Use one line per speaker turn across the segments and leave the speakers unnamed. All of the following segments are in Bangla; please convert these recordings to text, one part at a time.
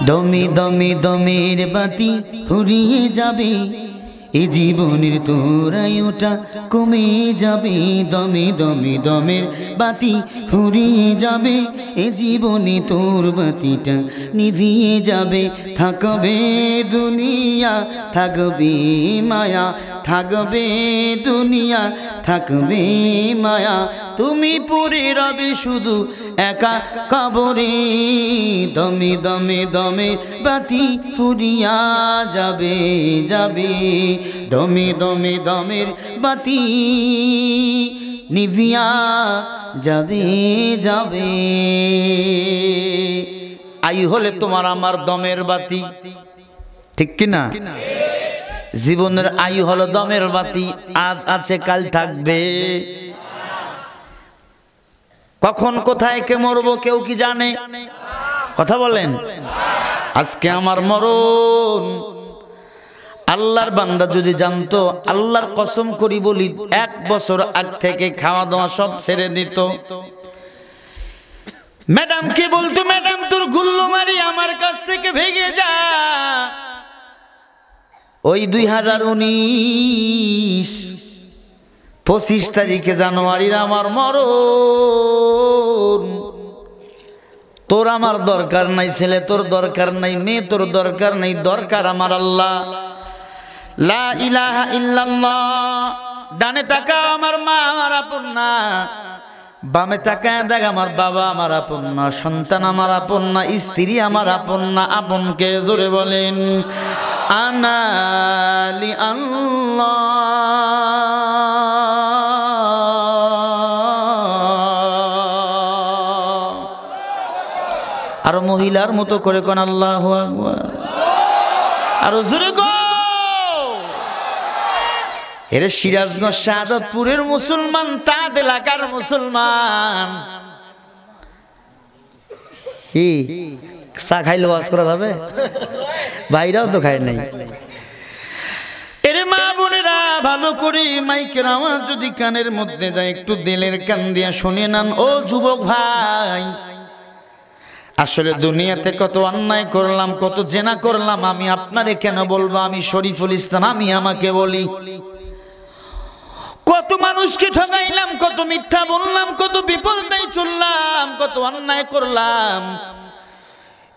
দমে দমে দমের বাতি ফুরিয়ে যাবে, এ জীবনের তোর আয়ুটা কমে যাবে। দমে দমে দমের বাতি ফুরিয়ে যাবে, এ জীবনে তোর বাতিটা নিভিয়ে যাবে। থাকবে দুনিয়া থাকবে মায়া, থাকবে দুনিয়া থাকবে মায়া, তুমি পড়ে রবে শুধু একা কবরে। দমে দমে দমে বাতি ফুরিয়া যাবে যাবে, দমে দমে দমের বাতি নিভিয়া যাবে যাবে। আয়ু হলে তোমার আমার দমের বাতি, ঠিক কিনা? জীবনের আয়ু হলো দমের বাতি, আজ আছে কাল থাকবে। কখন কোথায় কে মরবো কেউ কি জানে? কথা বলেন। আজকে আমার মরণ আল্লাহর বান্দা যদি জানতো, আল্লাহর কসম করি বলি, 1 বছর আগ থেকে খাওয়া দাওয়া সব ছেড়ে দিত। ম্যাডাম কে বলতো, ম্যাডাম তোর গুল্লো মারি আমার কাছ থেকে ভেগে যা। ওই 2019 25 তারিখে জানুয়ারির আমার মরণ। তোর আমার দরকার নাই, ছেলে তোর দরকার নাই, মেয়ে তোর দরকার নাই, দরকার আমার আল্লাহ। লা ইলাহা ইল্লাল্লাহ। ডানে তাকা আমার মা আমার আপন না, বামে তাকা দেখ আমার বাবা আমার আপন না, সন্তান আমার আপন না, স্ত্রী আমার আপন না। আপনকে জোরে বলেন আনা লি আল্লাহ। আর মহিলার মতো করে কোন আল্লাহু আকবার, আর জোরে গো। এরে সিরাজগঞ্জ শাহাদতপুরের মুসলমান, তাঁত এলাকার মুসলমান। কি চা খাইলে ওয়াজ করা যাবে? ভাইরাও তো খায় নাই। এরে মা বোনেরা, ভালো করে মাইকের আওয়াজ যদি কানের মধ্যে যায়, একটু দিলের কান দিয়া শুনে নেন। ও যুবক ভাই, আসলে দুনিয়াতে কত অন্যায় করলাম, কত জেনা করলাম, আমি আপনারে কেন বলবো? আমি শরীফুল ইসলাম, আমি আমাকে বলি। কত মানুষকে ঠকাইলাম, কত মিথ্যা বললাম, কত বিপর্যয় চললাম, কত অন্যায় করলাম।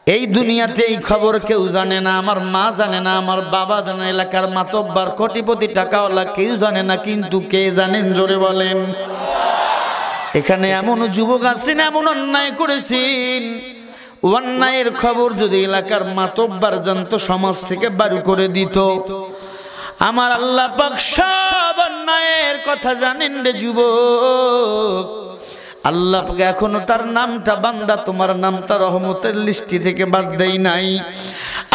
এই দুনিয়াতে এই খবর কেউ জানে না, আমার মা জানে না, আমার বাবা জানে, এলাকার মাতব্বার কোটিপতি টাকাওয়ালা কেউ জানে না, কিন্তু কে জানেন? জোরে বলেন। এখানে এমন যুবক আছেন, এমন অন্যায় করেছেন, অন্যায়ের খবর যদি এলাকার মাতব্বার জানতো, সমাজ থেকে বারু করে দিত। আমার আল্লাহ পাক সব অন্যায়ের কথা জানেন রে যুবক। আল্লাহ পাক এখনো তার নামটা বান্দা, তোমার নামটা রহমতের লিস্টি থেকে বাদ দেই নাই।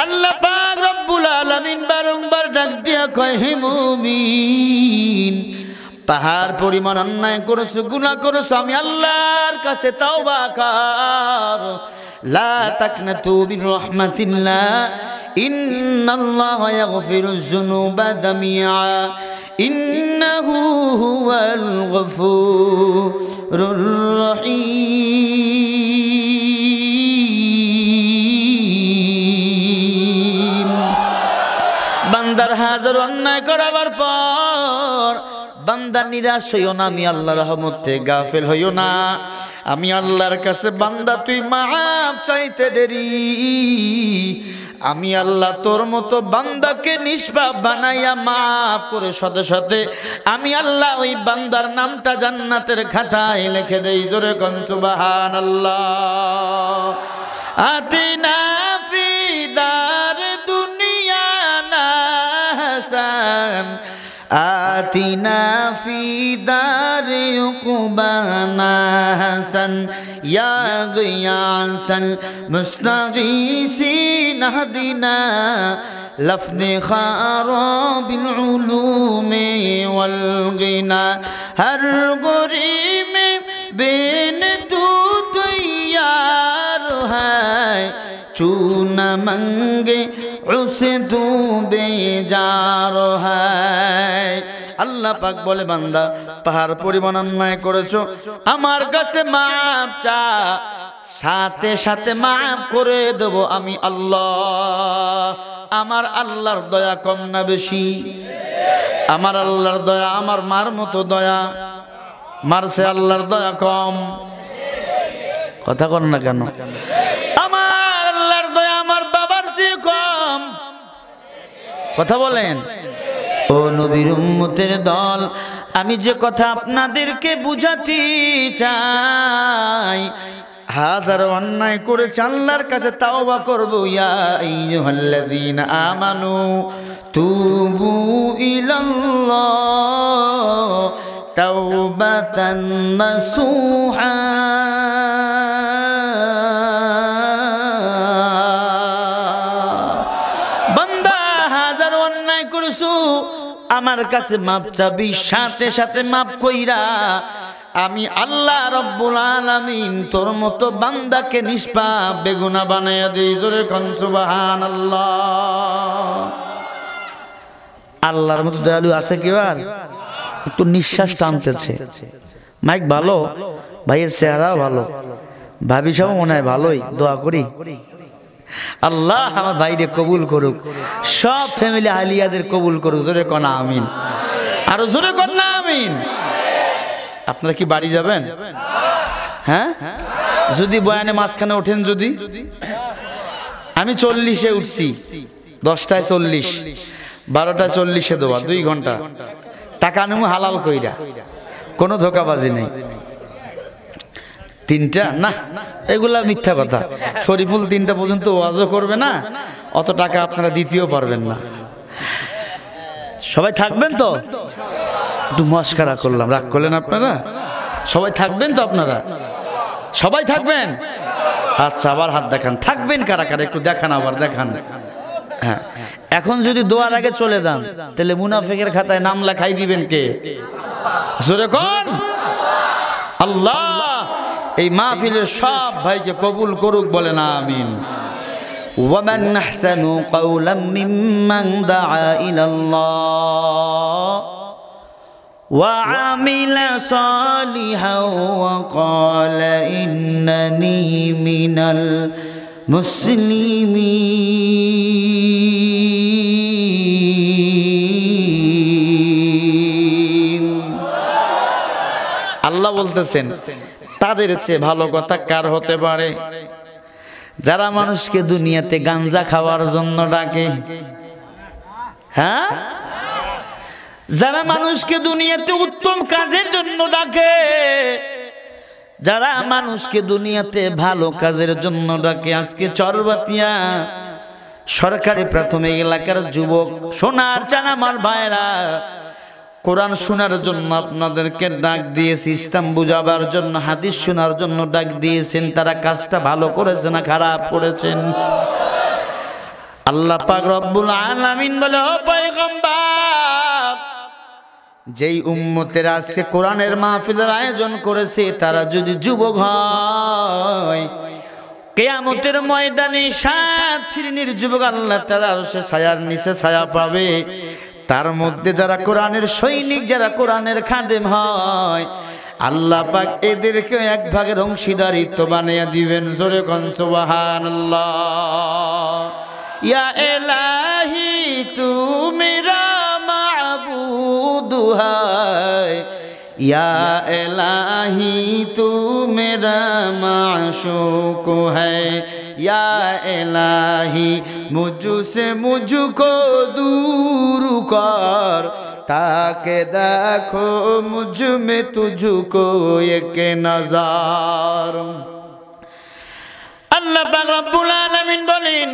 আল্লাহ পাক রব্বুল আলামিন বারংবার ডাক দিয়া কয়, হে মুমিন, পাহাড় পরিমাণ অন্যায় করেছো, গুনাহ করেছো, আমি আল্লাহর কাছে তাওবা কর। লা তাকনাতু মির রাহমাতিল্লাহ, ইন্নাল্লাহা ইয়াগফিরুয যুনুবা জামিআ, ইন্নাহু হুয়াল গফুরুর রহিম। বান্দার হাজার অন্যায় করাবার পর বান্দা নিরাশ হইও না, আমি আল্লাহর রহমত থেকে গাফেল হইও না। আমি আল্লাহর কাছে বান্দা তুই মাফ চাইতে দেরি, আমি আল্লাহ তোর মতো বান্দাকে নিষ্পাপ বানাইয়া মাফ করে সাথে সাথে আমি আল্লাহ ওই বান্দার নামটা জান্নাতের খাতায় লিখে দেই। জোরে কোন সুবহানাল্লাহ। আতিনা ফি দার দুনিয়া না হাসান, আতিনা ফি দার উকবানা হাসান, ইয়া গিয়াসাল মুস্তাগীসিন হাদিনা লফদে খারাবিল উলুমে ওয়াল গিনা, হর গোরি মে বেন তু তৈয়ার হ্যায়, চুনা মঙ্গে উসে তু বেজার হ্যায়। আল্লাহ পাক বলে বান্দা পাহাড় পরিমাণ অন্যায় করেছো, আমার কাছে মাপ চা, সাথে সাথে মাপ করে দেব আমি আল্লাহ। আমার আল্লাহর দয়া কম না বেশি? আমার আল্লাহর দয়া আমার মার মতো দয়া, মারছে আল্লাহর দয়া কম? কথা কর না কেন? আমার আল্লাহর দয়া আমার বাবার চেয়ে কম। কথা বলেন। ও নবীর উম্মতের দল, আমি যে কথা আপনাদেরকে বুঝাতে চাই, হাজারো অন্যায় করেছে আল্লাহর কাছে তাওবা করব। ইয়া আইয়ুহাল্লাযীনা আমানু তুবু ইলাল্লাহ তাওবাতান নাসুহা। বান্দা হাজারো অন্যায় করেছো, আমার কাছে মাপ চাবি, সাথে সাথে মাপ কইরা আমি আল্লাহ রব্বুল আলামিন তোর মতো বান্দাকে নিষ্পাপ বেগুনা বানাইয়া দেই। জোরে কোন সুবহানাল্লাহ। আল্লাহর মতো দয়ালু আছে কি আর? একটু নিঃশ্বাস টানতেছে। মাইক ভালো, ভাইয়ের চেহারা ভালো, ভাবি সব মনে হয় ভালোই। দোয়া করি আল্লাহ আমার ভাইরে কবুল করুক, সব ফ্যামিলি আলিয়াদের কবুল করুক। জোরে কোন আমিন। আরো জোরে কোন না আমিন। আপনারা কি বাড়ি যাবেন? হ্যাঁ, যদি বয়ানে মাঝখানে ওঠেন, যদি আমি 40-এ উঠছি, 10টায় 40, 12টায় 40-এ দেওয়া, 2 ঘন্টা টাকা নেবো হালাল কইরা, কোনো ধোকাবাজি নেই। 3টা না, এগুলা মিথ্যা কথা। শরীফুল 3টা পর্যন্ত ওয়াজও করবে না, অত টাকা আপনারা দিতেও পারবেন না। সবাই থাকবেন তো? একটু মস্কারা করলাম, রাগ করলেন আপনারা? সবাই থাকবেন তো? আপনারা সবাই থাকবেন? আচ্ছা, আবার হাত দেখান। থাকবেন কারা কারা একটু দেখান, আবার দেখান। হ্যাঁ, এখন যদি দোয়ার আগে চলে যান তাহলে মুনাফিকের খাতায় নাম লেখাই দিবেন কে? জোরে কোন আল্লাহ। এই মাহফিলের সব ভাইকে কবুল করুক, বলেন আমিন। ومن أحسن قولا ممن دعا إلى الله وعمل صالحا وقال إنني من المسلمين। আল্লাহ বলতেছেন তাদের চেয়ে ভালো কথা কার হতে পারে? যারা মানুষকে দুনিয়াতে গাঞ্জা খাওয়ার জন্য ডাকে। হ্যাঁ, যারা মানুষকে দুনিয়াতে উত্তম কাজের জন্য ডাকে, যারা মানুষকে দুনিয়াতে ভালো কাজের জন্য ডাকে। আজকে চরবাতিয়া সরকারি প্রাথমিক এলাকার যুবক সোনার চান আমার ভাইরা, কোরআন শোনার জন্য আপনাদেরকে ডাক দিয়েছি, ইসলাম বুঝাবার জন্য, হাদিস শোনার জন্য ডাক দিয়েছেন। তারা কাজটা ভালো করেছে না খারাপ করেছেন? আল্লাহ পাক রব্বুল আলামিন বলে, ও পয়গম্বর, যেই উম্মতের আজকে কোরআনের মাহফিলের আয়োজন করেছে তারা যদি যুবক হয়, কিয়ামতের ময়দানে 7 শ্রেণীর যুবক আল্লাহ তাআলা আরশে ছায়ার নিচে ছায়া পাবে। তার মধ্যে যারা কোরআনের সৈনিক, যারা কোরআনের খাদেম হয়, আল্লাহ পাক এদেরকে 1 ভাগের অংশীদারিত্ব বানিয়ে দিবেন। জোরে কোন সুবহানাল্লাহ। ইয়া ইলাহি তু মেরা মাবুদ হায়, ইয়া ইলাহি তু মেরা মাশুক হায়, या इलाही मुझसे मुझको दूर कर, ताके देखो मुझ में तुझको एक नजर। আল্লাহ পাক রব্বুল আলামিন বলেন,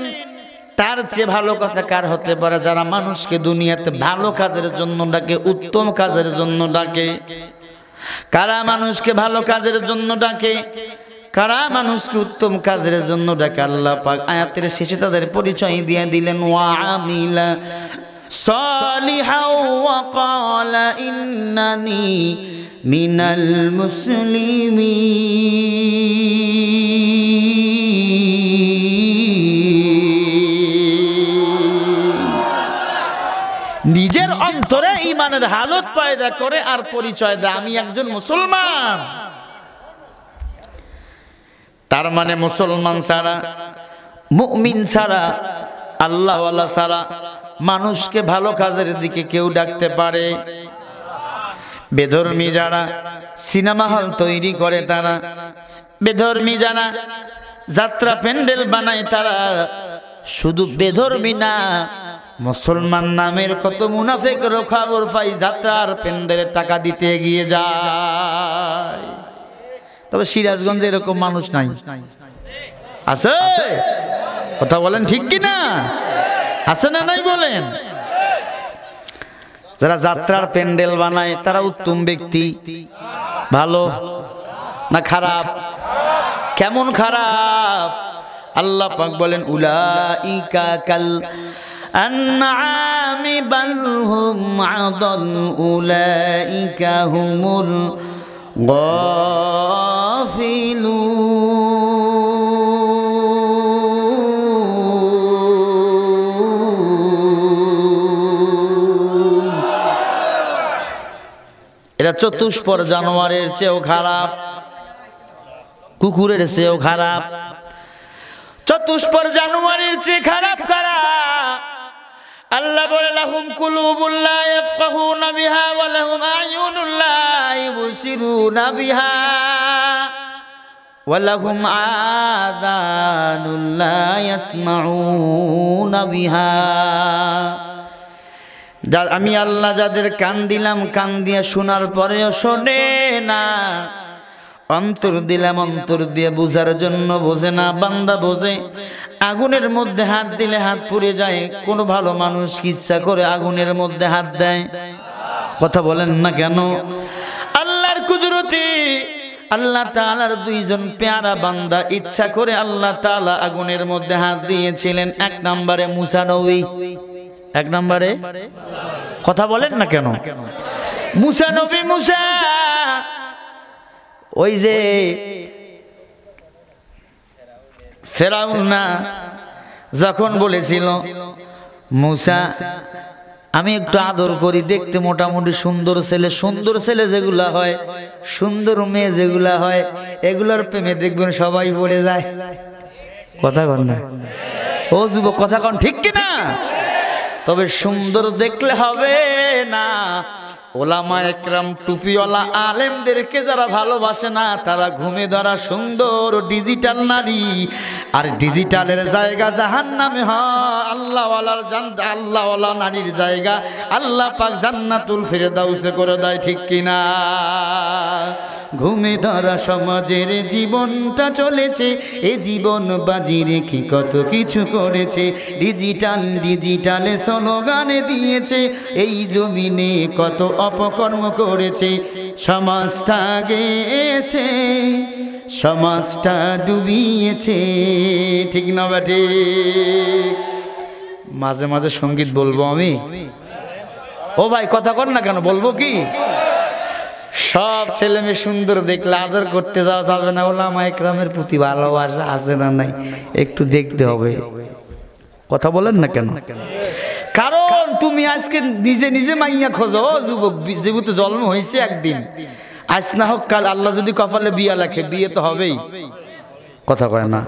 তার চেয়ে ভালো কথা কার হতে পারে? যারা মানুষকে দুনিয়াতে ভালো কাজের জন্য ডাকে, উত্তম কাজের জন্য ডাকে। কারা মানুষকে ভালো কাজের জন্য ডাকে? কারা মানুষকে উত্তম কাজের জন্য ডাকে? আল্লাহ পাক আয়াতের শেষে তাদের পরিচয় দিয়ে দিলেন, ওয়া আমিলা সালিহাও ওয়া ক্বালা ইন্নানি মিনাল মুসলিমিন। নিজের অন্তরে ঈমানের হালত পয়দা করে আর পরিচয় দেয় আমি একজন মুসলমান। তার মানে মুসলমান ছাড়া, মুমিন ছাড়া, আল্লাহওয়ালা ছাড়া মানুষকে ভালো কাজের দিকে কেউ ডাকতে পারে? বেধর্মী যারা সিনেমা হল তৈরি করে, তারা বেধর্মী যারা যাত্রা প্যান্ডেল বানায়, তারা শুধু বেধর্মী না, মুসলমান নামের কত মুনাফিকেরও খবর পাই যাত্রার প্যান্ডেলে টাকা দিতে এগিয়ে যায়। তবে সিরাজগঞ্জে এরকম মানুষ নাই, আছে? কথা বলেন ঠিক কি না? আছে না নাই বলেন? যারা যাত্রার প্যান্ডেল বানায় তারা উত্তম ব্যক্তি, ভালো না খারাপ? কেমন খারাপ? আল্লাহ পাক বলেন উলাইকা কাল আনআমি বাল হুম আদাল উলাইকা হুমুল গাফিলুন। এরা চতুষ্পদ জানোয়ারের চেয়েও খারাপ, কুকুরের চেয়েও খারাপ, চতুষ্পদ জানোয়ারের চেয়ে খারাপ খারাপ। আল্লাহ বলে লাহুম কুলুবুল লা ইয়াফকাহুনা বিহা ওয়া লাহুম আ'য়ুনুল লা ইবসিরুনা বিহা ওয়া লাহুম আযানুল লা ইয়াসমাউনা বিহা। আমি আল্লাহ যাদের কান দিলাম, কান দিয়ে শোনার পরেও শোনে না, অন্তর দিলাম, অন্তর দিয়ে বোঝার জন্য বোঝে না। বান্দা বোঝে, আগুনের মধ্যে হাত দিলে হাত পুড়ে যায়। কোন ভালো মানুষ ইচ্ছা করে আগুনের মধ্যে হাত দেয়? কথা বলেন না কেন? আল্লাহর কুদরতে আল্লাহ তাআলার দুইজন পেয়ারা বান্দা ইচ্ছা করে আল্লাহ তাআলা আগুনের মধ্যে হাত দিয়েছিলেন। এক নম্বরে মুসা নবী, এক নম্বরে, কথা বলেন না কেন? মুসা নবী, মুসা ওই যে ফেরাউন না যখন বলেছিল মুসা আমি একটু আদর করি, দেখতে মোটামুটি সুন্দর ছেলে, সুন্দর ছেলে যেগুলা হয়, সুন্দর মেয়ে যেগুলা হয়, এগুলোর প্রেমে দেখবেন সবাই পড়ে যায়। কথা কন না ও যুবক, কথা কন ঠিক কিনা? তবে সুন্দর দেখলে হবে না। ওলামা একরাম, টুপিওয়ালা আলেমদেরকে যারা ভালোবাসে না, তারা ঘুমে ধরা সুন্দর ডিজিটাল নারী, আর ডিজিটালের জায়গা জাহান্নামে হয়। আল্লাহওয়ালার আল্লাহওয়ালা নারীর জায়গা আল্লাহ পাক জান্নাতুল ফিরদাউসে করে দেয়, ঠিক কিনা? ঘুমে ধরা সমাজের জীবনটা চলেছে, এ জীবন বাজি রেখে কত কিছু করেছে। ডিজিটাল ডিজিটালে স্লোগানে দিয়েছে, এই জমিনে কত অপকর্ম করেছে। সমাজটা গেছে, সমাজটা ডুবিয়েছে, ঠিক না বেটে? মাঝে মাঝে সঙ্গীত বলবো আমি। ও ভাই কথা কর না কেন? বলবো কি? সব ছেলে মেয়ে সুন্দর দেখলে আদর করতে যাওয়া যাবে না। ওলামা একরামের প্রতি ভালোবাসা আছে না নাই একটু দেখতে হবে। কথা বলেন না কেন? কারণ তুমি আজকে নিজে নিজে মাইয়া খোঁজো যুবক, যেহেতু জন্ম হয়েছে একদিন, আজ না হোক কাল আল্লাহ যদি কপালে বিয়া লেখে, বিয়ে তো হবেই। কথা কয় না?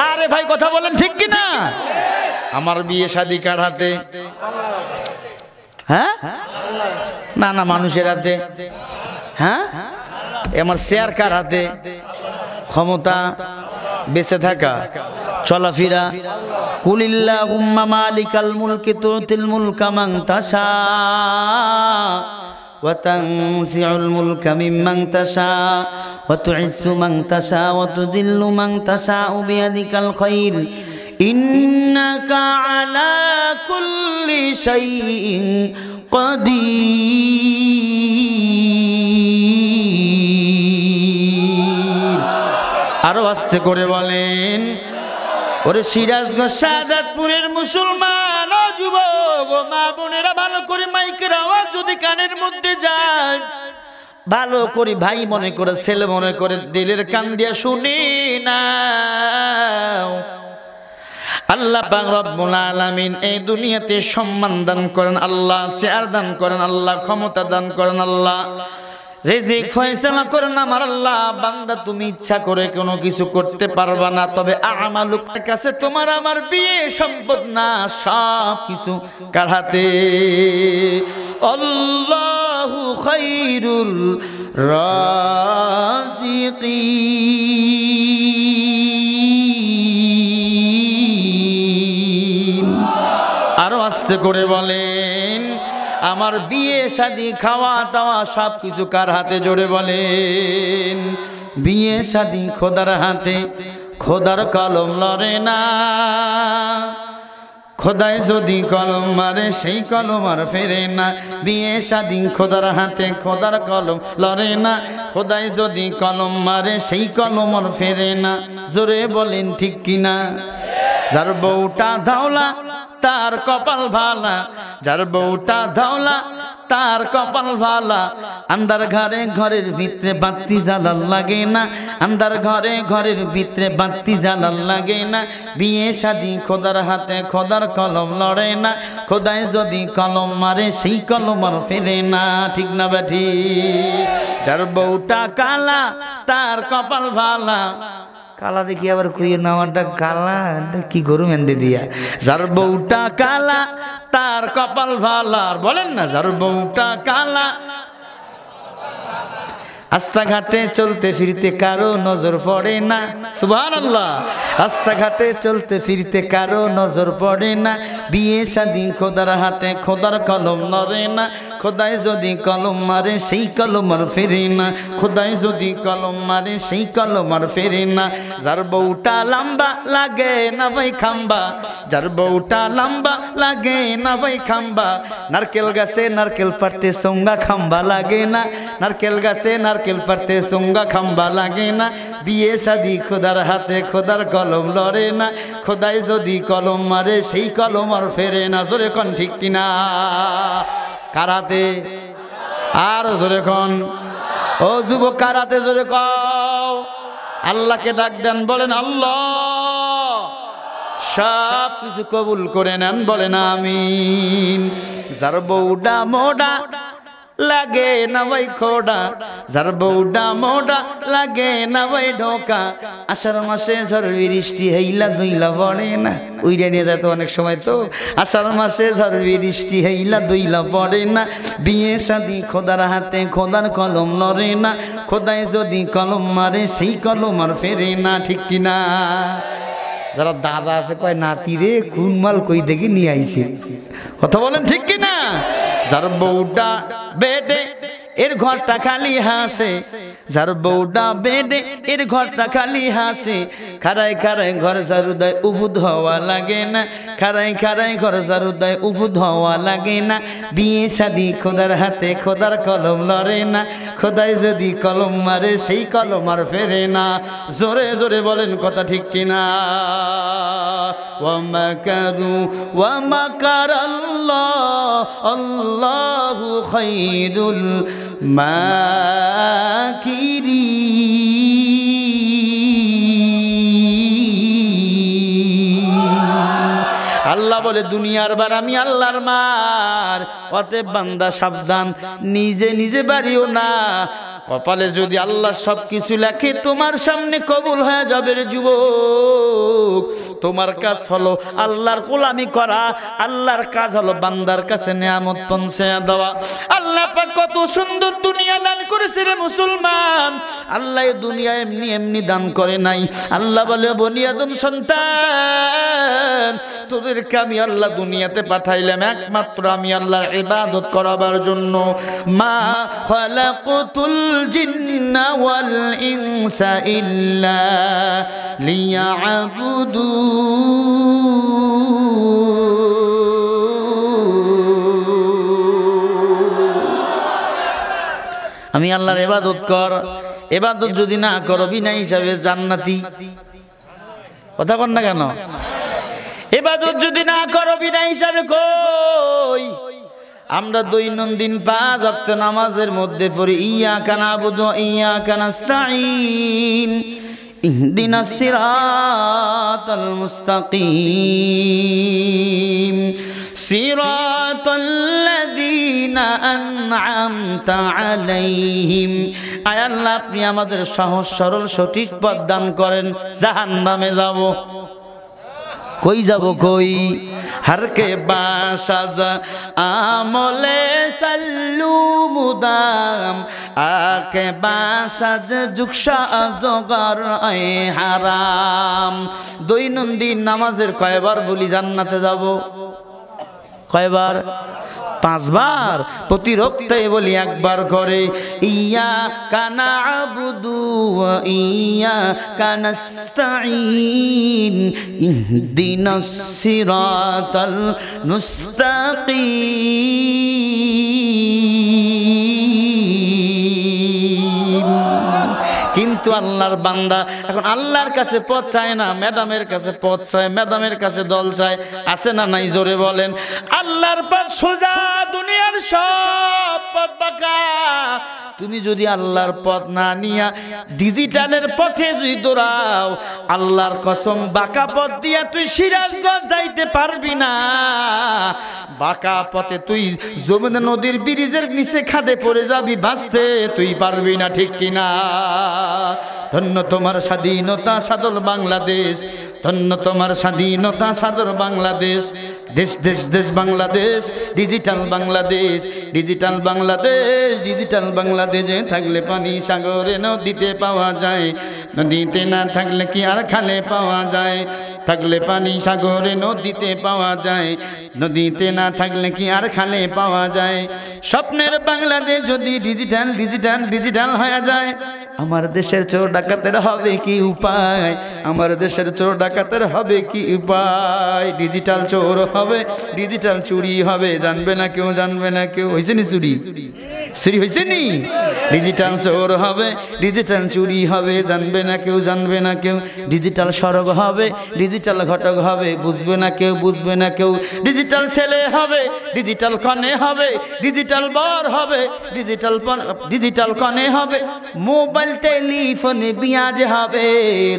আরে ভাই কথা বলেন ঠিক কিনা? আমার বিয়ে শাদী কার হাতে? হ্যাঁ না না, মানুষের হাতে। হ্যাঁ, আমার শেয়ার কার হাতে? ক্ষমতা, বেঁচে থাকা, চলাফেরা। কুলিল্লাহুম্মা মালিকাল মুলকি তুতিল মুলকা মান তাশা ওয়া তানজিউল মুলকা মিম্মান তাশা ওয়া তুইজ্জু মান তাশা ওয়া তুযিল্লু মান তাশা বিয়াদিকাল খায়র ইন্নাকা আলা কুল্লি শাইইন কাদির। আরো আস্তে করে বলেন, ওরে সিরাজগঞ্জ শাহাদাতপুরের মুসলমান ও যুবক ও মা বোনেরা, ভালো করে মাইকের আওয়াজ যদি কানের মধ্যে যায়, ভালো করে ভাই মনে করে, ছেলে মনে করে, দিলের কান দিয়া শুনি না। আল্লাহ পাক রব্বুল আলামিন এই দুনিয়াতে সম্মান দান করেন আল্লাহ, চেয়ার দান করেন আল্লাহ, ক্ষমতা দান করেন আল্লাহ, রিজিক ফয়সালা করেন আমার আল্লাহ। বান্দা তুমি ইচ্ছা করে কোনো কিছু করতে পারবা না, তবে আমালুকের কাছে তোমার আমার বিয়ে সম্পদ না, সব কিছু কার হাতে? আল্লাহু খায়রুর রাযিকিন। আরো আস্তে করে বলেন, আমার বিয়ে শাদী খাওয়া দাওয়া সব কিছু কার হাতে? জোরে বলেন। বিয়ে শাদী খোদার হাতে, খোদার কলম লড়ে না, খোদায় যদি কলম মারে সেই কলম আর ফেরে না। বিয়ে শাদী খোদার হাতে, খোদার কলম লড়ে না, খোদায় যদি কলম মারে সেই কলম আর ফেরে না। জোরে বলেন ঠিক কিনা? যার বউটা ধাওলা তার কপাল ভালা, যার বউটা ধাওলা তার কপাল ভালা। আন্দার ঘরে ঘরের ভিতরে বাতি জ্বালার লাগে না, আন্দার ঘরে ঘরের ভিতরে বাতি জ্বালার লাগে না। বিয়ে শাদী খোদার হাতে, খোদার কলম লড়ে না, খোদায় যদি কলম মারে সেই কলম আর ফেরে না। ঠিক না বেঠি? যার বউটা কালা তার কপাল ভালা, কালা দেখি আবার কইয়ে না আমারটা কালা, কি গরু মেন্দে দিয়া। যার বউটা কালা তার কপাল ভালা, বলেন না যার বউটা কালা। রাস্তাঘাটে চলতে ফিরতে কারো নজর পড়ে না, সুবহানাল্লাহ। রাস্তাঘাটে চলতে ফিরতে কারো নজর পড়ে না। বিয়ে শাদী খোদার হাতে, খোদার কলম লড়ে না, খোদায় যদি কলম মারে সেই কলম আর ফেরে না, খোদায় যদি কলম মারে সেই কলম আর ফেরে না। যার বউটা লম্বা লাগে না ভাই খাম্বা, যার বউটা লম্বা লাগে না ভাই খাম্বা। নারকেল গাছে নারকেল পাড়তে সঙ্গা খাম্বা লাগে না, নারকেল গাছে নারকেল পাড়তে সঙ্গা খাম্বা লাগে না। বিয়ে শাদী খোদার হাতে, খোদার কলম লড়ে না, খোদায় যদি কলম মারে সেই কলম আর ফেরে না। জোরে কোন ঠিক কিনা? কারাতে আর জোরে কোন? ও যুবক কারাতে জোরে কও। আল্লাহকে ডাক দেন, বলেন আল্লাহ সব কিছু কবুল করে নেন, বলেন আমিন। যার বউডা মোডা লাগে না ভাই খোডা, যার বউডা মোডা লাগে না ভাই ঢোকা। আষাঢ় মাসে ঝড় বৃষ্টি হেইলা দুইলা পড়ে না, উইরা নিয়ে যেত অনেক সময় তো। আষাঢ় মাসে ঝড় বৃষ্টি হেইলা দুইলা পড়ে না। বিয়ে শাদী খোদার হাতে, খোদার কলম লড়ে না, খোদায় যদি কলম মারে সেই কলম আর ফেরে না। ঠিক কিনা? যারা দাদা আছে কয় নাতি রে কোন মাল কই দেখে নিয়ে আইছে, কথা বলেন ঠিক কিনা? যার বউটা বেডে এর ঘরটা খালি হাসে, যার বউটা বেডে এর ঘরটা খালি হাসে। খারায় খারায় ঘর জারুদায় উবুদ হওয়া লাগে না, খারায় খারায় ঘর জারুদায় উবুদ হওয়া লাগে না। বিয়ে শাদী খোদার হাতে, খোদার কলম লড়ে না, খোদায় যদি কলম মারে সেই কলম আর ফেরে না। জোরে জোরে বলেন কথা ঠিক কিনা? ওয়া মাকারু ওয়া মাকারাল্লাহ, আল্লাহু খায়রুল মাকিরিন। আল্লাহ বলে দুনিয়ার বার আমি আল্লাহর মার, অতএব বান্দা সাবধান, নিজে নিজে বাড়িও না। কপালে যদি আল্লাহ সব কিছু লেখে তোমার সামনে কবুল হয়ে যাবে রে যুবক। তোমার কাজ হলো আল্লাহর গোলামি করা, আল্লাহর কাজ হলো বান্দার কাছে নিয়ামত পৌঁছায়া দেওয়া। আল্লাহ পাক কত সুন্দর দুনিয়া দান করেছে রে মুসলমান। আল্লাহ দুনিয়া এমনি এমনি দান করে নাই। আল্লাহ বলে বনি আদম সন্তান, তোদেরকে আমি আল্লাহ দুনিয়াতে পাঠাইলাম একমাত্র আমি আল্লাহর ইবাদত করাবার জন্য। মা খালাকুতুল জিন্না ওয়াল ইনসা ইল্লা লিয়াবুদু। আমি আল্লাহর ইবাদত কর, ইবাদত যদি না করো বিনা হিসাবে জান্নাতি। কথা বল না কেন? ইবাদত যদি না করো বিনা হিসাবে কই? আমরা দৈনন্দিন 5 ওয়াক্ত নামাজের মধ্যে পড়ি ইয়াকা নাবুদু ওয়া ইয়াকা নাস্তাঈন, ইহদিনাস সিরাতাল মুস্তাকিম সিরাতাল্লাযীনা আন'আমতা আলাইহিম। আয় আল্লাহ, আপনি আমাদের সহজ সরল সঠিক পথ দান করেন। জাহান্নামে যাব, কই যাব কই? हर के बासाज आमले सल्लू मुदाम आके बासाज जुक्शा अजगर ए हाराम। दैनन्दिन नामाजेर कयबार बली জান্নাতে যাব? কয়বার? 5 বার। প্রতি রক্তে বলি একবার করে ইয়া কানা আবুদু ওয়া ইয়া কানাস্তাঈন ইহদিনাস সিরাতাল মুস্তাকিম। কিন্তু আল্লাহর বান্দা এখন আল্লাহর কাছে পথ চায় না, ম্যাডামের কাছে পথ চায়, ম্যাডামের কাছে দল চায়। আছে না নাই? জোরে বলেন। আল্লাহর পথ সোজা, দুনিয়ার সব পথ বাঁকা। তুমি যদি আল্লাহর পথ না নিয়া ডিজিটালের পথে যদি দৌড়াও, আল্লাহর কসম বাঁকা পথ দিয়া তুই সিরাজগঞ্জ যাইতে পারবি না। বাঁকা পথে তুই যমুনা নদীর ব্রিজের নিচে খাদে পড়ে যাবি, বাঁচতে তুই পারবি না, ঠিক কিনা? ধন্য তোমার স্বাধীনতা সাদর বাংলাদেশ, ধন্য তোমার স্বাধীনতা সাদর বাংলাদেশ। দেশ দেশ দেশ Bangladesh, digital Bangladesh, digital Bangladesh, digital বাংলাদেশে থাকলে পানি সাগরে নদীতে পাওয়া যায়, নদীতে না থাকলে কি আর খালে পাওয়া যায়? থাকলে পানি সাগরে নদীতে পাওয়া যায়, নদীতে না থাকলে কি আর খালে পাওয়া যায়? স্বপ্নের বাংলাদেশ যদি ডিজিটাল ডিজিটাল ডিজিটাল হয়ে যায়, আমার দেশের চোর ডাকাতের হবে কি উপায়? আমার দেশের চোর ডাকাতের হবে কি উপায়? ডিজিটাল চোর হবে, ডিজিটাল চুরি হবে, জানবে না কেউ, জানবে না কেউ। হয়েছে নি চুরি? চুরি হয়েছে নি? ডিজিটাল চোর হবে, ডিজিটাল চুরি হবে, জানবে না কেউ, জানবে না কেউ। ডিজিটাল সড়ক হবে, ডিজিটাল ঘটক হবে, বুঝবে না কেউ, বুঝবে না কেউ। ডিজিটাল ছেলে হবে, ডিজিটাল কনে হবে, ডিজিটাল বর হবে, ডিজিটাল কনে হবে, মোবাইল টেলিফোনে বিয়াজ হবে।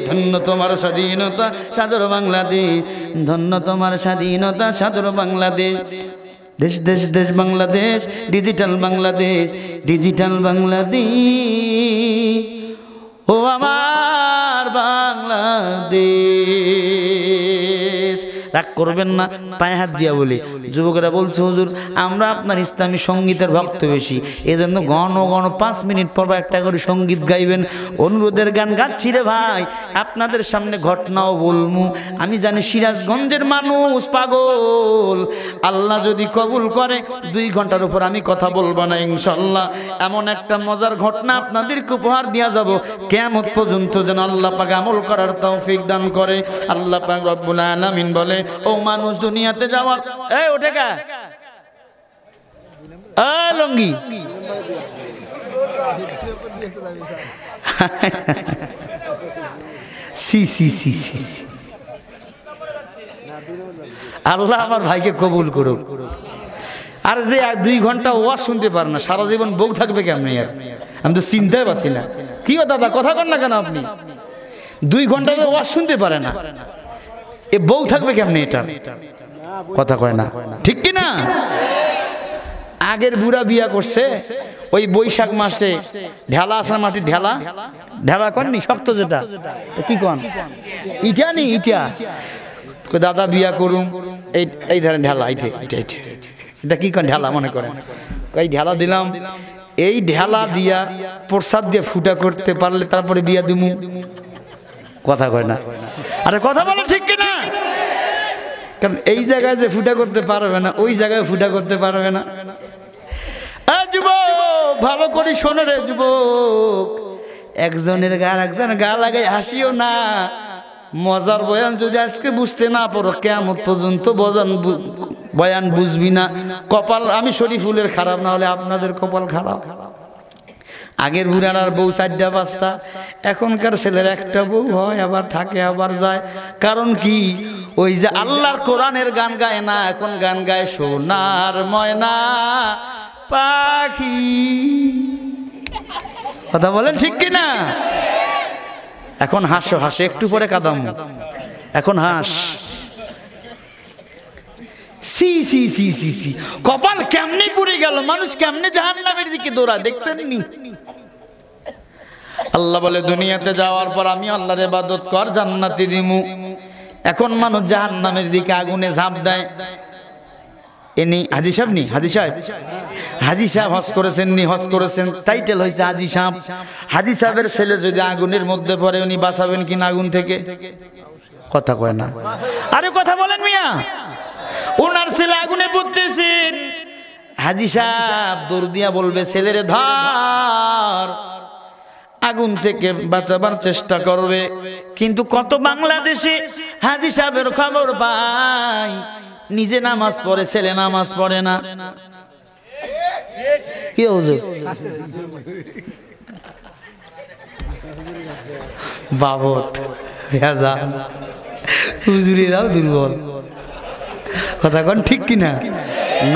ধন্য তোমার স্বাধীনতা সাদর বাংলাদেশ, ধন্য তোমার স্বাধীনতা সাদর বাংলাদেশ। দেশ দেশ দেশ বাংলাদেশ, ডিজিটাল বাংলাদেশ, ডিজিটাল বাংলাদেশ। ও আমার বাংলাদেশ। রাগ করবেন না, পায়ে হাত দিয়া বলি। যুবকেরা বলছে হুজুর আমরা আপনার ইসলামী সঙ্গীতের ভক্ত বেশি, এজন্য ঘন ঘন 5 মিনিট পর একটা করে সঙ্গীত গাইবেন। অনুরোধের গান গাচ্ছি রে ভাই, আপনাদের সামনে ঘটনাও বলমু। আমি জানি সিরাজগঞ্জের মানুষ পাগল, আল্লাহ যদি কবুল করে 2 ঘন্টার উপর আমি কথা বলবো না ইনশাআল্লাহ। এমন একটা মজার ঘটনা আপনাদেরকে উপহার দিয়া যাব, কিয়ামত পর্যন্ত যেন আল্লাহ পাক আমল করার তৌফিক দান করে। আল্লাহ পাক রব্বুল আলামিন বলে, ও মানুষ দুনিয়াতে যাওয়ার, এই ওঠে কা লঙ্গি সি সি সি সি। আল্লাহ আমার ভাইকে কবুল করুক। আর যে 2 ঘন্টা ওয়াজ শুনতে পারে না, সারা জীবন বউ থাকবে কেমনি? আর আমি তো চিন্তাই পাচ্ছি না। কি দাদা কথা কন না কেন আপনি? 2 ঘন্টা ওয়াজ শুনতে পারে না, এ বউ থাকবে কেমনি? এটা কথা কয় না, ঠিক কি না? আগের বুড়া বিয়া করছে ওই বৈশাখ মাসে, ঢেলা আসা মাটি, ঢেলা ঢেলা কননি শক্ত যেটা, কি কন? ইটা নি ইটা। দাদা বিয়া করুম, এই ধরেন ঢেলা, এটা কি কন? ঢেলা মনে করেন। এই ঢেলা দিলাম, এই ঢেলা দিয়া প্রসাদ দিয়ে ফুটা করতে পারলে তারপরে বিয়া দিমু। কথা কয় না, আরে কথা বলে ঠিক কিনা? কারণ এই জায়গায় যে ফুটা করতে পারবে না, ওই জায়গায় ফুটা করতে পারবে না। যুবক ভালো করে শোনো রে যুবক, একজনের গা একজন গা লাগাই হাসিও না। মজার বয়ান যদি আজকে বুঝতে না পারো, কিয়ামত পর্যন্ত বয়ান বুঝবি না। কপাল, আমি শরীফুলের খারাপ না হলে আপনাদের কপাল খারাপ। আগের বুড়ার বউ 4টা 5টা, এখনকার ছেলের একটা বউ হয়, আবার থাকে আবার যায়। কারণ কি? ওই যে আল্লাহর কোরআনের গান গায় না, এখন গান গায় সোনার ময়না পাখি। কথা বলেন ঠিক কিনা? এখন হাসো, হাসো, একটু পরে কাঁদাম, এখন হাস। সি সি সি সি সি, কপাল কেমনে পুড়ে গেল, মানুষ কেমনে জাহান্নামের দিকে দৌড়ায়, দেখছেন নি? আল্লাহ বলে দুনিয়াতে যাওয়ার পর আমি আল্লাহর ইবাদত কর, জান্নাতে দিমু। এখন মানুষ জাহান্নামের দিকে আগুনে ঝাঁপ দেয়। এনি হাজী সাহেব নি, হাজী সাহেব, হাজী সাহেব হজ করেছেন নি, হজ করেছেন, টাইটেল হয়েছে হাজী সাহেব। হাজী সাহেবের ছেলে যদি আগুনের মধ্যে পড়ে উনি বাঁচাবেন কিনা আগুন থেকে? কথা কয় না, আরে কথা বলেন মিয়া। ওনার ছেলে আগুনে পড়তেছেন, হাজী সাহেব দৌড় দিয়া বলবে ছেলেরে ধর, আগুন থেকে বাঁচাবার চেষ্টা করবে। কিন্তু কত বাংলাদেশে হাজী সাহেবের খবর পাই, নিজে নামাজ পড়ে, ছেলে নামাজ পড়ে না। কি হুজুর বাবত ভেজা, হুজুরেরাও দুর্বল, কথা কোন ঠিক কিনা?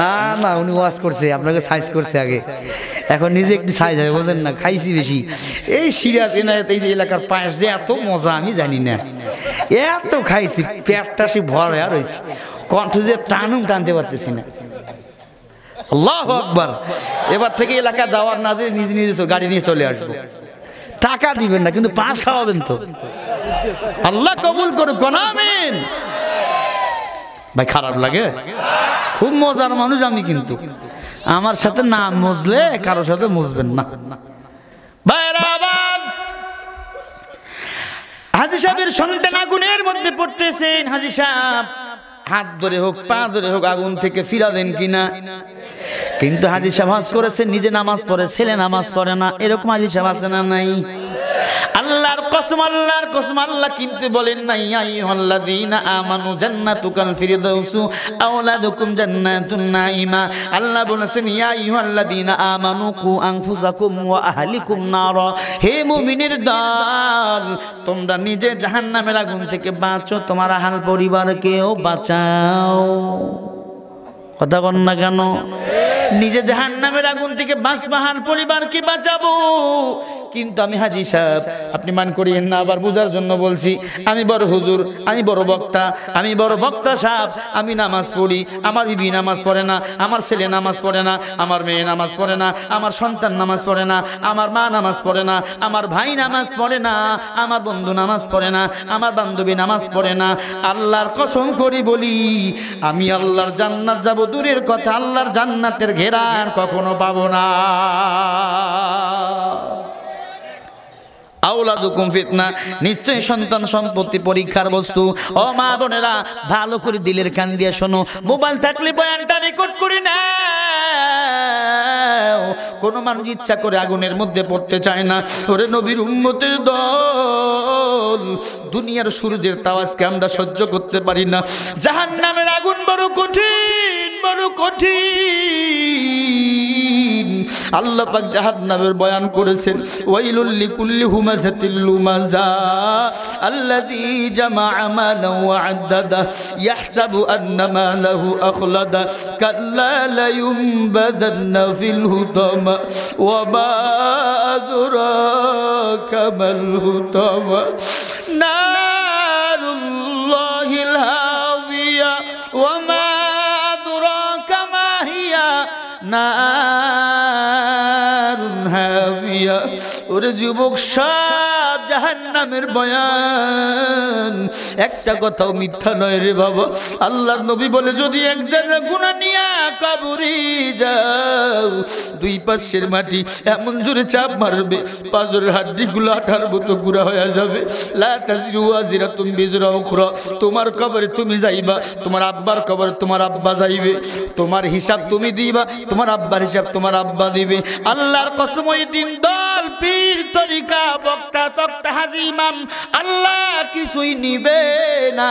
না না, উনি ওয়াজ করছে, আপনাকে সাইজ করছে আগে, এখন নিজে একটু সাইজ হয়, বোঝেন না, খাইছি বেশি।
এই সিরাজ এনায়েত এই এলাকার পায়েস যে এত মজা আমি জানি না,
এত খাইছি, পেটটা সে ভর আর হয়েছে,
কণ্ঠ যে টানুম টানতে পারতেছি না। আল্লাহু আকবার। এবার থেকে এলাকা দাওয়াত না দিয়ে নিজে নিজে গাড়ি নিয়ে চলে আসবো।
টাকা দিবেন না কিন্তু পাঁচ খাওয়াবেন তো।
আল্লাহ কবুল করুক, আমিন। ভাই খারাপ লাগে, খুব মজার মানুষ আমি, কিন্তু আমার সাথে না মজলে কারোর সাথে মজবেন না। হাজী সাহেবের সন্তান আগুনের মধ্যে পড়তেছেন, হাজী সাহেব হাত ধরে হোক পা ধরে হোক আগুন থেকে ফিরাবেন কিনা। কিন্তু হাজী সাহেব হজ করেছেন, নিজে নামাজ পড়ে, ছেলে নামাজ পড়ে না, এরকম হাজী সাহেব আছে না নাই? আল্লাহর কসম, আল্লাহর কসম, আল্লাহ কিন্তু বলেন নাই আইয়ুহাল্লাযীনা আমানু জান্নাতুকাল ফিরদাউসু আওলাদুকুম জান্নাতুন নাঈমা। আল্লাহ বলেছেন ইয়া আইয়ুহাল্লাযীনা আমানু কু আনফুসাকুম ওয়া আহলিকুম নারা, হে মুমিনের দল, তোমরা নিজে জাহান্নামের আগুন থেকে বাঁচো, তোমার আহল পরিবারকেও বাঁচাও। কথা বল না কেন? নিজে জাহান্নামের আগুন থেকে বাঁচবো, আহল পরিবারকে বাঁচাবো। কিন্তু আমি হাজী সাহেব, আপনি মান করিয়েন না, আবার বোঝার জন্য বলছি, আমি বড় হুজুর, আমি বড় বক্তা, আমি বড় বক্তা সাহেব, আমি নামাজ পড়ি, আমার বিবি নামাজ পড়ে না, আমার ছেলে নামাজ পড়ে না, আমার মেয়ে নামাজ পড়ে না, আমার সন্তান নামাজ পড়ে না, আমার মা নামাজ পড়ে না, আমার ভাই নামাজ পড়ে না, আমার বন্ধু নামাজ পড়ে না, আমার বান্ধবী নামাজ পড়ে না। আল্লাহর কসম করি বলি, আমি আল্লাহর জান্নাত যাব দূরের কথা, আল্লাহর জান্নাতের ঘেরান কখনো পাবো না। আওলাদুকুম ফিতনা, নিশ্চয়ই সন্তান সম্পত্তি পরীক্ষার বস্তু। ও মা বোনেরা, ভালো করে দিলের কান দিয়ে শোনো, মোবাইল থাকলে বয়ানটা রেকর্ড করে না। কোন মানুষ ইচ্ছা করে আগুনের মধ্যে পড়তে চায় না। ওরে নবীর উম্মতের দল, দুনিয়ার সূর্যের তাওয়াজকে আমরা সহ্য করতে পারি না, জাহান্নামের আগুন বড় কঠিন, বড় কঠিন। আল্লাহ পাক জাহান্নামের বয়ান করেছেন, ওয়াইলুল লিকুল্লি হুমাযাতিল লুমাযা আল্লাযী জামা'a মালান ওয়া আদ্দাদা ইয়াহসাবু আন্না মালাহু আখলাদা কাল্লা লা ইউনবাযান্না ফিল হুতামা ওয়া মা আদরাকা মাল হুতামা নারুল্লাহিল হাওিয়া ওয়া মা আদরাকা মা হিয়া নারুন হাবিয়া। ওরে যুবক, সব জাহান্নামের বয়ান, একটা কথাও মিথ্যা নয় রে বাবা। আল্লাহর নবী বলে, যদি একজনের গুনাহ নিয়া কবরে যাও, দুই পাশের মাটি এমন জোরে চাপ মারবে, পাঁজরের হাড্ডিগুলো আঠার মতো গুঁড়া হয়ে যাবে। লা তাজিরু ওয়াজিরাতুন বিজরা উখরা, তোমার কবরে তুমি যাইবা, তোমার আব্বার কবরে তোমার আব্বা যাইবে, তোমার হিসাব তুমি দিবা, তোমার আব্বার হিসাব তোমার আব্বা দিবে। আল্লাহর কসম, ওই দিন দল পীর তরিকা বক্তা তক্তা হাজী ইমাম আল্লাহ কিছুই নিবে না।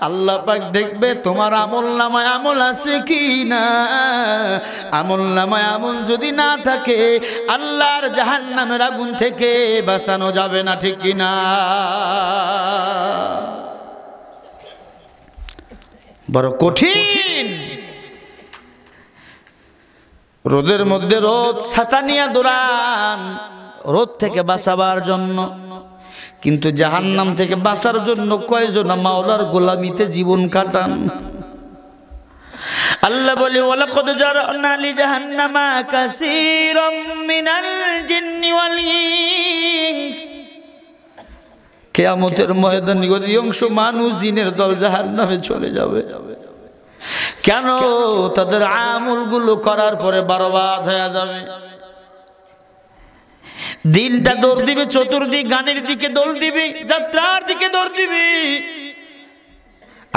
আল্লাহ পাক দেখবে তোমার আমল নামায় আমল আছে কি না। আমল নামায় আমল যদি না থাকে, আল্লাহর জাহান্নামের আগুন থেকে বাঁচানো যাবে না, ঠিক কি না? বড় কঠিন। রোদের মধ্যে রোদ ছাতা নিয়ে দৌড়ান রোদ থেকে বাঁচাবার জন্য, কিন্তু জাহান্নাম থেকে বাঁচার জন্য কয়জন মাওলার গোলামিতে জীবন কাটান। আল্লাহ বলে ওয়ালাকাদ জারানা লি জাহান্নামা কাসীরাম মিনাল জিন্নি ওয়াল ইনস। কিয়ামতের ময়দানে অধিকাংশ মানুষ জিনের দল জাহান্নামে চলে যাবে। কেন? তাদের আমলগুলো করার পরে বরবাদ হয়ে যাবে। দিনটা দৌড় দিবে, চতুর্দিক গানের দিকে দৌড় দিবে, যাত্রার দিকে দৌড় দিবে।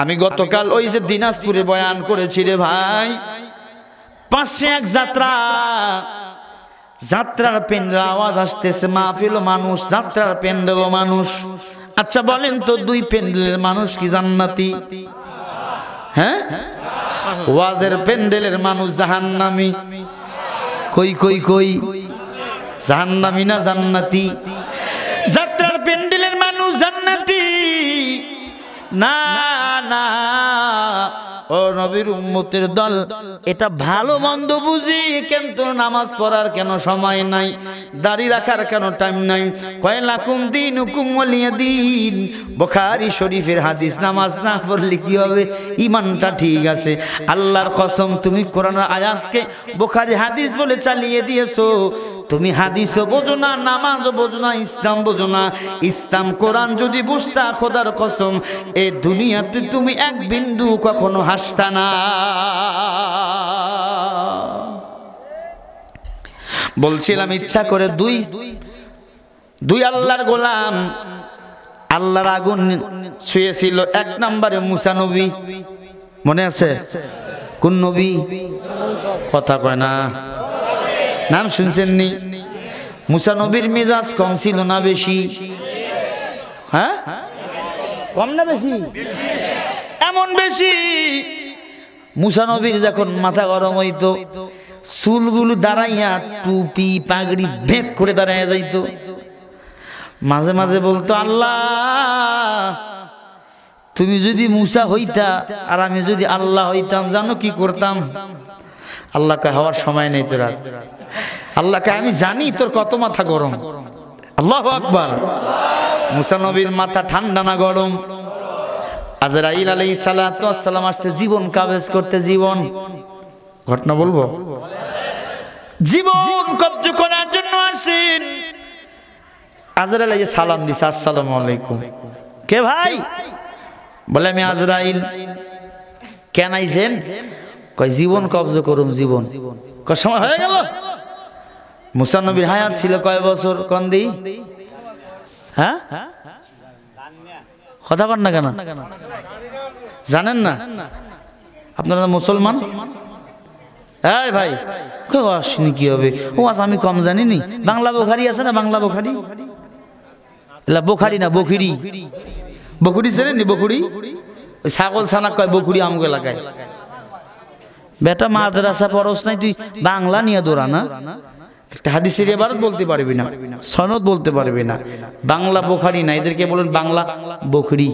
আমি গতকাল ওই যে দিনাজপুরে বয়ান করেছি রে ভাই, পাশে এক যাত্রার প্যান্ডেল আওয়াজ আসতেছে, মাহফিল মানুষ, যাত্রার প্যান্ডেল মানুষ। আচ্ছা বলেন তো, দুই প্যান্ডেলের মানুষ কি জান্নাতি? হ্যাঁ, ওয়াজের প্যান্ডেলের মানুষ জাহান্নামী। কই কই কই, জাহান্নামী না জান্নাতি? যাত্রার প্যান্ডেলের মানুষ জান্নাতি না না। ও নবীর উম্মতের দল, এটা ভালো মন্দ বুঝি, কিন্তু নামাজ পড়ার কেন সময় নাই, দাড়ি রাখার কেন টাইম নাই? কয় লাকুম দীনুকুম ওয়ালিয়া দীন, বুখারী শরীফের হাদিস। নামাজ না পড়লে কি হবে? ঈমানটা ঠিক আছে। আল্লাহর কসম, তুমি কোরআনের আয়াতকে বুখারী হাদিস বলে চালিয়ে দিয়েছো। তুমি হাদিসও বোঝো না, নামাজও বোঝো না, ইসলাম বোঝো না। ইসলাম কোরআন যদি বুঝতা, খোদার কসম এই দুনিয়াতে তুমি এক বিন্দু কখনো হাসতা না। বলছিলাম ইচ্ছা করে দুই আল্লাহর গোলাম আল্লাহর আগুন ছুঁয়েছিল। এক নম্বরে মুসা নবী, মনে আছে? কোন নবী? কথা কয় না, নাম শুনছেননি? মুসা নবীর মেজাজ কম ছিল না বেশি? হ্যাঁ, কম না বেশি? এমন বেশি, মুসা নবীর যখন মাথা গরম হইতো, চুলগুলো দাঁড়াইয়া টুপি পাগড়ি ভেদ করে দাঁড়াইয়া যাইতো। মাঝে মাঝে বলতো, আল্লাহ তুমি যদি মুসা হইতা আর আমি যদি আল্লাহ হইতাম, জানো কি করতাম? আল্লাহকে হওয়ার সময় নেই তোরা। আল্লাহকে আমি জানি তোর কত মাথা গরম। আল্লাহু আকবার। মুসা নবীর মাথা ঠান্ডা না গরম? আজরাইল আলাইহিস সালাতু ওয়াস সালাম আসছে জীবন কাবেজ করতে। জীবন, ঘটনা বলবো, জীবন কবজ করার জন্য আসেন। আজরাইল আলাইহিস সালাম দিছে, আসসালামু আলাইকুম। কে ভাই? বলে আমি আজরাইল। কেন আইছেন? কয় জীবন কবজ করুম। জীবন কয় সময় হয়ে গেল? মুসা নবীর হায়াত ছিল কয় বছর? কোন দি? হ্যাঁ, কথা কন না কেন? জানেন না আপনারা মুসলমান? এই ভাই, আসনি কি হবে? ও আজ আমি কম জানিনি। বাংলা বুখারী আছে না? বাংলা বুখারী, বুখারী না বখিরি। বকুড়ি ছিলেন নি? বকুড়ি, ওই ছাগল ছানা কয় বকুড়ি আমগো এলাকায়। বেটা মাদ্রাসা পড়স নাই, তুই বাংলা নিয়ে দৌড়া না? একটা হাদিসের ইবারত বলতে পারবি না, সনদ বলতে পারবি না। বাংলা বুখারী না, এদেরকে বলেন বাংলা বখরি।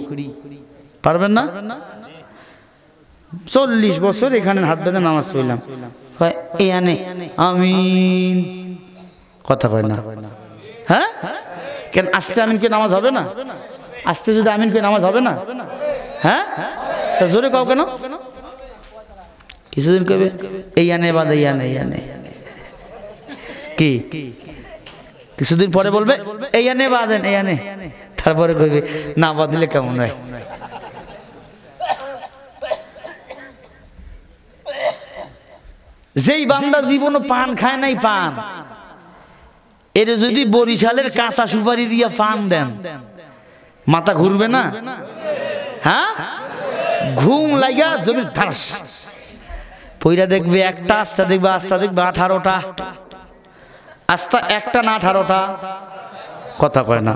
পারবেন না? 40 বছর এখানে হাত বেঁধে নামাজ পড়লাম, কয় এখানে আমিন। কথা কয় না? হ্যাঁ, কেন আস্তে আমিন কে নামাজ হবে না? আস্তে যদি আমিন কে নামাজ হবে না? হ্যাঁ, তা জোরে কাও কেন? কিছুদিন কবে এই আনে বাদ এই আনে কি, কিছুদিন পরে বলবে এই আনে বাদেন এই আনে, তারপরে কইবে না বাদলে কেমন হয়। যেই বান্দা জীবনও পান খায় নাই, পান এর যদি বরিশালের কাঁচা সুপারি দিয়া পান দেন, মাথা ঘুরবে না? হ্যাঁ, ঘুম লাগা জমির ধাস পইরা দেখবে একটা আস্তা দেখবে, আস্তা দেখবে 18টা আস্তা, একটা না 18টা। কথা কয় না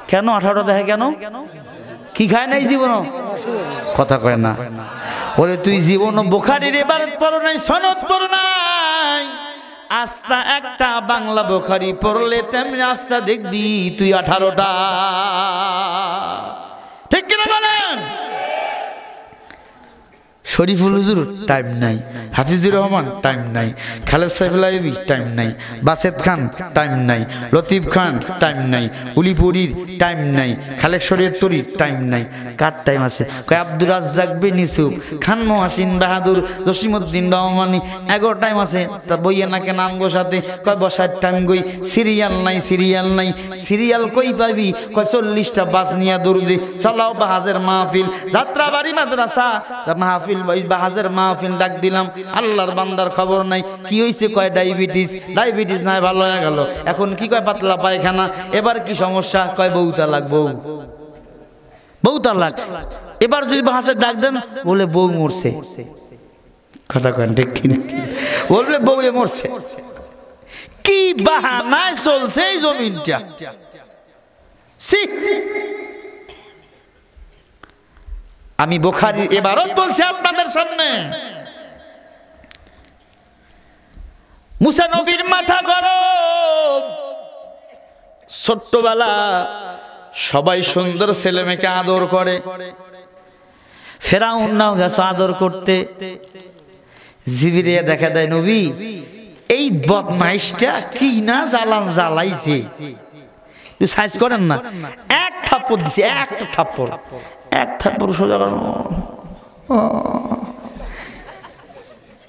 কেন? 18টা দেখে কেন? কি খায় নাই জীবন? কথা কয় না। ওরে তুই জীবন বুখারীর ইবারত পড়ো নাই, সনদ পড়ো নাই, আস্তা একটা বাংলা বুখারী পড়লে তেমনি আস্তা দেখবি তুই 18টা। ঠিক কিনা বলেন?
শরীফুল হুজুর টাইম নাই, হাফিজুর রহমান টাইম নাই, খালেদ সাইফুল আইবি টাইম নাই, বাসেদ খান টাইম নাই, লতিফ খান টাইম নাই, উলিপুরির টাইম নাই, খালেক শরীয়তপুরীর টাইম নাই। কার টাইম আছে? কয় আব্দুর রাজ্জাক বিন ইউসুফ, খান মহাসিন বাহাদুর, জসিমউদ্দিন রহমানি, এগো টাইম আছে। তা বইয়ে নাকে নাম গো সাথে কয় বসার টাইম গই, সিরিয়াল নাই, সিরিয়াল নাই, সিরিয়াল কই পাবি? কয় 40টা বাস নিয়া দৌড়ে চলাও বাহাজের মাহফিল, যাত্রা বাড়ি মাদ্রাসা মাহফিল, বাহাজের মাহফিল ডাক দিলাম, আল্লাহর বান্দার খবর নাই। কি হইছে? কয় ডায়াবেটিস। ডায়াবেটিস নাই, ভালো হয়ে গেল। এখন কি কয়? পাতলা পায়খানা। এবার কি সমস্যা? কয় বউ তালাক, বউ তালাক। এবার যদি বাহাজের ডাক দেন, বলে বউ মরছে। কথা কন ঠিক কিনা? বলবে বউ মরছে। কি বাহানায় চলছে এই জমিনটা! আমি বুখারীর ইবারত বলছি আপনাদের সামনে। মুসা নবীর মাথা গরম, ছোট্টবেলা সবাই সুন্দর ছেলে মেয়েকে আদর করে, ফেরাউন নাও গেছে আদর করতে। জিবরিল দেখা দেয়, নবী এই বদমাইশটা কি না জ্বালান জ্বালাইছে, সাইজ করেন না। এক থাপ্পড় দিছে, একটা থাপ্পড়, এক থাপ্পড় সোজা করেন।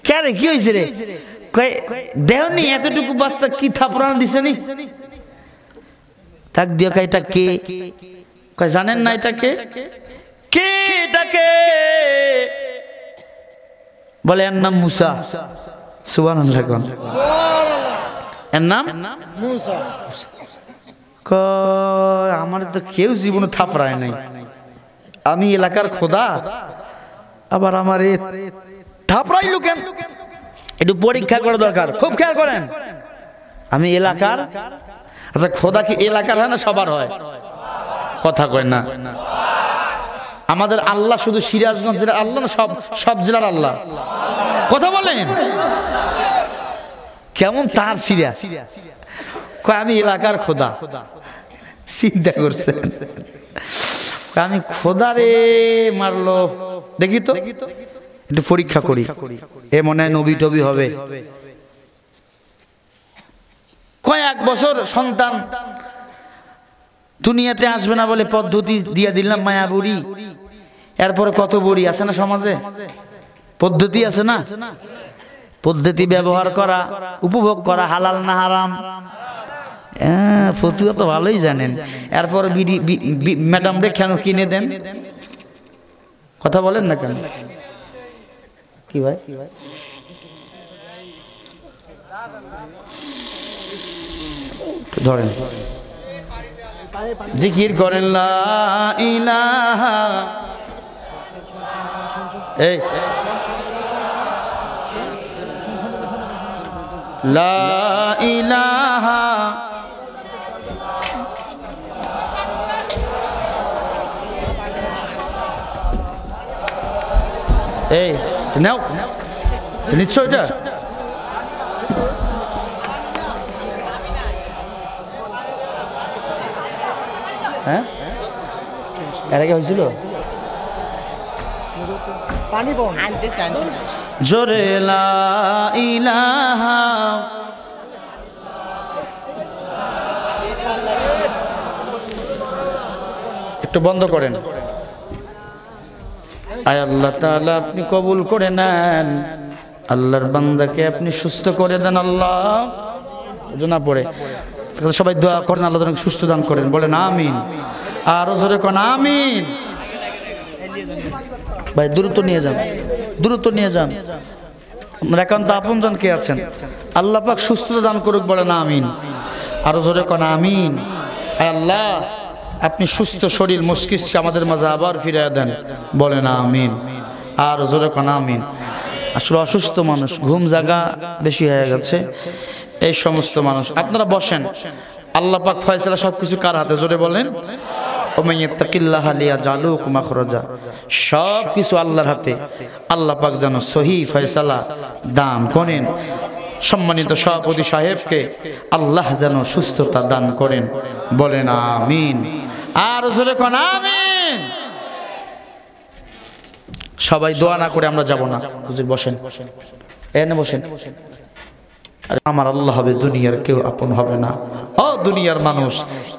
কে রে, কি হয়েছে রে? কয় দেহনি এতটুকু বাচ্চা কি থাপ্পড় দিছে নি? ডাক দিয়া কয় এটা কে? কয় জানেন না এটা কে? কে এটাকে? বলে এর নাম মুসা। সুবহানাল্লাহ। এর নাম মুসা। কয় আমার তো কেউ জীবনে থাপড়ায় নাই, আমি এলাকার খোদা, আবার আমার এ থাপড়াইলো কেন? একটু পরীক্ষা করা দরকার, খুব খেয়াল করেন। আমি এলাকার, আচ্ছা খোদা কি এলাকার হয় না সবার হয়? কথা কয় না। আমাদের আল্লাহ শুধু সিরাজগঞ্জ জেলার আল্লাহ না সব জেলার আল্লাহ? কথা বলেন। কেমন তার সিরিয়া? কয় আমি এলাকার খোদা। চিন্তা করছেন? আমি খোদারে মারলো, দেখি তো একটু পরীক্ষা করি, এ মনে হয় নবী টবি হবে। কয়েক বছর সন্তান দুনিয়াতে আসবে না বলে পদ্ধতি দিয়ে দিলাম মায়া বুড়ি। এরপরে কত বুড়ি আছে না সমাজে, পদ্ধতি আছে না? পদ্ধতি ব্যবহার করা, উপভোগ করা, হালাল না হারাম, ফতুয়া তো ভালোই জানেন। এরপর ম্যাডাম রে কেন কিনে দেন? কথা বলেন না কেন? কি ভাই ধরেন, জিকির করেন লা ইলাহা, এই লা ইলাহা এই নাও, নিশ্চয় এটা হ্যাঁ এর আগে হয়েছিল জোরে লা ইলাহা একটু বন্ধ করেন। আয় আল্লাহ তাআলা আপনি কবুল করে নেন, আল্লাহর বান্দাকে আপনি সুস্থ করে দেন আল্লাহ। না পড়ে সবাই দোয়া করেন আল্লাহ তাআলা সুস্থ দান করেন, বলেন আমিন। আরো জোরে কোন আমিন। ভাই দ্রুত নিয়ে যান, দ্রুত নিয়ে যান। একান্ত আপনজন কে আছেন, আল্লাহ পাক সুস্থতা দান করুক, বলেন আমিন। আরো জোরে কোন আমিন। আল্লাহ আপনি সুস্থ শরীর মস্তিষ্ক আমাদের মাঝে আবার ফিরিয়ে দেন, বলেন আমিন। আর জোরে কোন আমিন। আসলে অসুস্থ মানুষ, ঘুম জাগা বেশি হয়ে গেছে, এই সমস্ত মানুষ আপনারা বসেন। আল্লাহ পাক ফয়সালা সবকিছু কার হাতে? জোরে বলেন সব কিছু আল্লাহর হাতে। আল্লাহ পাক যেন সহি ফয়সালা দান করেন। সম্মানিত সভাপতি সাহেবকে আল্লাহ যেন সুস্থতা দান করেন, বলেন আমিন। আর জোরে কোন আমিন। সবাই দোয়া না করে আমরা যাব না। হুজুর বসেন, এনে বসেন। আরে আমার আল্লাহ হবে, দুনিয়ার কেউ আপন হবে না। ও দুনিয়ার মানুষ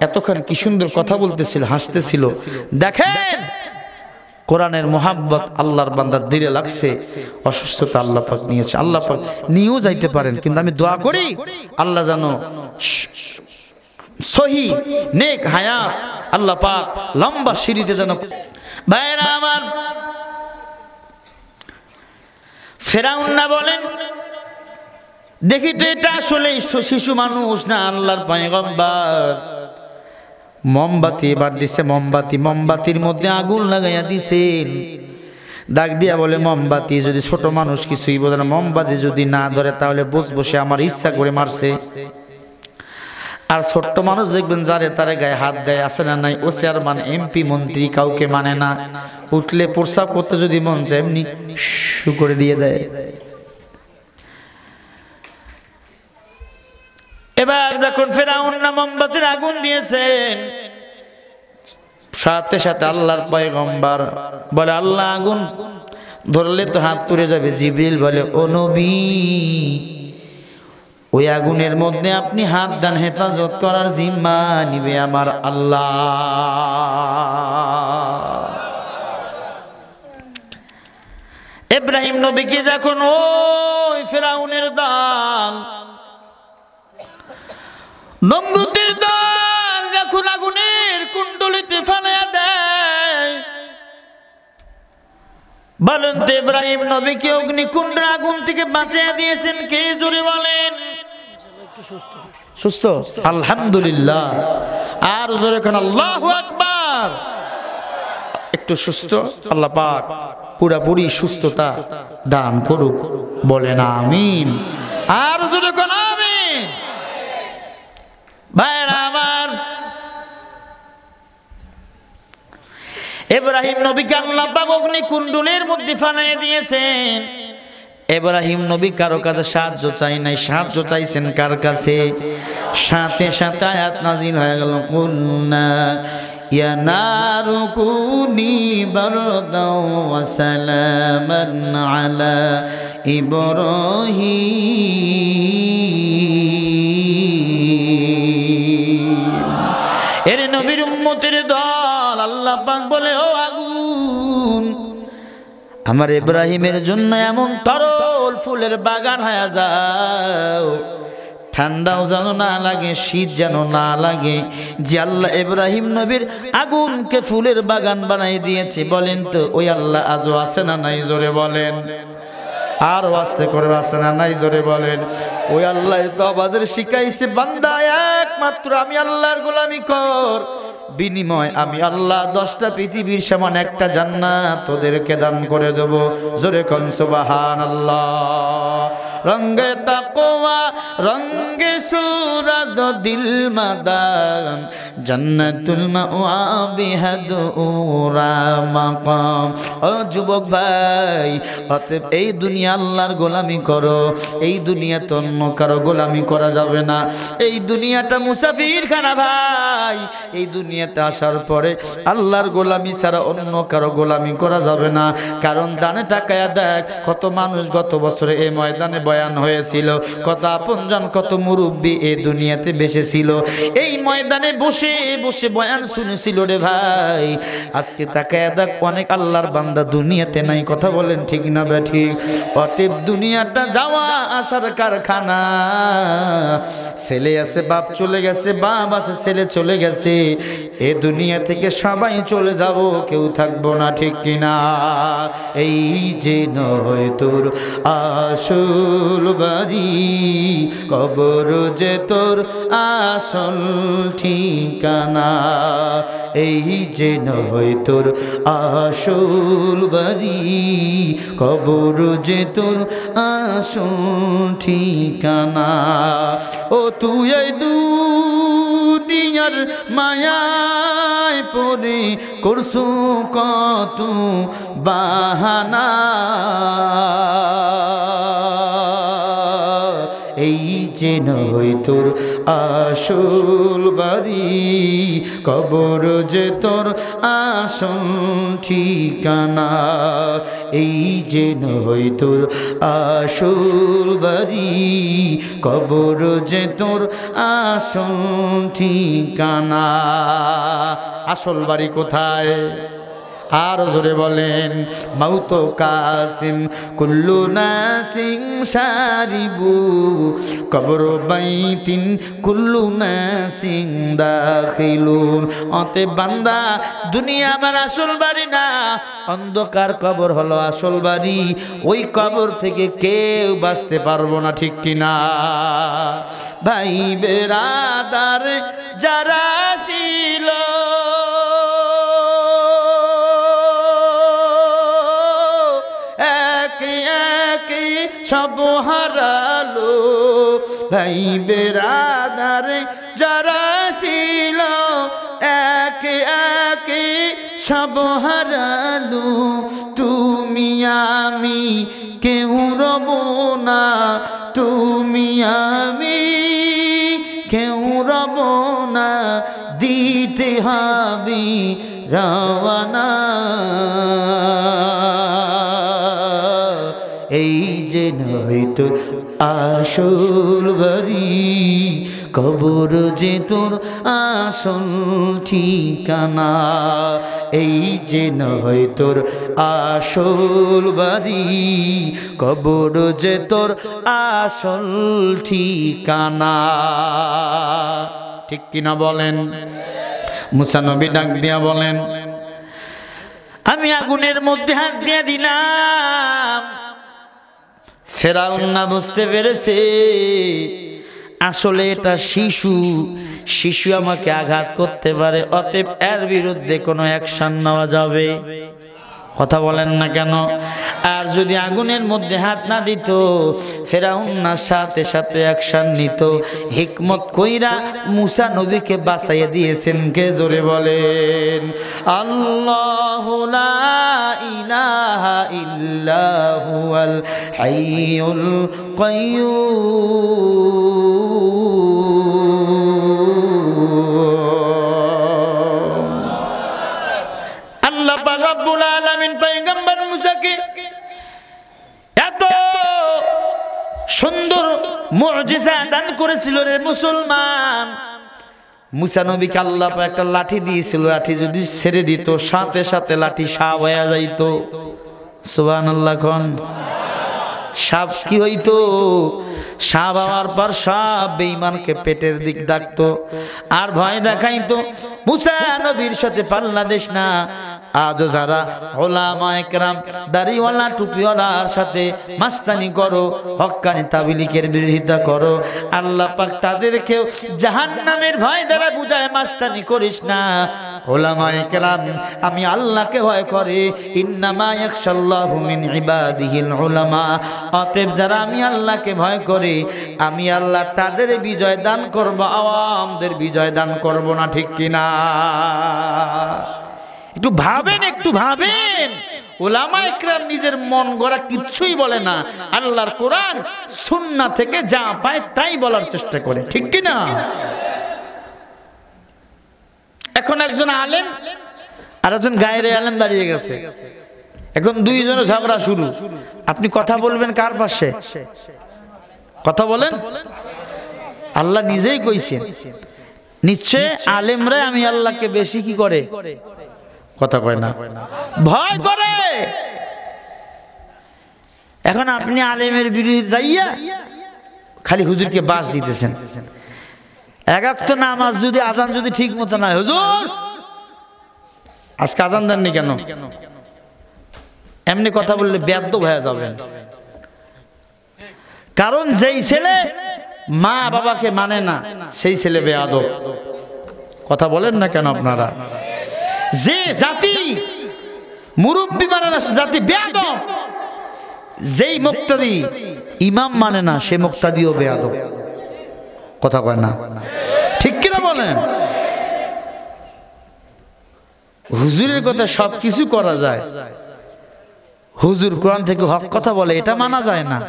এতক্ষণ কি সুন্দর কথা বলতেছিল, হাসতেছিল। দেখেন কোরআনের মোহাব্বত আল্লাহর বান্দার দিলে লাগছে, অসুস্থতা আল্লাহ পাক নিয়েছে। আল্লাহ পাক নিয়েও যাইতে পারেন, কিন্তু আমি দোয়া করি আল্লাহ যেন সহি নেক হায়াত আল্লাহ পাক লম্বা সিঁড়িতে যেন।
ভাইরা আমার, ফেরাউন না বলেন, দেখি তো এটা আসলে শিশু মানুষ না আল্লাহর পয়গম্বর।
মোমবাতি এবার দিছে, মোমবাতির মধ্যে আগুন লাগাইয়া দিছেন। ডাক দিয়া বলে, মোমবাতি যদি ছোট মানুষ কিছুই বোঝে না, মোমবাতি যদি না ধরে তাহলে বুঝবো সে আমার ইচ্ছা করে মারছে। আর ছোট্ট মানুষ দেখবেন যারে তারে গায়ে হাত দেয়, আছে না নাই? ও চেয়ারম্যান, এমপি, মন্ত্রী কাউকে মানে না। উঠলে প্রস্রাব করতে যদি মন চায় এমনি শু করে দিয়ে দেয়।
এবার দেখুন ফেরাউন না মোমবাতির আগুন দিয়েছেন,
সাথে সাথে আল্লাহর পয়গম্বর
বলে আল্লাহ আগুন
ধরলে তো হাত পুড়ে যাবে। জিবরিল বলে, ও নবী, ওই আগুনের মধ্যে আপনি হাত দেন, হেফাজত করার জিম্মা নিবে আমার আল্লাহ।
ইব্রাহিম নবীকে যখন ওই ফেরাউনের দল, নমরুদের দল যখন আগুনের কুণ্ডলিতে ফেলে দেয়, বলেন তো ইব্রাহিম নবীকে অগ্নিকুণ্ডের আগুন থেকে বাঁচিয়ে দিয়েছেন কে? জোরে বলেন।
সুস্থ আলহামদুলিল্লাহ।
আর জোরে কোন আল্লাহু আকবার।
একটু সুস্থ, আল্লাহ পাক পুরাপুরি সুস্থতা দান করুক, বলেন আমিন।
আর জোরে কোন আমিন। ভাইরা আমার, ইব্রাহিম নবীকে আল্লাহ পাক অগ্নিকুণ্ডের মধ্যে ফালাইয়া দিয়েছেন।
ইব্রাহিম নবী কারো কাছে সাহায্য চাই নাই, সাহায্য চাইছেন কার কাছে? সাথে সাথে আয়াত নাজিল হয়ে গেল, কুন্না ইয়া নারু কুনি বারদাও ওয়া সালামান আলা ইব্রাহিম।
এর নবীর উম্মতের দল, আল্লাহ পাক বলে, ও আগুন,
আমার ইব্রাহিমের জন্য এমন তরল ফুলের বাগান হয়ে যাও, ঠান্ডাও যেন না লাগে, শীত যেন না লাগে। যে আল্লাহ ইব্রাহিম নবীর আগুনকে ফুলের বাগান বানাই দিয়েছে, বলেন তো ওই আল্লাহ আজও আছে না নাই? জোরে বলেন। আর আস্তে করে, আছে না নাই? জোরে বলেন। ওই আল্লাহ তো আমাদের শিখাইছে, বান্দা একমাত্র আমি আল্লাহর গোলামি কর, বিনিময় আমি আল্লাহ 10টা পৃথিবীর সমান একটা জান্নাত তোদেরকে দান করে দেব। জোরে কোন সুবহানাল্লাহ। রঙ্গে তাকওয়া রঙ্গে সুরাত দিল মাদান, জান্নাতুল মাওয়া বিহাদুরা মাকাম। ও যুবক ভাই, অতএব এই দুনিয়া আল্লাহর গোলামি করো, এই দুনিয়াতে অন্য কারো গোলামি করা যাবে না। এই দুনিয়াটা মুসাফির খানা ভাই, এই দুনিয়াতে আসার পরে আল্লাহর গোলামি ছাড়া অন্য কারো গোলামি করা যাবে না। কারণ দানে টাকায় দেখ কত মানুষ গত বছরে এই ময়দানে বয়ান হয়েছিল, কত আপনজন কত মুরব্বী এই দুনিয়াতে বেঁচেছিল, এই ময়দানে বসে বসে বয়ান শুনেছিল রে ভাই। আজকে তাকায় দেখ অনেক আল্লাহর বান্দা দুনিয়াতে নাই। কথা বলেন ঠিক না বে ঠিক? অতএব দুনিয়াটা যাওয়া আসার কারখানা। ছেলে আছে বাপ চলে গেছে, বাপ আছে ছেলে চলে গেছে, এ দুনিয়া থেকে সবাই চলে যাব, কেউ থাকবো না, ঠিক কিনা? এই যে নয় তোর আসল বাড়ি, কবর যে তোর আসল ঠিকানা। এই যে নয় তোর আসল বাড়ি, কবর যে তোর আসল ঠিকানা। ও তুই এই দুনিয়ার মায়ায় পড়ে করছু কত বাহানা, এই যে নয় তোর আসল বাড়ি, কবর যে তোর আসল ঠিকানা।
এই যে নয় তোর আসল বাড়ি, কবর যে তোর আসল ঠিকানা। আসল বাড়ি কোথায়? আর জোরে বলেন। মাউত কাসিম কুল্লু নাসিং শারিবু, কবর বাইতিন কুল্লু নাসিং দাখিলুন। অতএব বান্দা, দুনিয়া আমার আসল বাড়ি না, অন্ধকার কবর হলো আসল বাড়ি। ওই কবর থেকে কেউ বাঁচতে পারবো না, ঠিক কিনা? ভাই বেরাদার যারা ছিল, সব হারালো। ভাই বেরাদার যারা ছিল, একে একে সব হারালো। তুমি আমি কেউ রব না, তুমি আমি কেউ রব না, দিতে হবে রওয়ানা। এই যে নয় তোর আসল বাড়ি, কবর যে তোর আসল ঠিকানা। এই যে নয় তোর আসল বাড়ি, কবর যে তোর আসল ঠিকানা। ঠিক কিনা বলেন? মুসা নবী ডাক দিয়া বলেন, আমি আগুনের মধ্যে হাত দিয়ে দিলাম। ফেরাউন না বুঝতে পেরেছে আসলে এটা শিশু, শিশু আমাকে আঘাত করতে পারে, অতএব এর বিরুদ্ধে কোনো অ্যাকশন নেওয়া যাবে। কথা বলেন না কেন? আর যদি আগুনের মধ্যে হাত না দিত, ফেরাউন না সাথে সাথে অ্যাকশন নিত। হিকমত কইরা মুসা নবীকে বাঁচাইয়া দিয়েছেন কে? জোরে বলেন। আল্লাহু লা ইলাহা ইল্লা হুয়াল হাইয়ুল কাইয়্যুম। আল্লাহ পাক রব্বুল আলামিন পয়গম্বর মুসাকে এত সুন্দর মুজিজা দান করেছিল রে মুসলমান। মুসা নবীকে আল্লাহ পাক একটা লাঠি দিয়েছিল, লাঠি যদি ছেড়ে দিত সাথে সাথে লাঠি সাপ হয়ে যাইতো। সুবহানাল্লাহ কোন? সাপ কি হইতো? সাপ হওয়ার পর সাপ বেঈমানকে পেটের দিক ডাকতো আর ভয় দেখাইতো। মুসা নবীর সাথে পাল্লা দিস না। আজও যারা ওলামায়ে কেরাম দাড়িওয়ালা টুপিওয়ালার সাথে মাস্তানি করো, হক্কানি তাবলীগের বিরোধিতা করো, আল্লাহ পাক তাদেরকেও জাহান্নামের ভয় দ্বারা বুঝায় মাস্তানি করিস না। ওলামায়ে কেরাম আমি আল্লাহকে ভয় করে, ইন্নামা ইয়াখশাল্লাহু মিন ইবাদিহিল উলামা। অতএব যারা আমি আল্লাহকে ভয় করে, আমি আল্লাহ তাদের বিজয় দান করব, আওয়ামদের বিজয় দান করব না, ঠিক কিনা? একটু ভাবেন, একটু ভাবেন। উলামায়ে কেরাম নিজের মন গড়া কিচ্ছুই বলে না, আল্লাহর কোরআন সুন্নাহ থেকে যা পায় তাই বলার চেষ্টা করে, ঠিক কিনা? এখন একজন আলেম আর একজন গায়ের আলেম দাঁড়িয়ে গেছে, এখন দুইজনের ঝগড়া শুরু। আপনি কথা বলবেন কার পাশে? কথা বলেন। আল্লাহ নিজেই কইছেন, নিশ্চয় আলেমরা আমি আল্লাহকে বেশি কি করে? কথা কয় না, ভয় করে। এখন আপনি আলেমের বিরুদ্ধে যাইয়া খালি হুজুরকে বাস দিতেছেন। এক ওয়াক্ত নামাজ যদি আজান যদি ঠিক মতো না, হুজুর আজকে আজান দেননি কেন? এমনি কথা বললে বেয়াদব হয়ে যাবেন। কারণ যেই ছেলে মা বাবাকে মানে না সেই ছেলে বেয়াদব। কথা বলেন না কেন আপনারা? যে জাতি মুরব্বি মানে না সে জাতি বেয়াদব। যেই মুক্তাদি ইমাম মানে না সে মুক্তাদিও বেয়াদব। কথা কয় না, ঠিক কিনা বলেন? হুজুরের কথা সবকিছু করা যায়, হুজুর কোরআন থেকে হক কথা বলে এটা মানা যায় না।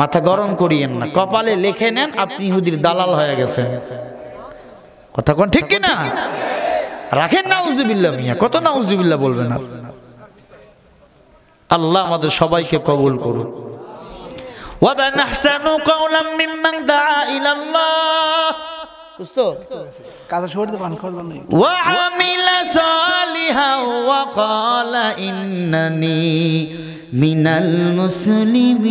মাথা গরম করিয়েন না, কপালে লিখে নেন আপনি ইহুদির দালাল হয়ে গেছেন। কথা কোন ঠিক কিনা? রাখেন নাউজুবিল্লাহ। মিয়া কত নাউজুবিল্লাহ বলবেন?
আল্লাহ আমাদের সবাইকে কবুল করুন।
ومن أحسن قولا ممن دعا إلى الله وعمل صالحا وقال إنني من المسلمين।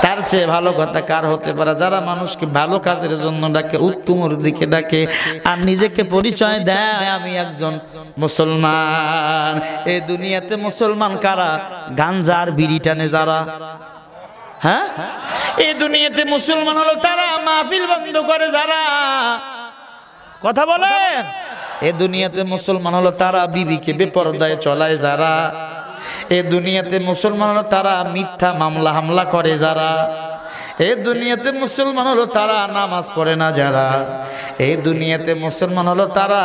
তার চেয়ে ভালো কথা কার হতে পারে? যারা মানুষকে ভালো কাজের জন্য ডাকে, উত্তমের দিকে ডাকে, আর নিজেকে পরিচয় দেয় আমি একজন মুসলমান। এই দুনিয়াতে মুসলমান কারা? গাঞ্জা আর বিড়ি টানে যারা। হ্যাঁ, এই দুনিয়াতে মুসলমান হলো তারা মাহফিল বন্ধ করে যারা। কথা বলেন। এই দুনিয়াতে মুসলমান হলো তারা বিবিকে বেপরদায় চলায় যারা। এই দুনিয়াতে মুসলমান হলো তারা মিথ্যা মামলা হামলা করে যারা। এই দুনিয়াতে মুসলমান হলো তারা নামাজ পড়ে না যারা। এই দুনিয়াতে মুসলমান হলো তারা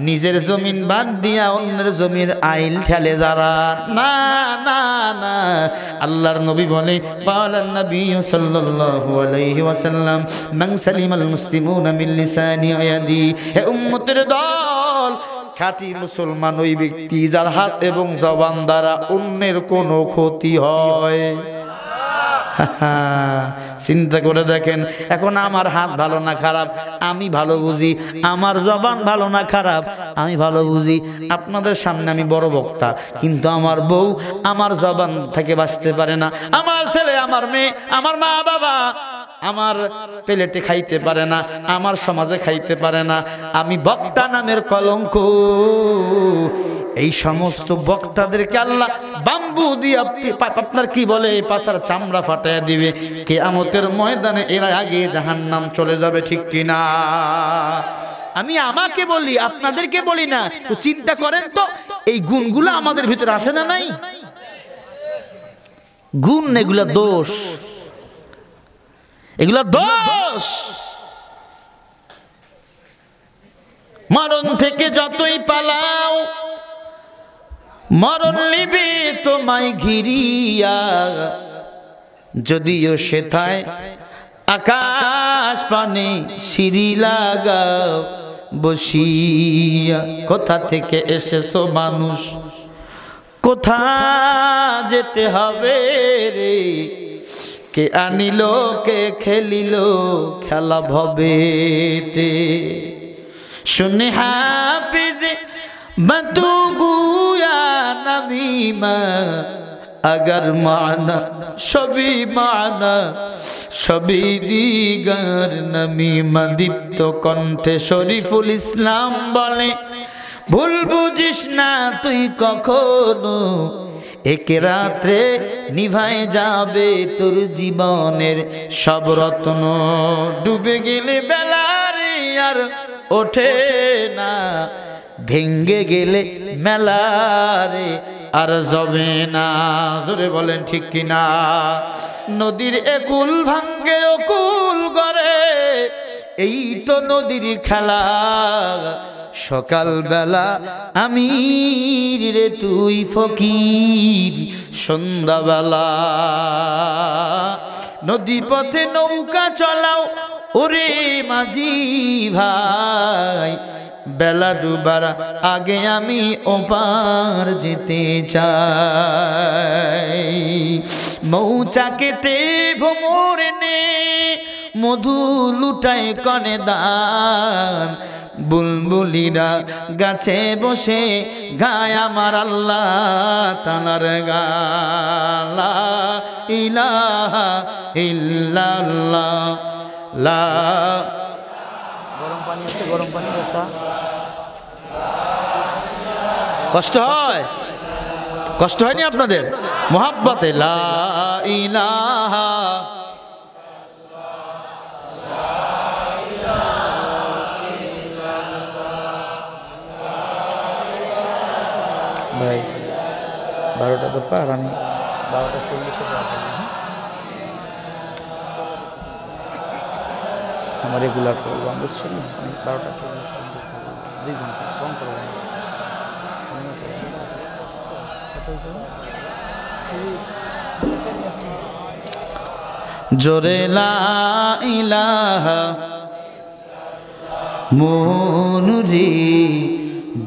নিজের জমিন বাদ দিয়া অন্যের জমির আইল ঠেলে যারা। না না না, আল্লাহর নবী বলে ক্বালান নবী সাল্লাল্লাহু আলাইহি ওয়াসাল্লাম মান সালিমাল মুসলিমুনা মিন লিসানি ওয়া ইয়াদি। হে উম্মতের দল, খাঁটি মুসলমান ওই ব্যক্তি যার হাত এবং জবান দ্বারা অন্যের কোনো ক্ষতি হয়। চিন্তা করে দেখেন, এখন আমার হাত ভালো না খারাপ আমি ভালো বুঝি, আমার জবান ভালো না খারাপ আমি ভালো বুঝি। আপনাদের সামনে আমি বড় বক্তা, কিন্তু আমার বউ আমার জবান থেকে বাঁচতে পারে না, আমার ছেলে আমার মেয়ে আমার মা বাবা আমার প্লেটে খাইতে পারে না, আমার সমাজে খাইতে পারে না। আমি বক্তা নামের কলঙ্ক। এই সমস্ত বক্তাদেরকে আল্লাহ বাম্বু দিয়ে আপনার কি বলে পাছার চামড়া ফাটাইয়া দিবে। কিয়ামতের ময়দানে এরা আগে জাহান্নাম চলে যাবে, ঠিক কিনা? আমি আমাকে বলি, আপনাদেরকে বলি না। তো চিন্তা করেন তো, এই গুণগুলো আমাদের ভিতরে আছে না নাই? গুণ এগুলা দোষ, এগুলা দোষ। মরণ থেকে যতই পালাও মরণ নিবে তোমায় ঘিরিয়া, যদিও সেথায় আকাশ পানে সিঁড়ি লাগাও বসিয়া। কোথা থেকে এসেছো মানুষ, কোথা যেতে হবে রে, কে আনিল কে খেলিল খেলা ভবেতে। শুনে হাফিজ বতু গুয়া নবীমা अगर माना सभी माना सभी दिगार नमीमा। दीप्त कण्ठे शरीफुल इस्लाम बोले भूल बुझिस ना तुई कखनो, एक रात्रे निभाए जाबे तोर जीवनेर सब रत्न। डूबे गेले बेलारे आर ओठे ना, भेंगे गेले मेलारे আর যাবে না। জোরে বলেন ঠিক কিনা? নদীর একুল ভাঙ্গে অকুল গড়ে, এই তো নদীর খেলা। সকাল বেলা আমির রে তুই ফকির, সন্ধ্যাবেলা নদী পথে নৌকা চালাও ওরে মাঝি ভাই। বেলা ডুবার আগে আমি ওপার যেতে চাই। মৌচাকেতে ভ্রমর নে মধু লুটায় কনে দান, বুলবুলিরা গাছে বসে গায় আমার আল্লাহ তাআলার গান। লা ইলাহা ইল্লাল্লাহ। লা গরম পানি আছে, গরম পানি আচ্ছা। কষ্ট হয়? কষ্ট হয়নি আপনাদের মোহাব্বতে? লা ইলাহা ভাই 12টা তো পার, আমি 12:40 আমার রেগুলার প্রোগ্রাম বুঝছেন। 12:40 2 ঘন্টা কম করে জোরে লা ইলাহা মন রে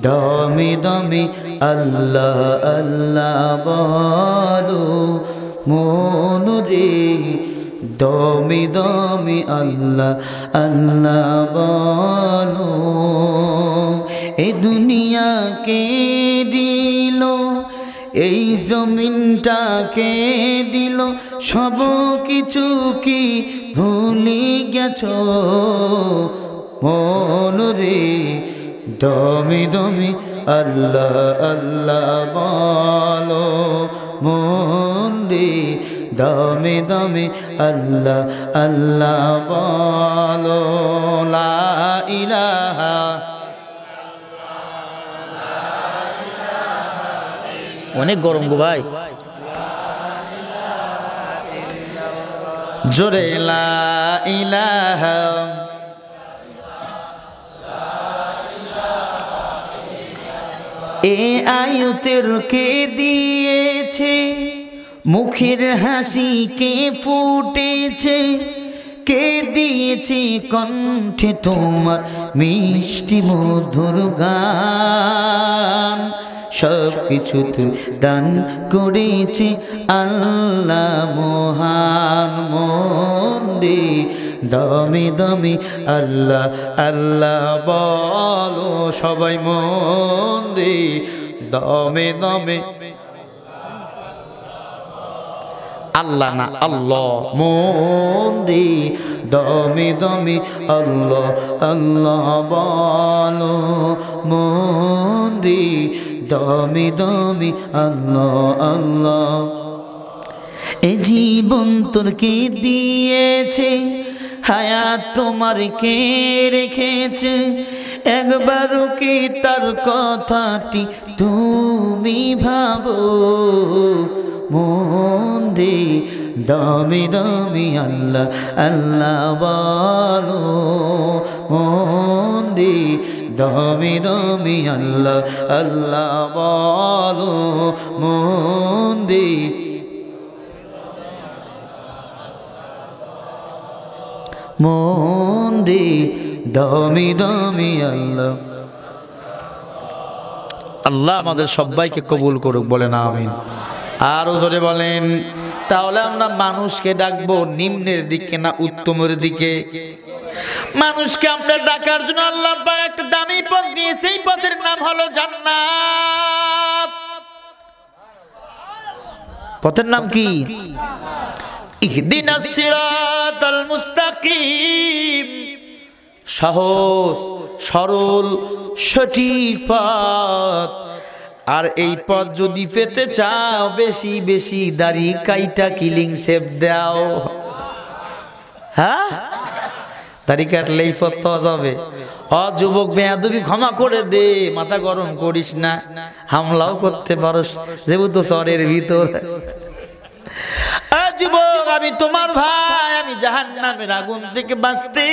দমে দমে আল্লাহ আল্লাহ বলো মন রে দমে দমে আল্লাহ আল্লাহ বলো এ দুনিয়াকে দিল এই জমিনটাকে দিল সব কিছু কি ভুলি গেছো মন রে দমে দমে আল্লাহ আল্লাহ বলো মন রে দমে দমে আল্লাহ আল্লাহ বলো লা ইলাহা অনেক গরম গো ভাই জোরে লা ইলাহা এ আয়ুতের কে দিয়েছে মুখের হাসি কে ফুটেছে কে দিয়েছে কণ্ঠে তোমার মিষ্টি মধুর গান সব কিছু তুই দান করেছে আল্লাহ মহান মন রে দমে দমে আল্লাহ আল্লাহ বলো সবাই মন রে দমে দমে আল্লাহ না আল্লাহ মন রে দমে দমে আল্লাহ আল্লাহ বলো মন রে দমে দমে আল্লাহ আল্লাহ এ জীবন তোর কে দিয়েছে হায়াত তোমার কে রেখেছে একবারও কি তার কথাটি তুমি ভাবো মন রে দমে দমে আল্লাহ আল্লাহ বলো মন রে দমে দমে আল্লাহ আল্লাহ বলো মন রে মন রে দমে দমে আল্লাহ আল্লাহ আমাদের সবাইকে কবুল করুক বলেন আমিন আরো জোরে বলেন তাহলে আমরা মানুষকে ডাকবো নিম্নের দিকে না উত্তমের দিকে মানুষকে আমরা ডাকার জন্য আল্লাহ পাক একটা দামি পথ দিয়েছে সেই পথের নাম হলো জান্নাত পথের নাম কি ইহদিনাস সিরাতাল মুস্তাকিম সহজ সরল সঠিক পথ আর এই পথ যদি পেতে চাও বেশি বেশি দাড়ি কাইটা কিলিং সেভ দাও হ্যাঁ দাড়ি কাটলেই পথ পাওয়া যাবে যুবক বেয়াদবি ক্ষমা করে দে মাথা গরম করিস না হামলাও করতে পারোস যেহেতু শহরের ভিতর যুবক আমি তোমার ভাই আমি জাহান্নামের আগুন থেকে বাঁচতে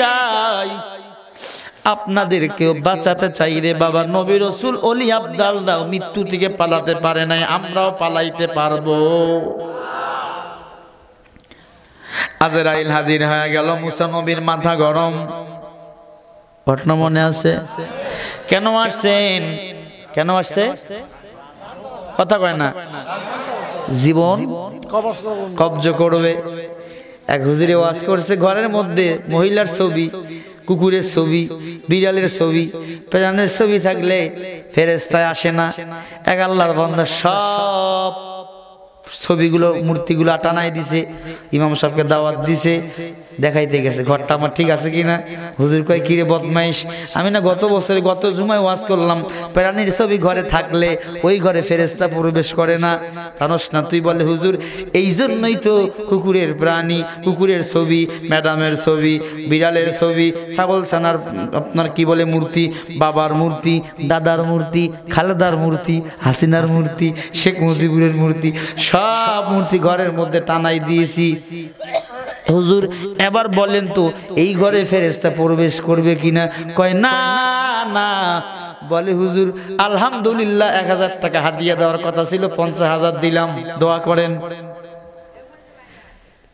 চাই আপনাদেরকেও বাঁচাতে চাই রে বাবা নবী রাসূল ওলি আব্দালরাও মৃত্যু থেকে পালাতে পারে নাই আমরাও পালাইতে পারবো আজরাইল হাজির হয়ে গেল মুসা নবীর মাথা গরম ঘটনা মনে আছে কেন আসছেন কেন আসছে কথা কয় না জীবন কবজ করবে এক হুজুরে ওয়াজ করছে ঘরের মধ্যে মহিলার ছবি কুকুরের ছবি বিড়ালের ছবি প্রাণের ছবি থাকলে ফেরেশতায় আসে না এক আল্লাহর বান্দা সব ছবিগুলো মূর্তিগুলো টানাই দিছে ইমাম সাহেবকে দাওয়াত দিছে দেখাইতে গেছে ঘরটা আমার ঠিক আছে কিনা হুজুর কয় কিরে বদমাইশ আমি না গত বছরে গত জুমায় ওয়াজ করলাম প্রাণীর ছবি ঘরে থাকলে ওই ঘরে ফেরেশতা প্রবেশ করে না জানোস না তুই বলে হুজুর এই জন্যই তো কুকুরের প্রাণী কুকুরের ছবি ম্যাডামের ছবি বিড়ালের ছবি ছাগল ছানার আপনার কি বলে মূর্তি বাবার মূর্তি দাদার মূর্তি খালেদার মূর্তি হাসিনার মূর্তি শেখ মুজিবুরের মূর্তি সব মূর্তি ঘরের মধ্যে টানাই দিয়েছি হুজুর এবার বলেন তো এই ঘরে ফেরেশতা প্রবেশ করবে কিনা কয় না না বলে হুজুর আলহামদুলিল্লাহ 1000 টাকা হাদিয়া দেওয়ার কথা ছিল 50,000 দিলাম দোয়া করেন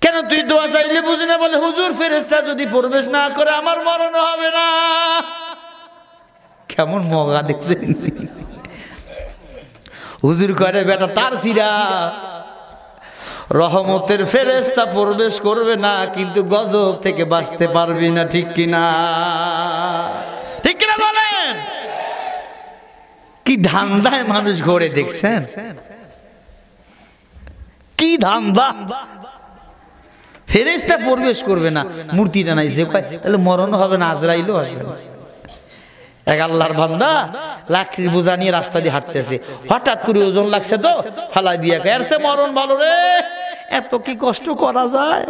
কেন তুই দোয়া চাইলে বুঝি না? বলে হুজুর ফেরেশতা যদি প্রবেশ না করে আমার মরণ হবে না।
কেমন মগা দেখছেন? হুজুর করে বেটা তার সিরা রহমতের ফেরেশতা প্রবেশ করবে না, কিন্তু গজব থেকে বাঁচতে পারবি না, ঠিক কিনা?
ঠিক কিনা বলেন?
কি ধান্দায় মানুষ ঘোরে দেখছেন? কি ধান্দা! ফেরেশতা প্রবেশ করবে না, মূর্তিটা নাই যে কয় তাহলে মরণ হবে না, আজরাইলও আসবে না। এক আল্লাহর বান্দা লাকড়ির বোঝা নিয়ে রাস্তা দিয়ে হাঁটতেছে, হঠাৎ করে ওজন লাগছে তো ফালাই দিয়ে এর সে মরণ ভালো রে। এত কি কষ্ট করা যায়?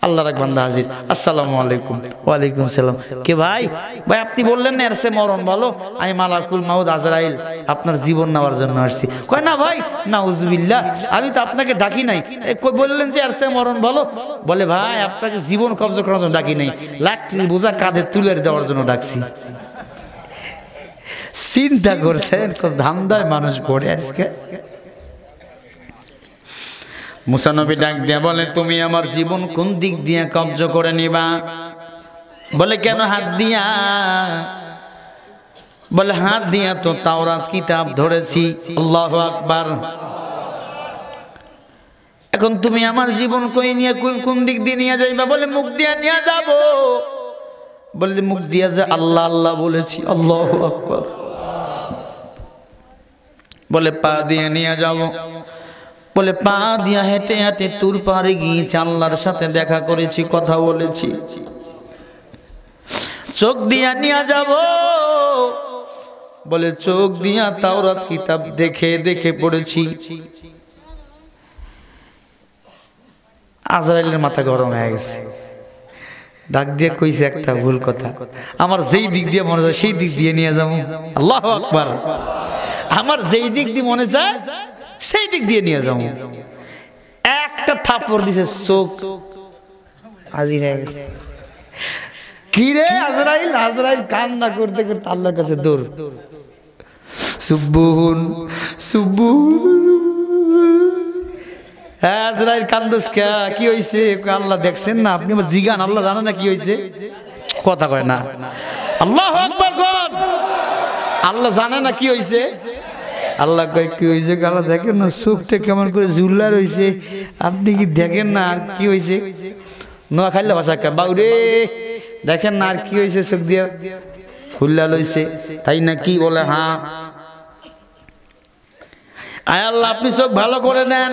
আল্লাহর এক বান্দা হাজির, আসসালামু আলাইকুম। ওয়ালাইকুম সালাম। কে ভাই? ভাই আপনি বললেন না এর সে মরণ ভালো, আমি মালাকুল মাউত আজরাইল আপনার জীবন নেওয়ার জন্য আসছি। কয় না ভাই, নাউজুবিল্লাহ, আমি তো আপনাকে ডাকি নাই। কই বললেন যে এর সে মরণ ভালো? বলে ভাই আপনাকে জীবন কবজ করার জন্য ডাকি নাই, লাকড়ির বোঝা কাঁধে তুলে দেওয়ার জন্য ডাকছি। চিন্তা করছেন ধান্দায় মানুষ ঘোরে আজকে। মুসা নবী ডাক দিয়া বলে তুমি আমার জীবন কোন দিক দিয়ে কবজ করে নিবা? বলে কেন হাত দিয়া? বলে হাত দিয়া তো তাওরাত কিতাব ধরেছি। আল্লাহু আকবার। এখন তুমি আমার জীবন কই নিয়ে কোন দিক দিয়ে নিয়ে যাইবা? বলে মুখ দিয়া নিয়ে যাব। বলে মুখ দিয়া যে আল্লাহ আল্লাহ বলেছি। আল্লাহু আকবার। বলে পা দিয়ে নিয়ে যাব। বলে পা দিয়া হেঁটে হেঁটে তুর পারে গিয়েছি, আল্লাহর সাথে দেখা করেছি, কথা বলেছি। চোখ দিয়া নিয়ে যাব। বলে চোখ দিয়া তাওরাত কিতাব দেখে দেখে পড়েছি। আজরাইলের মাথা গরম হয়ে গেছে, ডাক দিয়ে কইছে একটা ভুল কথা, আমার যেই দিক দিয়ে মনে যায় সেই দিক দিয়ে নিয়ে যাবো। আল্লাহু আকবার। আমার যেই দিক দিয়ে মনে চায় সেই দিক দিয়ে নিয়ে যাবো। একটা থাপ্পড় দিছে, চোখ হাজির হয়ে গেছে। কি রে আজরাইল? আজরাইল কান্না করতে করতে আল্লাহর কাছে দৌড়। সুবহুন সুবহুন। আজরাইল কান্দোস কে? কি হইছে? আল্লাহ দেখছেন না আপনি? আমার জিগান, আল্লাহ জানে না কি হইছে? কথা কয় না। আল্লাহু আকবার কোন? আল্লাহ জানে না কি হইছে? আল্লাহ কয় কি হইছে? আল্লাহ দেখেন না চোখটা কেমন করে জুল্লা রইছে, আপনি কি দেখেন না? আর কি হইছে? নোয়া খাইলে ভাষা বাউরে দেখেন না আর কি হয়েছে? চোখ দিয়ে ফুল্লা লইছে, তাই না? কি বলে? হ্যাঁ। আয় আল্লাহ আপনি চোখ ভালো করে দেন।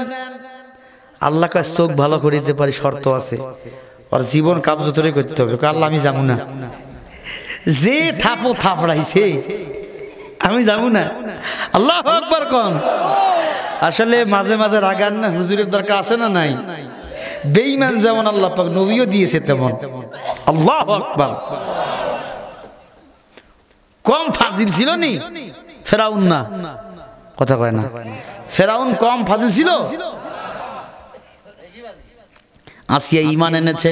আল্লাহ কাছে চোখ ভালো করে দিতে পারি, শর্ত আছে, আর জীবন কাবজ ধরে করতে হবে। আল্লাহ আমি যাবো না, যে থাপো থাপড়াইছে আমি যাবো না। আল্লাহু আকবার কোন? আসলে মাঝে মাঝে রাগান না, হুজুরের দরকার আছে না নাই? বেঈমান যেমন আল্লাহ পাক নবীও দিয়েছে তেমন। আল্লাহু আকবার। কম ফাজিল ছিল নি ফেরাউন? না, কথা কয় না। ফেরাউন কম ফাজিল ছিল? আসিয়া ঈমান এনেছে।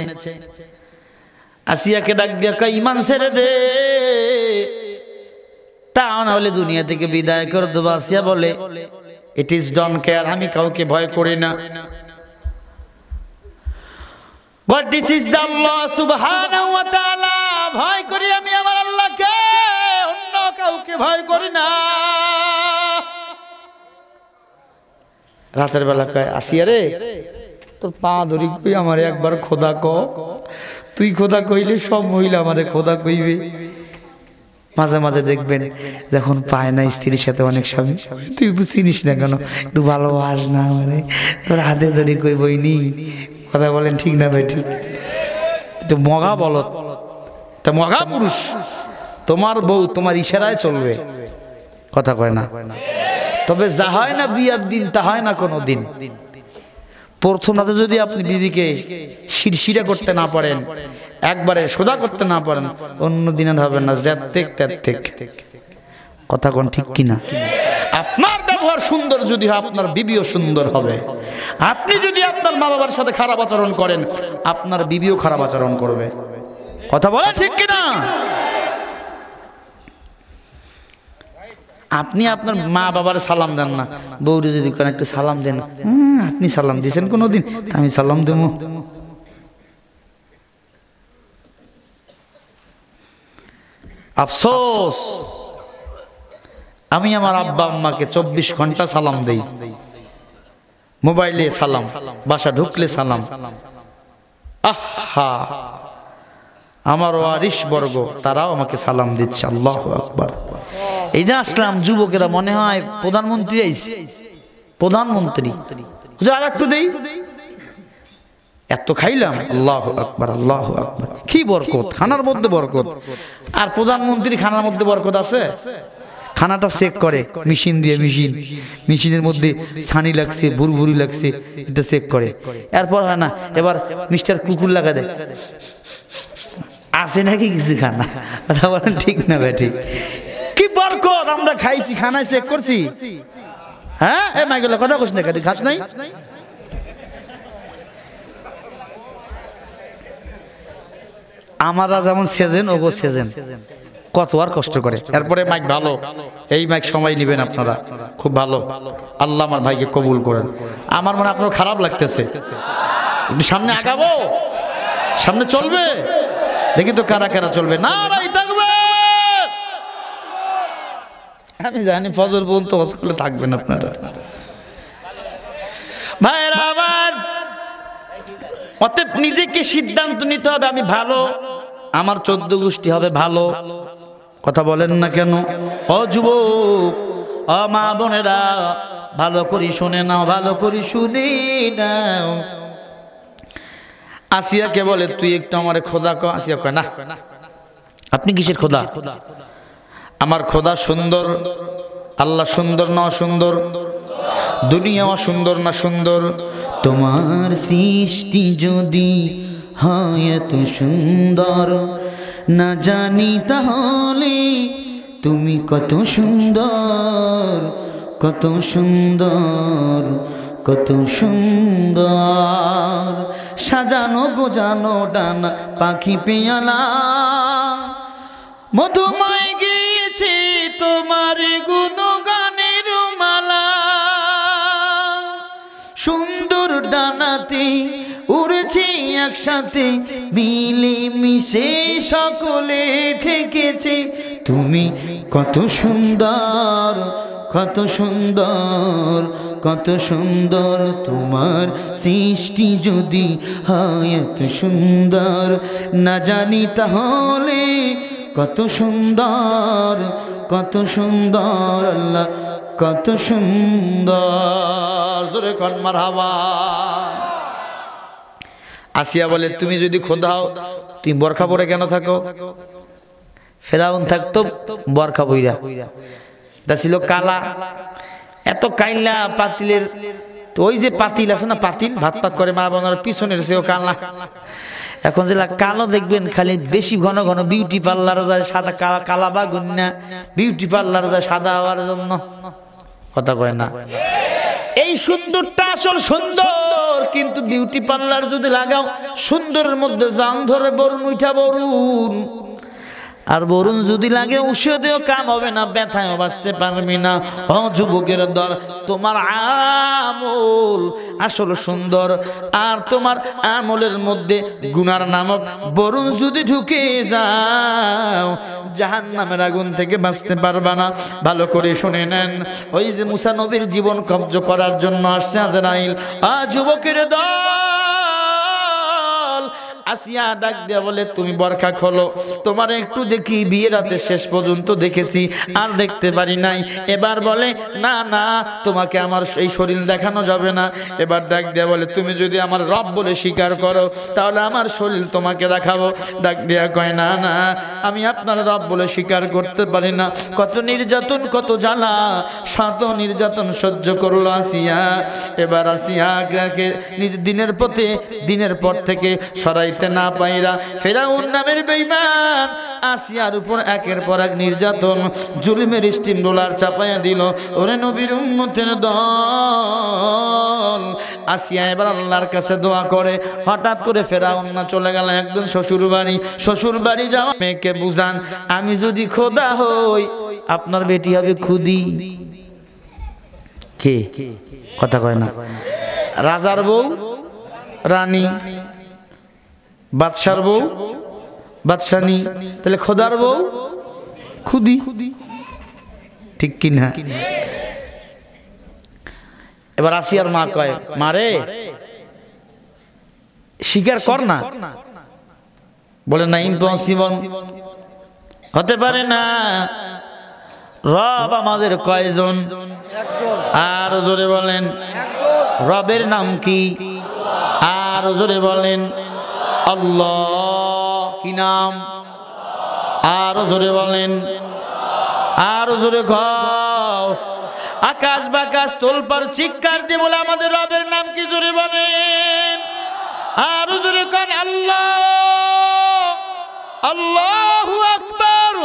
আসিয়াকে ডাক দিয়া কয় ঈমান ছেড়ে দে, তা না হলে দুনিয়া থেকে বিদায় করে দেবো। আসিয়া বলে ইট ইজ ডন কেয়ার, আমি কাউকে ভয় করি না। But this is the Allah subhanahu wa ta'ala, ভয় করি আমি আমার আল্লাহকে, অন্য কাউকে ভয় করি না। রাতের বেলা কয় আসিয়া রে তোর পা ধরি কই আমার একবার খোদা ক। তুই খোদা কইলে সব মহিলা আমারে খোদা কইবে। মাঝে মাঝে দেখবেন যখন পায় না স্ত্রীর সাথে অনেক স্বামী, তুই চিনিস না কেন, একটু ভালোবাস না মানে, তোর হাতে ধরে কই বইনি। কথা বলেন ঠিক না ভাই? ঠিক। একটু মগা বলত, এটা মগা পুরুষ। তোমার বউ তোমার ইশারায় চলবে, কথা কয় না। তবে যা হয় না বিয়ার দিন তা হয় না কোনো দিন। প্রথম রাতে যদি আপনি বিবিকে শিরশিরা করতে না পারেন, একবারে সোজা করতে না পারেন, অন্য দিন আর হবে না, জ্যাত্তেক ত্যাত্তেক। কথা কোন ঠিক কিনা? আপনার ব্যবহার সুন্দর যদি হয়, আপনার বিবিও সুন্দর হবে। আপনি যদি আপনার মা বাবার সাথে খারাপ আচরণ করেন, আপনার বিবিও খারাপ আচরণ করবে। কথা বলে ঠিক কিনা? আপনি আপনার মা বাবার সালাম দেন না, বউরে যদি কোন একটু সালাম দেন, আপনি সালাম দিয়েছেন কোনোদিন? আমি সালাম দেবো? আফসোস, আমি আমার আব্বা আম্মাকে 24 ঘন্টা সালাম দেই, মোবাইলে সালাম, বাসা ঢুকলে সালাম। আহা, আমার ওয়ারিশ বর্গ তারাও আমাকে সালাম দিচ্ছে। আল্লাহু আকবার। এই যে আসলাম, যুবকেরা মনে হয় প্রধানমন্ত্রী আইছে, প্রধানমন্ত্রী। আর একটু দেই, এত খাইলাম। আল্লাহু আকবার, আল্লাহু আকবার। কি বরকত, খানার মধ্যে বরকত। আর প্রধানমন্ত্রী খানার মধ্যে বরকত আছে? খানাটা চেক করে মেশিন দিয়ে, মেশিনের মধ্যে ছানি লাগছে, বুরবুরি লাগছে, এটা চেক করে। এরপর হয় না, এবার মিস্টার কুকুর লাগা দেয়, আছে নাকি কিছু খানা। কথা বলেন ঠিক না বেঠি? কি বরকত, আমরা খাইছি, খানায় চেক করছি। হ্যাঁ, এ মাইগুলা কথা কইছ না, তুই খাস নাই? আমরা যেমন সেজেন, ওগো সেজেন, কত আর কষ্ট করে। এরপরে মাইক ভালো, এই মাইক সময় নেবেন আপনারা, খুব ভালো। আল্লাহ আমার ভাইকে কবুল করেন। আমার মনে আপনার খারাপ লাগতেছে, একটু সামনে আগাবো, সামনে চলবে, দেখি তো কারা কারা চলবে। না থাকবে, আমি জানি ফজর পর্যন্ত হসপিটালে থাকবেন আপনারা। ভাইরা আমার, অতএব নিজেকে সিদ্ধান্ত নিতে হবে, আমি ভালো, আমার 14 গোষ্ঠী হবে ভালো। কথা বলেন না কেন? ও যুবক, ও মা বোনেরা, ভালো করে শুনে নাও, ভালো করে শুনে নাও। আসিয়াকে বলে, তুই একটু আমার খোদা কর। আসিয়া কয়, না, আপনি কিসের খোদা? আমার খোদা সুন্দর। আল্লাহ সুন্দর না অসুন্দর? দুনিয়া অসুন্দর না সুন্দর? তোমার সৃষ্টি যদি হয় এত সুন্দর, না জানি তাহলে তুমি কত সুন্দর, কত সুন্দর, কত সুন্দর। সাজানো গোজানো ডানা পাখি পেয়ালা, মধুময় গিয়েছে তোমার গুণগানের মালা। সুন্দর ডানাতে উড়েছে একসাথে, মিলে মিশে সকলে থেকেছে। তুমি কত সুন্দর, কত সুন্দর, কত সুন্দর। তোমার সৃষ্টি যদি হয় এত সুন্দর, না জানি তাহলে কত সুন্দর, কত সুন্দর। আল্লাহ কত সুন্দর। জোরে কোন মারহাবা। আসিয়া বলে, তুমি যদি খোদা হও, তুমি বরখা পরে কেন থাকো? ফেরাউন থাকতো বরখা বইরা, এটা ছিল কালা। এত কাইলা পাতিলের, তো ওই যে পাতিল আছে না, পাতিল ভাত পাক করে মা বোনের পিছনের সেও কালা। এখন যেটা কালো দেখবেন, খালি বেশি ঘন ঘন বিউটি পার্লারে যায়, সাদা কালা বা গুন্না বিউটি পার্লারে যায় সাদা হওয়ার জন্য। কথা কয় না? এই সুন্দরটা আসল সুন্দর, কিন্তু বিউটি পার্লার যদি লাগাও, সুন্দরের মধ্যে জাং ধরে বরুণ উঠা বরুণ। আর বরুণ যদি লাগে ঔষধেও কাম হবে না, ব্যথায়ও বাঁচতে পারবি না। ও যুবকের দল, তোমার আমল আসল সুন্দর, আর তোমার আমলের মধ্যে গুনার নামক বরুণ যদি ঢুকে যাও, জাহান্নামের আগুন থেকে বাঁচতে পারবা না। ভালো করে শুনে নেন, ওই যে মুসা নবীর জীবন কব্জ করার জন্য আসছে আজরাইল। যুবকের দল, আসিয়া ডাক দিয়া বলে, তুমি বরখা খোলো, তোমার একটু দেখি, বিয়ে রাতে শেষ পর্যন্ত দেখেছি, আর দেখতে পারি নাই। এবার বলে, না না, তোমাকে আমার এই শরীর দেখানো যাবে না। এবার ডাক দিয়া বলে, তুমি যদি আমার রব বলে স্বীকার করো, তাহলে আমার শরীর তোমাকে দেখাবো। ডাক দিয়া কয়, না না, আমি আপনার রব বলে স্বীকার করতে পারি না। কত নির্যাতন, কত জ্বালা, শত নির্যাতন সহ্য করলো আসিয়া। এবার আসিয়াকে নিজ দিনের পর থেকে সরাইতে না পাইরা ফেরাউন নামের বেঈমান আসিয়ার উপর একের পর এক নির্যাতন, জুলুমের স্টিম রোলার চাপাইয়া দিল। ওরে নবীর উম্মতের দল, আসিয়া এবার আল্লাহর কাছে দোয়া করে। হঠাৎ করে ফেরাউন না চলে গেল একদম শ্বশুর বাড়ি। শ্বশুর বাড়ি যাওয়া মেয়েকে বুঝান, আমি যদি খোদা হই,
আপনার বেটি হবে খুদি। কে কথা কয় না? রাজার বউ রানী, বাদশার বউ বাদশানী, তাহলে খোদার বউ খুদি, ঠিক কি না? এবার আসিয়ার মা কয়, মারে স্বীকার কর না। বলে না, ইম্পসিবল, হতে পারে না। রব আমাদের কয়জন? আর জোরে বলেন, রবের নাম কি? আর জোরে বলেন, আল্লাহ। কি নাম? আর জোরে বলেন, আর জোরে খাও। আকাশ বাকাশ তোলপাড় চিৎকার দিয়ে বলে, আমাদের রবের নাম কি? জোরে বলেন, আর জোরে কর, আল্লাহ, আল্লাহু আকবার।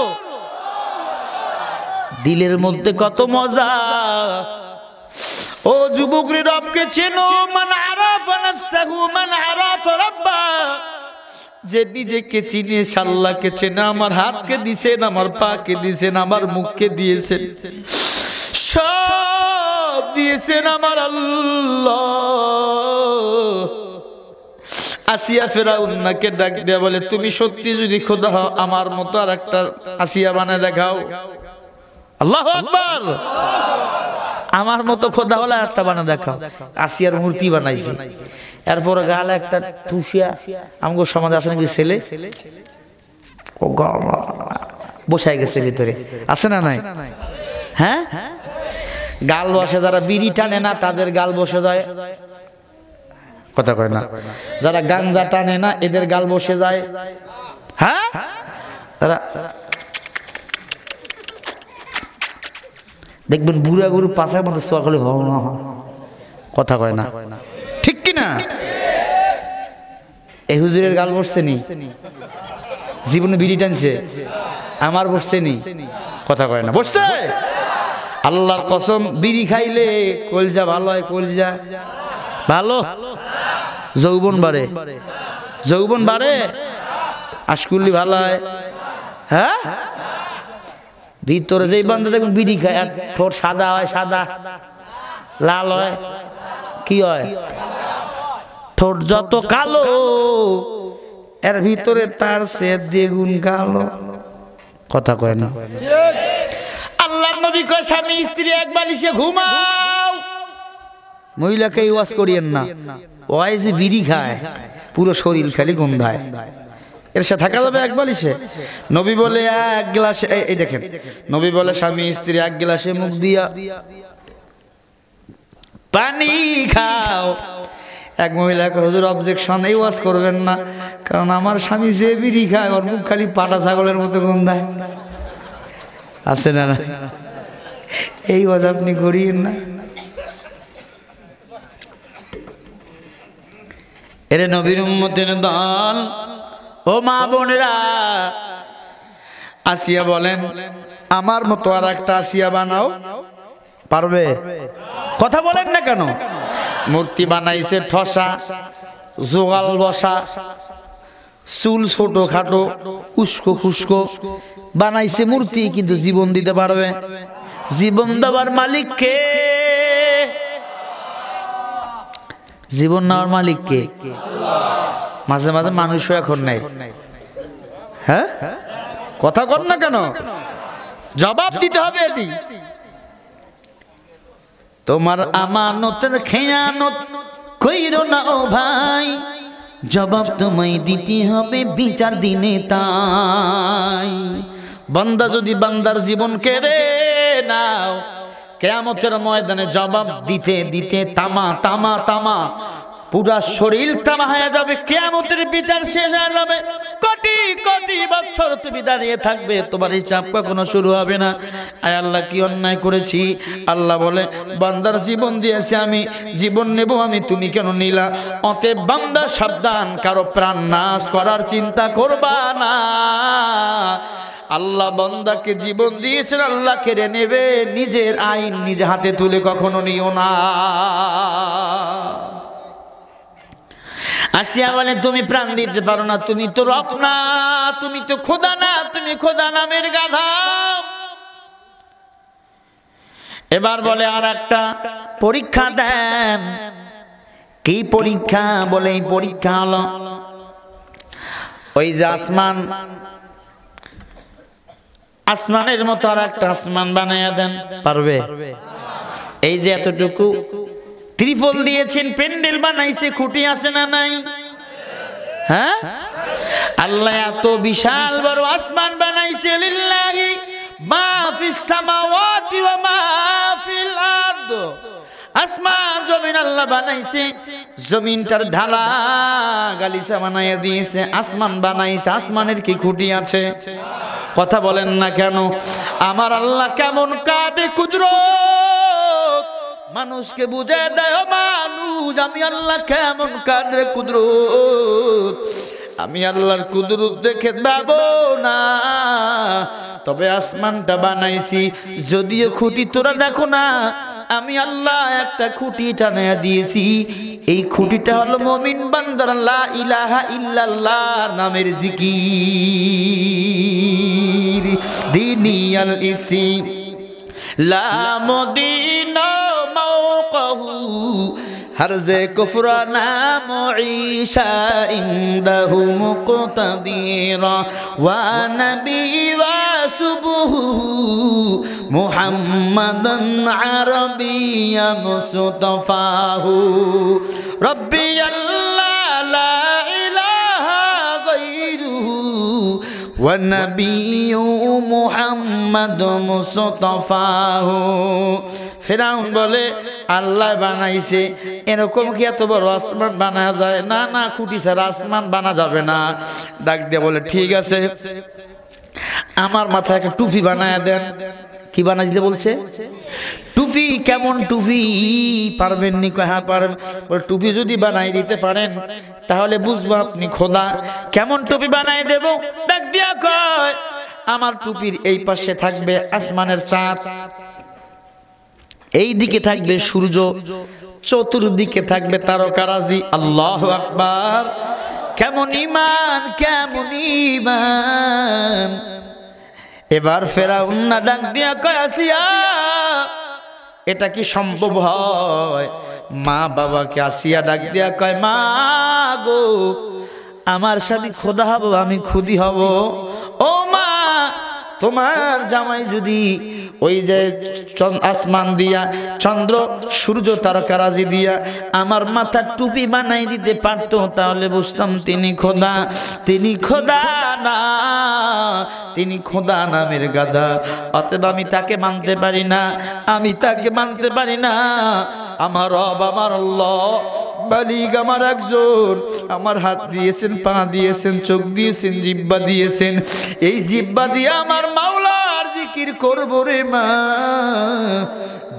দিলের মধ্যে কত মজা। ও যুবক রে, রবকে চেনো। মান আরাফা নাফসাহু মান আরাফা রাব্বা। যে নিজেকে চিনে আল্লাহকে চেনে। আমার হাতকে দিয়েছেন, আমার পাকে দিয়েছেন, আমার মুখকে দিয়েছেন, সব দিয়েছেন আমার আল্লাহ। আসিয়া ফেরাউনকে ডাক দেয়া বলে, তুমি সত্যি যদি খোদা হও, আমার মতো আর একটা আসিয়া বানায় দেখাও। আল্লাহু আকবার। আমার মতো খোদা হলে একটা বানায় দেখাও। আসিয়ার মূর্তি বানাইছে। এরপর গালে একটা ঠুসিয়া, আমগো সমাজ আছে নাকি ছেলে, বসাই গেছে ভিতরে, আছে না নাই? হ্যাঁ, গাল বসে। যারা বিড়ি টানে না তাদের গাল বসে যায়, কথা কয় না। যারা গাঞ্জা টানে না এদের গাল বসে যায়। হ্যাঁ, তারা দেখবেন বুড়া গরু পাশার মতো সকালে কথা কয় না, ঠিক কি না? এই হুজুরের গাল বসছে নি, জীবনে বিড়ি টানছে, আমার বসছে নি, কথা কয় না, বসছে। আল্লাহর কসম, বিড়ি খাইলে কলজা ভালো হয়, কলজা ভালো, যৌবন বাড়ে, যৌবন বাড়ে, আশকুল্লি ভালো হয়। হ্যাঁ, ভিতরে যেই বান্ধব দেখুন বিড়ি খায়, আর ঠোঁট সাদা হয়, সাদা লাল হয়, কি হয়? ঠোঁট যত কালো এর ভিতরে তার সে দ্বিগুণ কালো, কথা কয় না। আল্লাহর নবী কয়, স্বামী স্ত্রী এক বালিশে ঘুমাও। মহিলাকে ওয়াজ করিয়েন না, ওয়াইজে বিড়ি খায়, পুরো শরীর খালি গন্ধায়, এর সাথে থাকা যাবে এক বালিশে? নবী বলে এক গ্লাসে, এই দেখেন, নবী বলে স্বামী স্ত্রী এক গ্লাসে মুখ দিয়া পানি খাও। এক মহিলাকে, হুজুর অবজেকশন, এই ওয়াজ করবেন না, কারণ আমার স্বামী যে বিড়ি খায় ওর মুখ খালি পাটা ছাগলের মতো গন্ধায়, আছে না? এই ওয়াজ আপনি করিয়েন না। এরে নবীর উম্মতের দল, ও মা বোনেরা, আসিয়া বলেন, আমার মতো আর একটা আসিয়া বানাও, পারবে? কথা বলেন না কেন? মূর্তি বানাইছে ঠসা, জোগাল বসা, চুল ছোট খাটো, উস্কো খুস্কো বানাইছে মূর্তি, কিন্তু জীবন দিতে পারবে? জীবন দেওয়ার মালিক কে? জীবন নেওয়ার মালিক কে? মাঝে মাঝে মানুষও এখন নাই। হ্যাঁ, কথা কর না কেন? জবাব দিতে হবে। এটি তোমার আমানতের খেয়ানত কইরো না ও ভাই, জবাব তোমায় দিতে হবে বিচার দিনে। তাই বান্দা যদি বান্দার জীবন কেড়ে নাও, কিয়ামতের ময়দানে জবাব দিতে দিতে তামা তামা তামা, পুরা শরীর তামা হয়ে যাবে, কিয়ামতের বিচার শেষ হয়ে যাবে। কোটি কোটি বছর তুমি দাঁড়িয়ে থাকবে, তোমার হিসাব কখনো শুরু হবে না। আয় আল্লাহ, কি অন্যায় করেছি? আল্লাহ বলে, বান্দার জীবন দিয়েছে আমি, জীবন নেব আমি, তুমি কেন নিলা? অতএব বান্দা সাবধান, কারো প্রাণ নাশ করার চিন্তা করবা না। আল্লাহ বান্দাকে জীবন দিয়েছেন, আল্লাহ কেড়ে নেবে, নিজের আইন নিজে হাতে তুলে কখনো নিও না। আসিয়া বলে, তুমি প্রাণ দিতে পারো না, তুমি তো রব না, তুমি তো খোদা না, তুমি খোদা নামের গাধা। এবার বলে আর একটা পরীক্ষা দেন। কি পরীক্ষা? বলে এই পরীক্ষা হলো ওই যে আসমানের মতো আর একটা আসমান বানাইয়া দেন। পারবে? এই যে এতটুকু ত্রিপল দিয়েছেন, প্যান্ডেল বানাইছে, খুঁটি আছে না নাই? হ্যাঁ, আল্লাহ এত বিশাল বড় আসমান বানাইছে। লিল্লাহি মা ফিস সামাওয়াতি ওয়া মা ফিল আরদ। আসমান জমিন আল্লাহ বানাইছে, জমিনটার ঢালা গালিচা বানাইয়া দিয়েছে, আসমান বানাইছে। আসমানের কি খুঁটি আছে? কথা বলেন না কেন? আমার আল্লাহ কেমন কাঁদে কুদরত মানুষকে বুঝে দেয়। ও মানুষ, আমি আল্লাহ কেমন কাঁদে কুদরত। আমি আল্লাহর কুদরত দেখে পাবো না, তবে আসমানটা বানাইছি। যদিও খুঁটি তোরা দেখো না, আমি আল্লাহ একটা খুঁটি টানিয়ে দিয়েছি। এই খুঁটিটা হলো মুমিন বান্দার লা ইলাহা ইল্লাল্লাহ নামের জিকির। দিনিয়াল ইসলাম দীনা মাওকাহু হরজে কুফরানা মুঈশা ইনদাহু মুকতাদিরা ওয়া নবী ওয়া সুবহু মুহাম্মাদান আরাবিয়্যা মুস্তাফাহু রব্বি আল্লাহ লা ইলাহা গায়রুহু ওয়া নবিয়্যু মুহাম্মাদ মুস্তাফাহু। ফেরাউন বলে আল্লাহ বানাইছে, এরকম কি এত বড় আসমান বানা যায়? না না, খুঁটি ছাড়া আসমান বানা যাবে না। ডাক দিয়ে বলে ঠিক আছে, আমার মাথায় একটা টুপি বানায় দেন। কি বানাই দিতে বলছে? টুপি। কেমন টুপি? পারবেন নি? হ্যাঁ পারবেন। বলে টুপি যদি বানাই দিতে পারেন তাহলে বুঝবো আপনি খোদা। কেমন টুপি বানাই দেব? ডাক দিয়া কয় আমার টুপির এই পাশে থাকবে আসমানের চাঁদ, এই দিকে থাকবে সূর্য, চতুর্দিকে থাকবে তারকারাজি। আল্লাহু আকবার। কেমন ঈমান, কেমন ঈমান। এবার ফেরাউন না ডাক দিয়া কয় আসিয়া, এটা কি সম্ভব হয়? মা বাবাকে আসিয়া ডাক দিয়া কয় মা গো, আমার স্বামী খোদা হব, আমি খুদি হব। ও মা, তোমার জামাই যদি ওই যে আসমান দিয়া চন্দ্র সূর্য তারকারাজি দিয়া আমার মাথার টুপি বানাই দিতে পারতো, তাহলে বুঝতাম তিনি খোদা। তিনি খোদা না, তিনি খোদা নামের গাধা। অতএব আমি তাকে মানতে পারি না, আমি তাকে মানতে পারি না। আমার রব, আমার আল্লাহ মালিক আমার একজন। আমার হাত দিয়েছেন, পা দিয়েছেন, চোখ দিয়েছেন, জিহ্বা দিয়েছেন। এই জিহ্বা দিয়ে আমার মাওলার জিকির করব রে মা।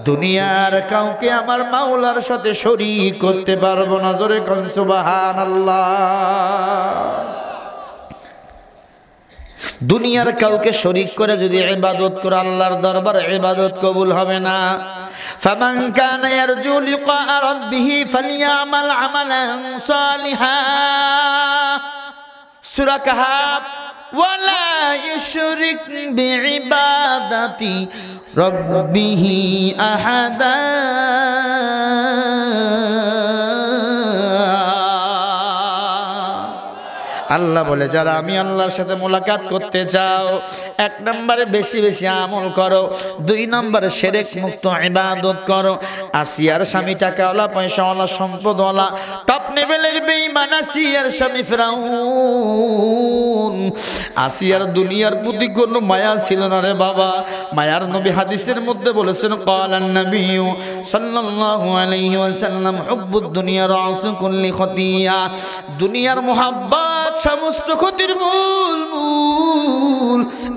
দুনিয়ার কাউকে আমার মাওলার সাথে শরীক করতে পারবো না। জোরে কোন সুবহানাল্লাহ। দুনিয়ার কাউকে শরীক করে যদি ইবাদত করে আল্লাহর দরবারে ইবাদত কবুল হবে না। ফামান কানা ইয়ারজু লিকা রাব্বিহি ফালইয়ামাল আমালান সালিহা। সূরা কাহাফ। ওয়ালা ইউশরিক বিইবাদাতি রাব্বিহি আহাদা। আল্লাহ বলে যারা আমি আল্লাহর সাথে মোলাকাত করতে চাও, এক নম্বরে বেশি বেশি আমল করো, দুই নম্বরে শিরক মুক্ত ইবাদত করো। আসিয়ার স্বামী টাকাওয়ালা, পয়সাওয়ালা, সম্পদওয়ালা, টপ লেভেলের বেঈমান আসিয়ার স্বামী ফিরাউন। আসিয়ার দুনিয়ার প্রতি কোনো মায়া ছিল না রে বাবা। মায়ার নবী হাদিসের মধ্যে বলেছেন ক্বালান নবিয়্যু সাল্লাল্লাহু আলাইহি ওয়াসাল্লাম হুব্বুদ দুনিয়া রাসু কুল্লি খতিয়া। দুনিয়ার মুহাব্বত সমস্ত ক্ষতির মূল।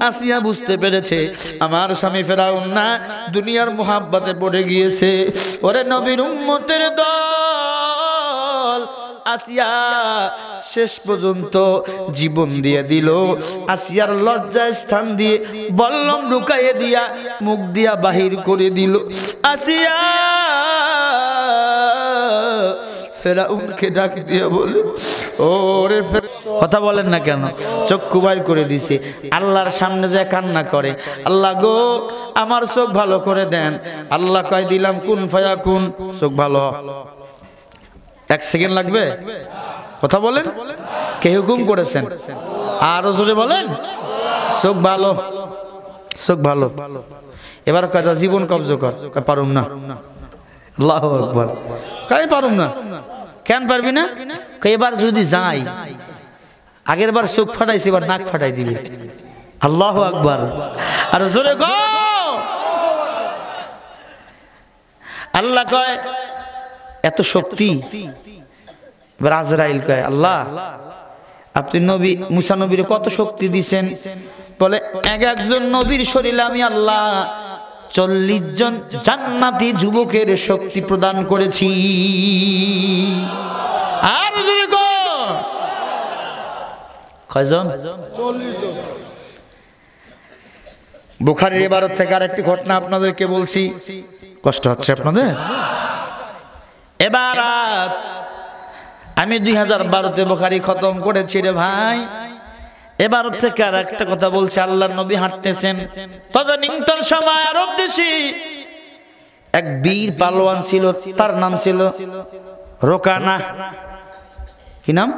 আসিয়া বুঝতে পেরেছে আমার স্বামী ফেরাউন না, দুনিয়ার মুহাব্বতে পড়ে গিয়েছে। ওরে নবীর উম্মতের দল, আসিয়া শেষ পর্যন্ত জীবন দিয়ে দিল। আসিয়ার লজ্জা স্থান দিয়ে বল্লম ঢুকাইয়ে দিয়া মুখ দিয়া বাহির করে দিল। আসিয়া
ফেরাউনকে ডাক দিয়ে বলে ওরে কথা বলেন না কেন? চক্ষু বাইর করে দিছে। আল্লাহর সামনে যে কান্না করে, আল্লাহ গো আমার চোখ ভালো করে দেন। আল্লাহ কয় দিলাম কুন ফায়াকুন, চোখ ভালো। 1 সেকেন্ড লাগবে? কথা বলেন, কে হুকুম করেছেন? আরো জোরে বলেন, চোখ ভালো, চোখ ভালো। এবার কাজা জীবন কবজ কর, পারুম না। আল্লাহু আকবার, কাই পারুম না। কেন পারবি না? এবার যদি যাই, আগের বার চোখ ফাটাইছি, এবার নাক ফাটাই দিবে। আল্লাহু আকবার, আর জোরে গো। আল্লাহ কয় এত শক্তি। এবার আজরাইল কয় আল্লাহ আপনি নবী মুসা নবীর কত শক্তি দিছেন? বলে এক একজন নবীর শরীরে আমি আল্লাহ 40 জন জান্নাতি যুবকের শক্তি প্রদান করেছি। আর যদি কয়জন? 40 জন। বুখারীর 12 থেকে আরেকটি ঘটনা আপনাদেরকে বলছি, কষ্ট হচ্ছে আপনাদের? এবার আমি 2012-তে বুখারী খতম করেছি রে ভাই। এবার থেকে আর একটা কথা বলছে, আল্লাহর নবী হাঁটতেছেন, তদানীন্তন সময় আরব দেশে এক বীর পালোয়ান ছিল, তার নাম ছিল রোকানা। কি নাম?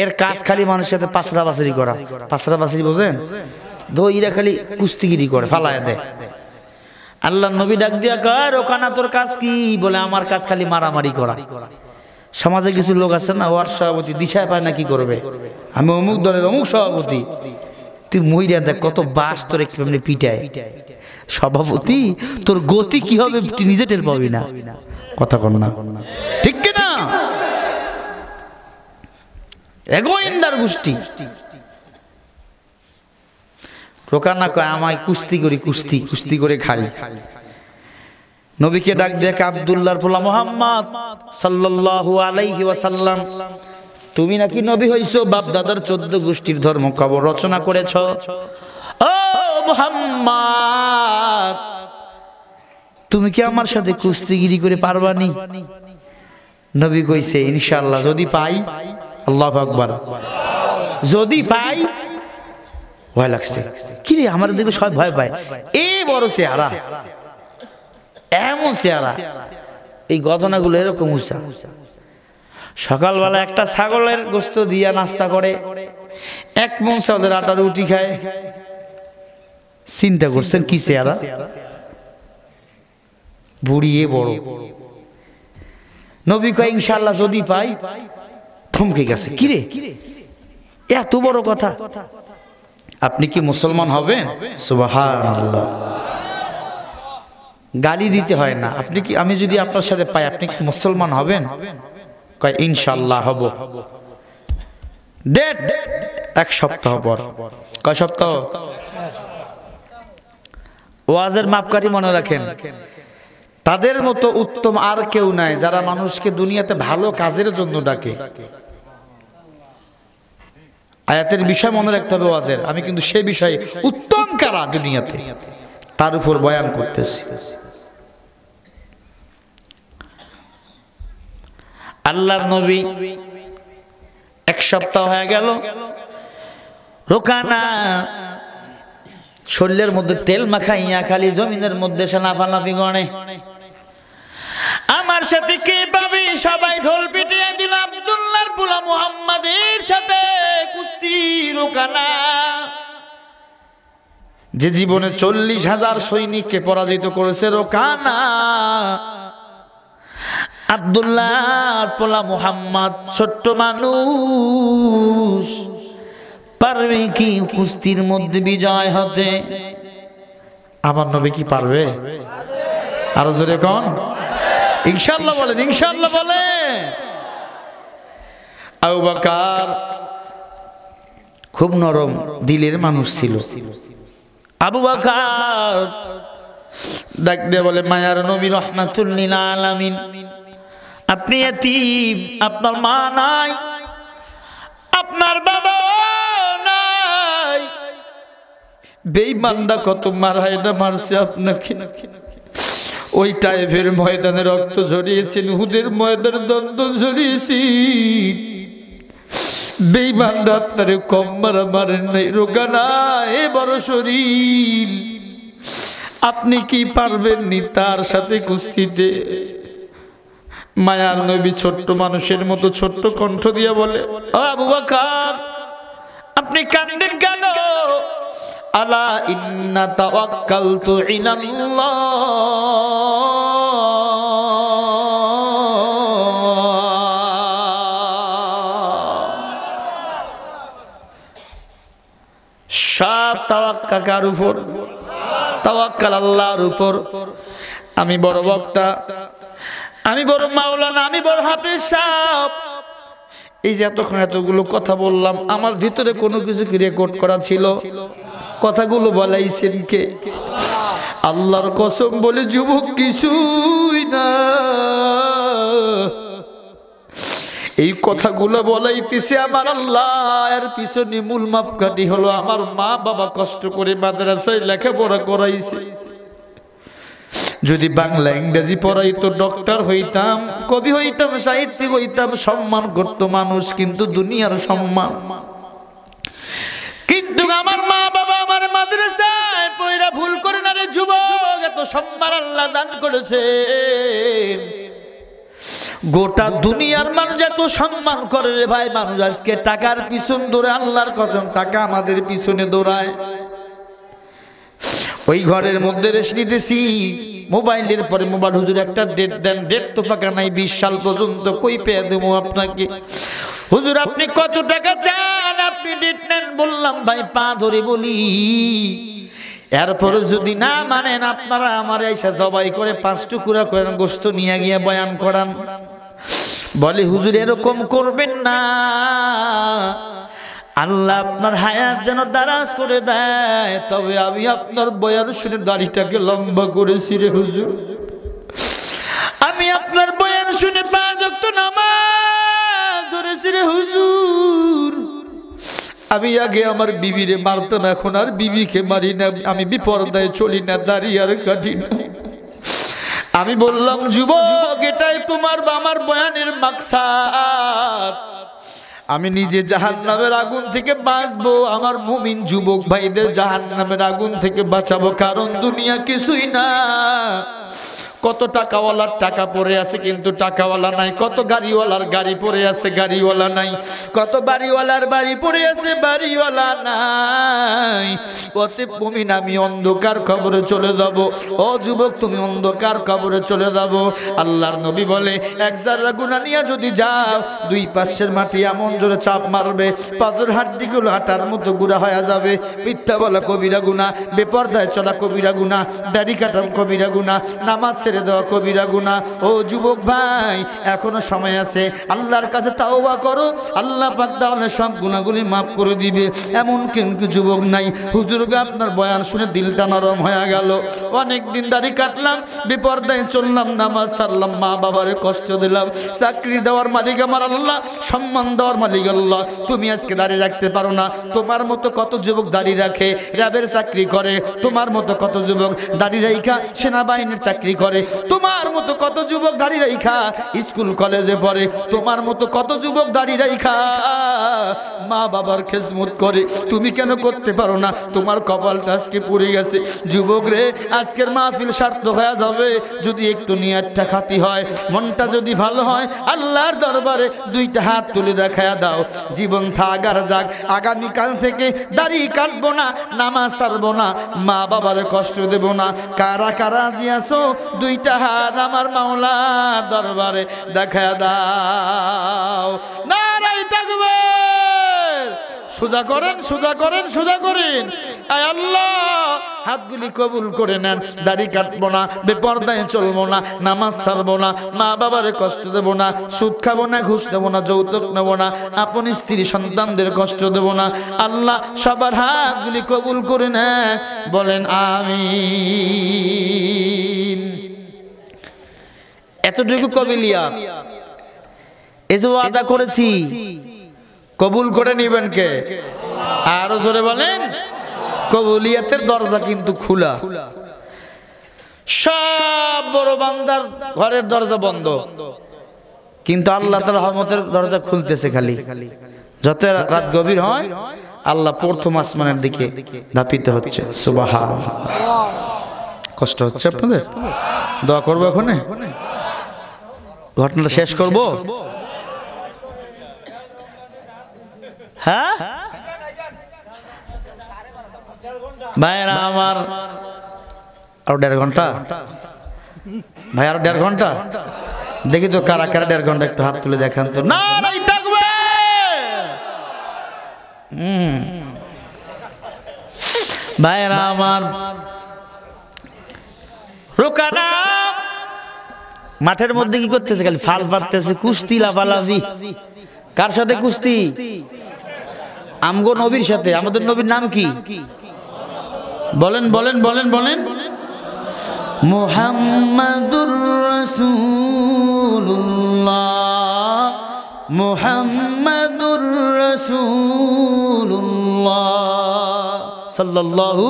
এর কাজ খালি মানুষের সাথে পাঁচড়াবাসরি করা। পাঁচড়াবাসরি বোঝেন? দইরা খালি কুস্তিগিরি করে, ফালায় দেয়। আল্লাহ নবী ডাক দিয়া কয় রোকানা তোর কাজ কি? বলে আমার কাজ খালি মারামারি করা। সমাজে কিছু লোক আছে না, ওয়ার্ড সভাপতি দিশায় পায় না কি করবে, আমি অমুক দলের অমুক সভাপতি। তুই মহিলা দেখ কত বাস তোর একটু পিটায়। সভাপতি তোর গতি কি হবে তুই নিজে টের পাবি না। কথা কর না, ঠিক কিনা? এগোয়েন্দার গোষ্ঠী। রোকানা কয় আমায় কুস্তি করি, কুস্তি কুস্তি করে খাই। নবীকে ডাক দেখ আব্দুল্লাহর পোলা মুহাম্মদ সাল্লাল্লাহু আলাইহি ওয়াসাল্লাম, তুমি নাকি নবী হইছো, বাপ দাদার 14 গোষ্ঠীর ধর্ম কবর রচনা করেছো। ও মুহাম্মদ তুমি কি আমার সাথে কুস্তিগিরি করে পারবানি? নবী কইছে ইনশাআল্লাহ যদি পাই। আল্লাহু আকবার, যদি পাই। ভয় লাগছে কি রে? আমার দেখবে সবাই ভয় পায়, এই বড় চেহারা, এমন চেহারা। এই ঘটনাগুলো এরকম উঁচা। সকালবেলা একটা ছাগলের গোশত দিয়া নাস্তা করে, 1 মণ চাউলের আটা রুটি খায়। চিন্তা করছেন কি চেহারা? বুড়িয়ে বড়। নবী কয় ইনশাআল্লাহ যদি পাই। থমকে গেছে, কি রে এত বড় কথা? আপনি কি মুসলমান হবেন? সুবহানাল্লাহ। গালি দিতে হয় না। আপনি কি, আমি যদি আপনার সাথে পাই আপনি কি মুসলমান হবেন? কয় ইনশাআল্লাহ হব। ডেট 1 সপ্তাহ পর। কয় সপ্তাহ? ওয়াজের মাপকাঠি মনে রাখেন, তাদের মতো উত্তম আর কেউ নাই যারা মানুষকে দুনিয়াতে ভালো কাজের জন্য ডাকে। আয়াতের বিষয় মনে রাখতে হবে ওয়াজের। আমি কিন্তু সে বিষয়ে উত্তম কারা দুনিয়াতে তার উপর বয়ান করতেছি। আল্লাহর নবী 1 সপ্তাহ হয়ে গেল, রোকানা শরীরের মধ্যে তেল মাখাইয়া খালি জমিনের মধ্যে সে লাফালাফি করে। আমার সাথে কে পাবে? সবাই ঢোল পিটিয়ে দিল আব্দুল্লাহর পোলা মুহাম্মাদের সাথে কুস্তি। রোকানা যে জীবনে 40,000 সৈনিককে পরাজিত করেছে, রোকানা আব্দুল্লাহর পোলা মুহাম্মদ ছোট্ট মানুষ, পারবে কি কুস্তির মধ্যে বিজয় হতে? আমার নবী কি পারবে? আরো জোরে কোন ইনশাআল্লাহ বলেন, ইনশাআল্লাহ বলেন। আবু বকর খুব নরম দিলের মানুষ ছিল। আবু বকর ডাক দিয়ে বলে মায়ার নবী রাহমাতুল লিল আলামিন, আপনি এতিম, আপনার মা নাই, আপনার বাবা নাই, বেঈমানরা কত মারা এটা মারছে আপনাকে। ওই টাইফের ময়দানে রক্ত ঝরিয়েছেন, উহুদের ময়দানে দ্বন্দ্ব ঝরিয়েছি। বেঈমানরা আপনারে কম মারা মারেন নাই, রোগা নাই বড় শরীর, আপনি কি পারবেন নি তার সাথে কুস্তিতে? মায়ার নবী ছোট্ট মানুষের মতো ছোট্ট কণ্ঠ দিয়ে বলে, ও আবু বকর আপনি কান্দেন কেন? আলা ইন্না তাওয়াক্কালতু ইলাল্লাহ, সব তাওয়াক্কুল কার উপর? তাওয়াক্কুল আল্লাহর উপর। আমি বড় বক্তা, আমি বড় মাওলানা, আমি বড় হাফেজ সাহেব, এই যে এতক্ষণ এতগুলো কথা বললাম, আমার ভিতরে কোনো কিছু কি রেকর্ড করা ছিল? কথাগুলো বলাইছেন কে? আল্লাহর কসম বলে যুবক কিছুই না, এই কথাগুলো বলাইতেছে আমার আল্লাহ। এর পিছনে মূল মাপকাঠি হলো আমার মা বাবা কষ্ট করে মাদ্রাসায় লেখাপড়া করাইছে। যদি বাংলা ইংরেজি পড়াইতো, ডক্টর হইতাম, কবি হইতাম, সাহিত্যিক হইতাম, সম্মান করত মানুষ, কিন্তু দুনিয়ার সম্মান। কিন্তু আমার মা বাবা আমার মাদ্রাসায় পয়রা ভুল করে না রে যুবক, এত সম্মান আল্লাহ দান করেছেন। গোটা দুনিয়ার মানুষ এত সম্মান করে রে ভাই। মানুষ আজকে টাকার পিছন দৌড়ে, আল্লাহর কসম টাকা আমাদের পিছনে দৌড়ায়। ওই ঘরের মধ্যে রেশ নিতেছি, মোবাইলের পরে মোবাইল, হুজুর একটা ডেট দেন, ডেট তো ফাঁকা নাই, 20 সাল পর্যন্ত কই পেয়ে দেবো আপনাকে? হুজুর আপনি কত টাকা চান, আপনি ডেট নেন। বললাম ভাই পা ধরে বলি, এরপরে যদি না মানেন আপনারা আমার এসে জবাই করে 5 টুকরা করেন, গোশত নিয়ে গিয়ে বয়ান করান। বলে হুজুর এরকম করবেন না, আল্লাহ আপনার হায়াত যেন দারাজ করে দেয়। তবে আমি আপনার বয়ান শুনে দাড়িটাকে লম্বা করেছি রে হুজুর, আমি আপনার বয়ান শুনে 5 ওয়াক্ত নামাজ ধরেছি রে হুজুর। আমি আগে আমার বিবিরে মারতাম, এখন আর বিবিকে মারি না, আমি বিপর্দায় চলি না, দাড়ি আর কাটি না। আমি বললাম যুবক এটাই তোমার আমার বয়ানের মাকসাদ। আমি নিজে জাহান্নামের আগুন থেকে বাঁচবো, আমার মুমিন যুবক ভাইদের জাহান্নামের আগুন থেকে বাঁচাবো। কারণ দুনিয়া কিছুই না। কত টাকাওয়ালার টাকা পড়ে আছে কিন্তু টাকাওয়ালা নাই, কত গাড়িওয়ালার গাড়ি পড়ে আছে গাড়িওয়ালা নাই, কত বাড়িওয়ালার বাড়ি পড়ে আছে বাড়িওয়ালা নাই। অতএব মুমিন আমি অন্ধকার কবরে চলে যাব। ও যুবক তুমি অন্ধকার কবরে চলে যাব। আল্লাহর নবী বলে 1 জাররা গুনাহ নিয়ে যদি যাও, 2 পাশের মাটি এমন জোরে চাপ মারবে, পাঁজর হাড্ডিগুলো আটার মতো গুঁড়া হয়ে যাবে। মিথ্যা বলা কবিরা গুনাহ, বেপরদায় চলা কবিরা গুনাহ, দাড়ি কাটা কবিরা গুনাহ, নামাজ ছেড়ে দেওয়া কবিরা গুনাহ। ও যুবক ভাই এখনো সময় আছে, আল্লাহর কাছে তাওবা করো, আল্লাহ পাক তাহলে সব গুনাহগুলি মাফ করে দিবে। এমন কিন্তু যুবক নাই। হুজুর আপনার বয়ান শুনে দিলটা নরম হয়ে গেল, অনেক দিন দাড়ি কাটলাম, বেপরদায় চললাম, নামাজ ছাড়লাম, মা বাবারে কষ্ট দিলাম। চাকরি দেওয়ার মালিক আমার আল্লাহ, সম্মান দেওয়ার মালিক আল্লাহ। তুমি আজকে দাড়ি রাখতে পারো না, তোমার মতো কত যুবক দাড়ি রাখে, র্যাবের চাকরি করে, তোমার মতো কত যুবক দাড়ি রাখা সেনাবাহিনীর চাকরি করে, তোমার মতো কত যুবক দাড়ি রাখা স্কুল কলেজে পড়ে, তোমার মতো কত যুবক দাড়ি রাখা মা বাবার খেজমত করে। তুমি কেন করতে পারো না? তোমার কপালটা আজকে পুড়ে গেছে। যুবক রে আজকের মাহফিল সার্থক হয়ে যাবে যদি একটু নিয়তটা খাঁটি হয়, মনটা যদি ভালো হয়। আল্লাহর দরবারে 2টা হাত তুলে দেখায়া দাও, জীবন থাক আর যাক, আগামীকাল থেকে দাড়ি কাটবো না, নামাজ ছাড়বো না, মা বাবার কষ্ট দেব না। কারা কারা রাজি আছো? 2টা হাত আমার মাওলার দরবারে দেখায়া দাও। নারাই তাকবীর! সুজা করেন, সুজা করেন, সুজা করেন। আয় আল্লাহ হাতগুলি কবুল করে নেন। দাড়ি কাটবো না, বেপরদায় চলবো না, নামাজ ছাড়বো না, মা বাবার কষ্ট দেবো না, সুদ খাবো না, ঘুষ দেবো না, যৌতুক নেবো না, আপন স্ত্রী সন্তানদের কষ্ট দেবো না। আল্লাহ সবার হাতগুলি কবুল করে নেন, বলেন আমিন। এতটুকু কবিলিয়াত, এই যে ওয়াদা করেছি কবুল করে নিবেন কে? আরো জোরে বলেন। কবুলিয়াতের দরজা কিন্তু খোলা।
সব বড় বান্দার ঘরের দরজা বন্ধ, কিন্তু আল্লাহ তাআলার রহমতের দরজা খুলতেছে খালি। যত রাত গভীর হয় আল্লাহ প্রথম আসমানের দিকে ধাপিত হচ্ছে। সুবহানাল্লাহ। কষ্ট হচ্ছে আপনাদের? দোয়া করবো এখন, ঘটনাটা শেষ করব। হ্যাঁ ভাইরা আমার, আরো 1.5 ঘন্টা ভাই, আরো 1.5 ঘন্টা। দেখি তো কারা কারা 1.5 ঘন্টা, একটু হাত তুলে দেখান তো। না নাই থাকবে। ভাইরা আমার, রোকানা মাঠের মধ্যে কি করতেছে? খালি ফাল পাততেছে, কুস্তি লাফালাফি। কার সাথে কুস্তি? আমগো নবীর সাথে। আমাদের নবীর নাম কি? বলেন বলেন বলেন বলেন। মুহাম্মাদুর রাসূলুল্লাহ, মুহাম্মাদুর রাসূলুল্লাহ সাল্লাল্লাহু।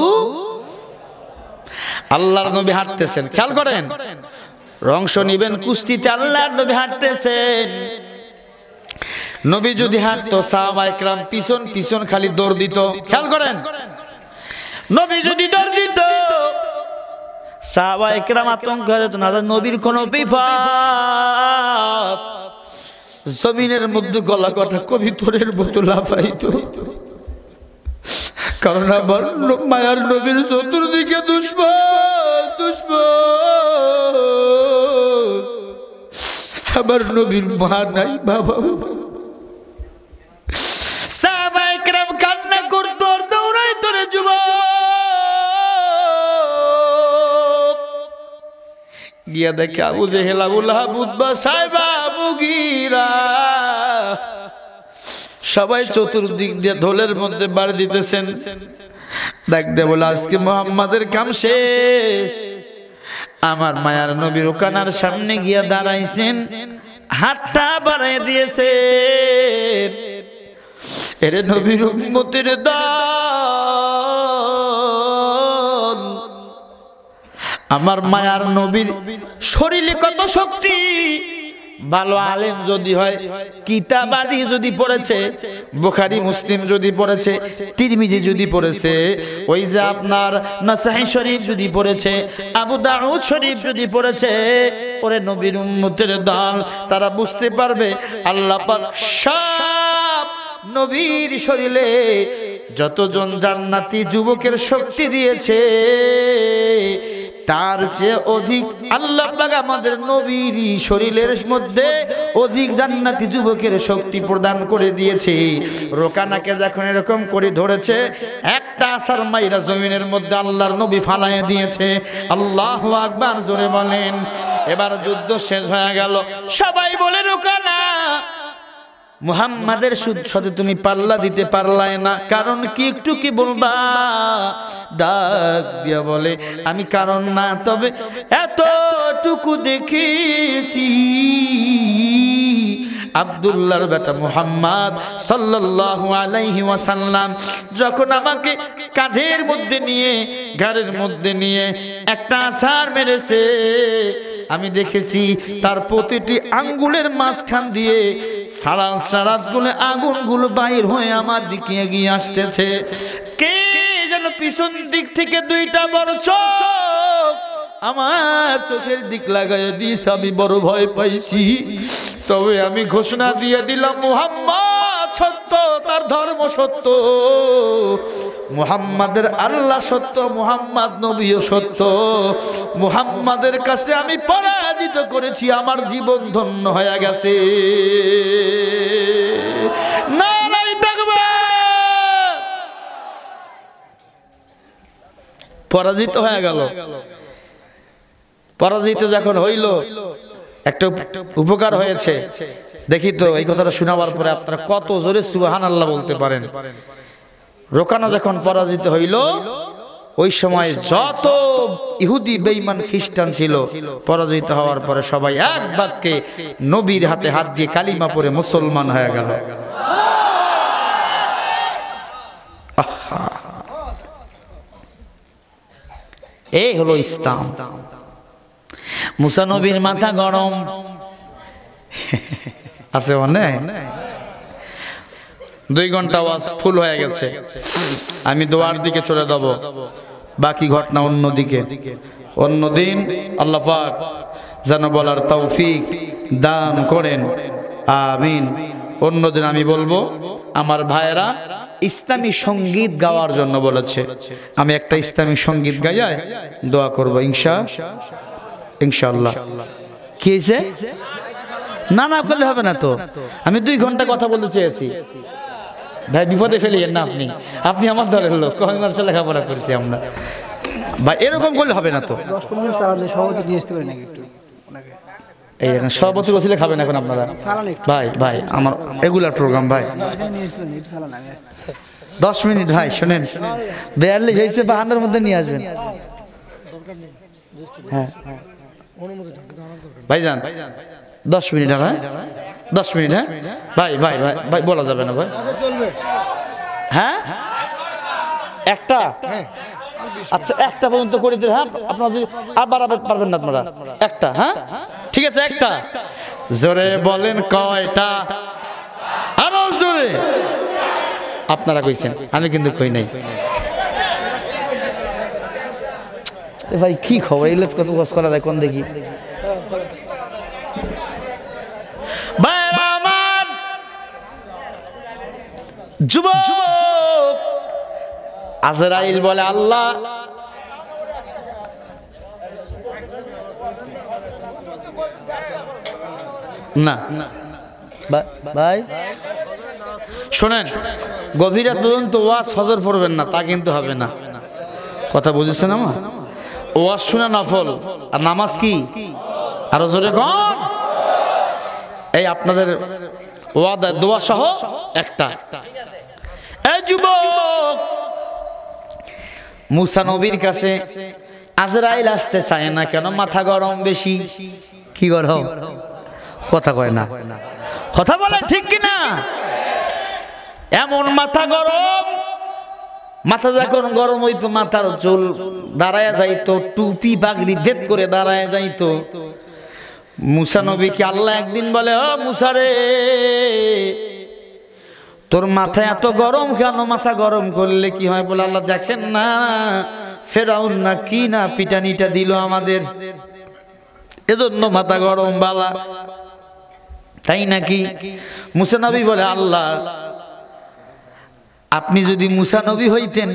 আল্লাহর নবী হাঁটতেছেন, খেয়াল করেন। অংশ নিবেন কুস্তিতে, আল্লাহর নবী হাঁটতেছেন। নবী যদি হাঁটতো, সাহাবায়ে কেরাম পিছন পিছন খালি দৌড় দিত। খেয়াল করেন, নবী যদি দৌড় দিত, সাহাবায়ে কেরাম আতঙ্ক হয়ে যেত, না নবীর কোন বিপদ। জমিনের মধ্যে গলা কাটা কবিতরের মতো লাফাইতো। কারণ আমার মায়ার নবীর চতুর্দিকে দুশমন দুশমন। আমার নবীর মা নাই, বাবা। সাহাবায়ে কেরাম কান্না করতো, দৌড়াইতো রে যুবক। গিয়া দেখে আবু জেহেল, আবু লাহাব, উতবা, সাইবা, মুগীরা সবাই চতুর্দিক দিয়ে ঢোলের মধ্যে বাড়ি দিতেছেন। দেখ দে বলে, আজকে মুহাম্মাদের কাম শেষ। আমার মায়ার নবী রোকানার সামনে গিয়া দাঁড়াইছেন, হাতটা বাড়াই দিয়েছেন। এরে নবীর উম্মতের দল, আমার মায়ার নবীর শরীরে কত শক্তি। ভালো আলেম যদি হয়, কিতাবাদি যদি পড়েছে, বুখারী মুসলিম যদি পড়েছে, তিরমিজি যদি পড়েছে, ওই যে আপনার নাসাই শরীফ যদি পড়েছে, আবু দাউদ শরীফ যদি পড়েছে, ওরে নবীর উম্মতের দল, তারা বুঝতে পারবে আল্লাহ পাক সব নবীর শরীরে যতজন জান্নাতি যুবকের শক্তি দিয়েছে, তার চেয়ে অধিক আল্লাহ পাক আমাদের নবীর শরীরের মধ্যে অধিক জান্নাতি যুবকের শক্তি প্রদান করে দিয়েছে। রোকানাকে যখন এরকম করে ধরেছে, একটা আসার মাইরা জমিনের মধ্যে আল্লাহর নবী ফালাইয়া দিয়েছে। আল্লাহু আকবার, জোরে বলেন। এবার যুদ্ধ শেষ হয়ে গেল। সবাই বলে, রোকানা, মুহাম্মাদের সাথে তুমি পাল্লা দিতে পারলাই না, কারণ কি একটু কি বলবা? ডাক দিয়া বলে, আমি কারণ না, তবে এতটুকু দেখেছি, আব্দুল্লাহর বেটা মুহাম্মদ সাল্লাল্লাহু আলাইহি ওয়াসাল্লাম যখন আমাকে কাঁধের মধ্যে নিয়ে, ঘাড়ের মধ্যে নিয়ে একটা আছাড় মেরেছে, আমি দেখেছি তার প্রতিটি আঙ্গুলের মাঝখান দিয়ে সারাতগুলো আগুনগুলো বাইর হয়ে আমার দিকে এগিয়ে আসতেছে। কে যেন পিছন দিক থেকে দুইটা বড় চোখ আমার চোখের দিক লাগাইয়া দিয়েছে। আমি বড় ভয় পাইছি, তবে আমি ঘোষণা দিয়ে দিলাম, মুহাম্মদ সত্য, তার ধর্ম সত্য, মুহাম্মাদের আল্লাহ সত্য, মুহাম্মদ নবীও সত্য। মুহাম্মাদের কাছে আমি পরাজিত করেছি, আমার জীবন ধন্য হয়ে গেছে। পরাজিত হয়ে গেল। পরাজিত যখন হইল, একটা উপকার হয়েছে। দেখি তো এই কথাটা শোনাবার পরে আপনারা কত জোরে সুবহানাল্লাহ বলতে পারেন। রোকানা যখন পরাজিত হইল, ওই সময় যত ইহুদি বেঈমান খ্রিস্টান ছিল, পরাজিত হওয়ার পরে সবাই এক বাক্যে নবীর হাতে হাত দিয়ে কালিমা পড়ে মুসলমান হয়ে গেল। এই হলো ইসলাম। মুসা নবীর মাথা গরম
আছে মনে 2 ঘন্টা ওয়াজ ফুল হয়ে গেছে, আমি দোয়ার দিকে চলে যাব, বাকি ঘটনা অন্যদিকে। অন্যদিন আল্লাহ পাক যেন বলার তৌফিক দান করেন, আমিন। অন্যদিন আমি বলবো, আমার ভাইয়েরা ইসলামী সঙ্গীত গাওয়ার জন্য বলেছে, আমি একটা ইসলামী সঙ্গীত গাইয়ায় দোয়া করবো ইনশাআল্লাহ।
কি হয়েছে? না না করলে হবে না তো, আমি 2 ঘন্টা কথা বলতে চেয়েছি। ভাই বিপদে ফেলিয়েন না আপনি, আপনি আমার দলের লোক, কয় মাসে লেখাপড়া করছি আমরা।
ভাই এরকম করলে হবে না তো।
10-15 মিনিট চালালে সভাপতি নিয়ে আসতে পারি নাকি একটু ওনাকে?
এই এখন সভাপতি বসলে খাবেন এখন আপনারা?
চালান একটু
ভাই আমার রেগুলার প্রোগ্রাম ভাই,
নিয়ে আসতে পারি, একটু চালান, আমি আসতে
10 মিনিট ভাই শোনেন,
42 হয়েছে 52-এর মধ্যে নিয়ে আসবেন। হ্যাঁ
ভাইজান
10 মিনিট, হ্যাঁ
10 মিনিট। হ্যাঁ ভাই ভাই ভাই ভাই বলা যাবে না ভাই।
হ্যাঁ একটা, আচ্ছা একটা পর্যন্ত করে দিন। হ্যাঁ আপনারা যদি আর বাড়াতে পারবেন না আপনারা, একটা। হ্যাঁ ঠিক আছে, একটা।
জোরে বলেন কয়টা? আরো জোরে।
আপনারা কইছেন, আমি কিন্তু কই নাই। এ ভাই কি খবর, এই লোক কত কষ্ট করা যায় কোন দেখি। আমার যুবক আজরাইল বলে, আল্লাহ
না
ভাই
শোনেন, গভীর রাত পর্যন্ত ওয়াজ ফজর পড়বেন না, তা কিন্তু হবে না। কথা বুঝেছেন আমার? ওয়াজ শুনে নফল, আর নামাজ কি? আরো জোরে কর। এই আপনাদের ওয়াদা দোয়া সহ একটা।
এই যুবক, মুসা নবীর কাছে আজরাইল আসতে চায় না কেন? মাথা গরম বেশি। কি গরম?
কথা কয় না,
কথা বলে ঠিক কিনা? এমন মাথা গরম, মাথা যখন গরম হইতো মাথার চুল দাঁড়ায় যাইতো, টুপি পাগড়ি ভেদ করে দাঁড়ায় যাইতো। মুসা নবীকে আল্লাহ একদিন বলে, ও মুসা রে, তোর মাথা এত গরম কেন? মাথা গরম করলে কি হয়? বলে, আল্লাহ দেখেন না ফেরাউন না কি না পিটানিটা দিল আমাদের, এজন্য মাথা গরম বালা। তাই নাকি? মুসা নবী বলে, আল্লাহ আপনি যদি মুসা নবী হইতেন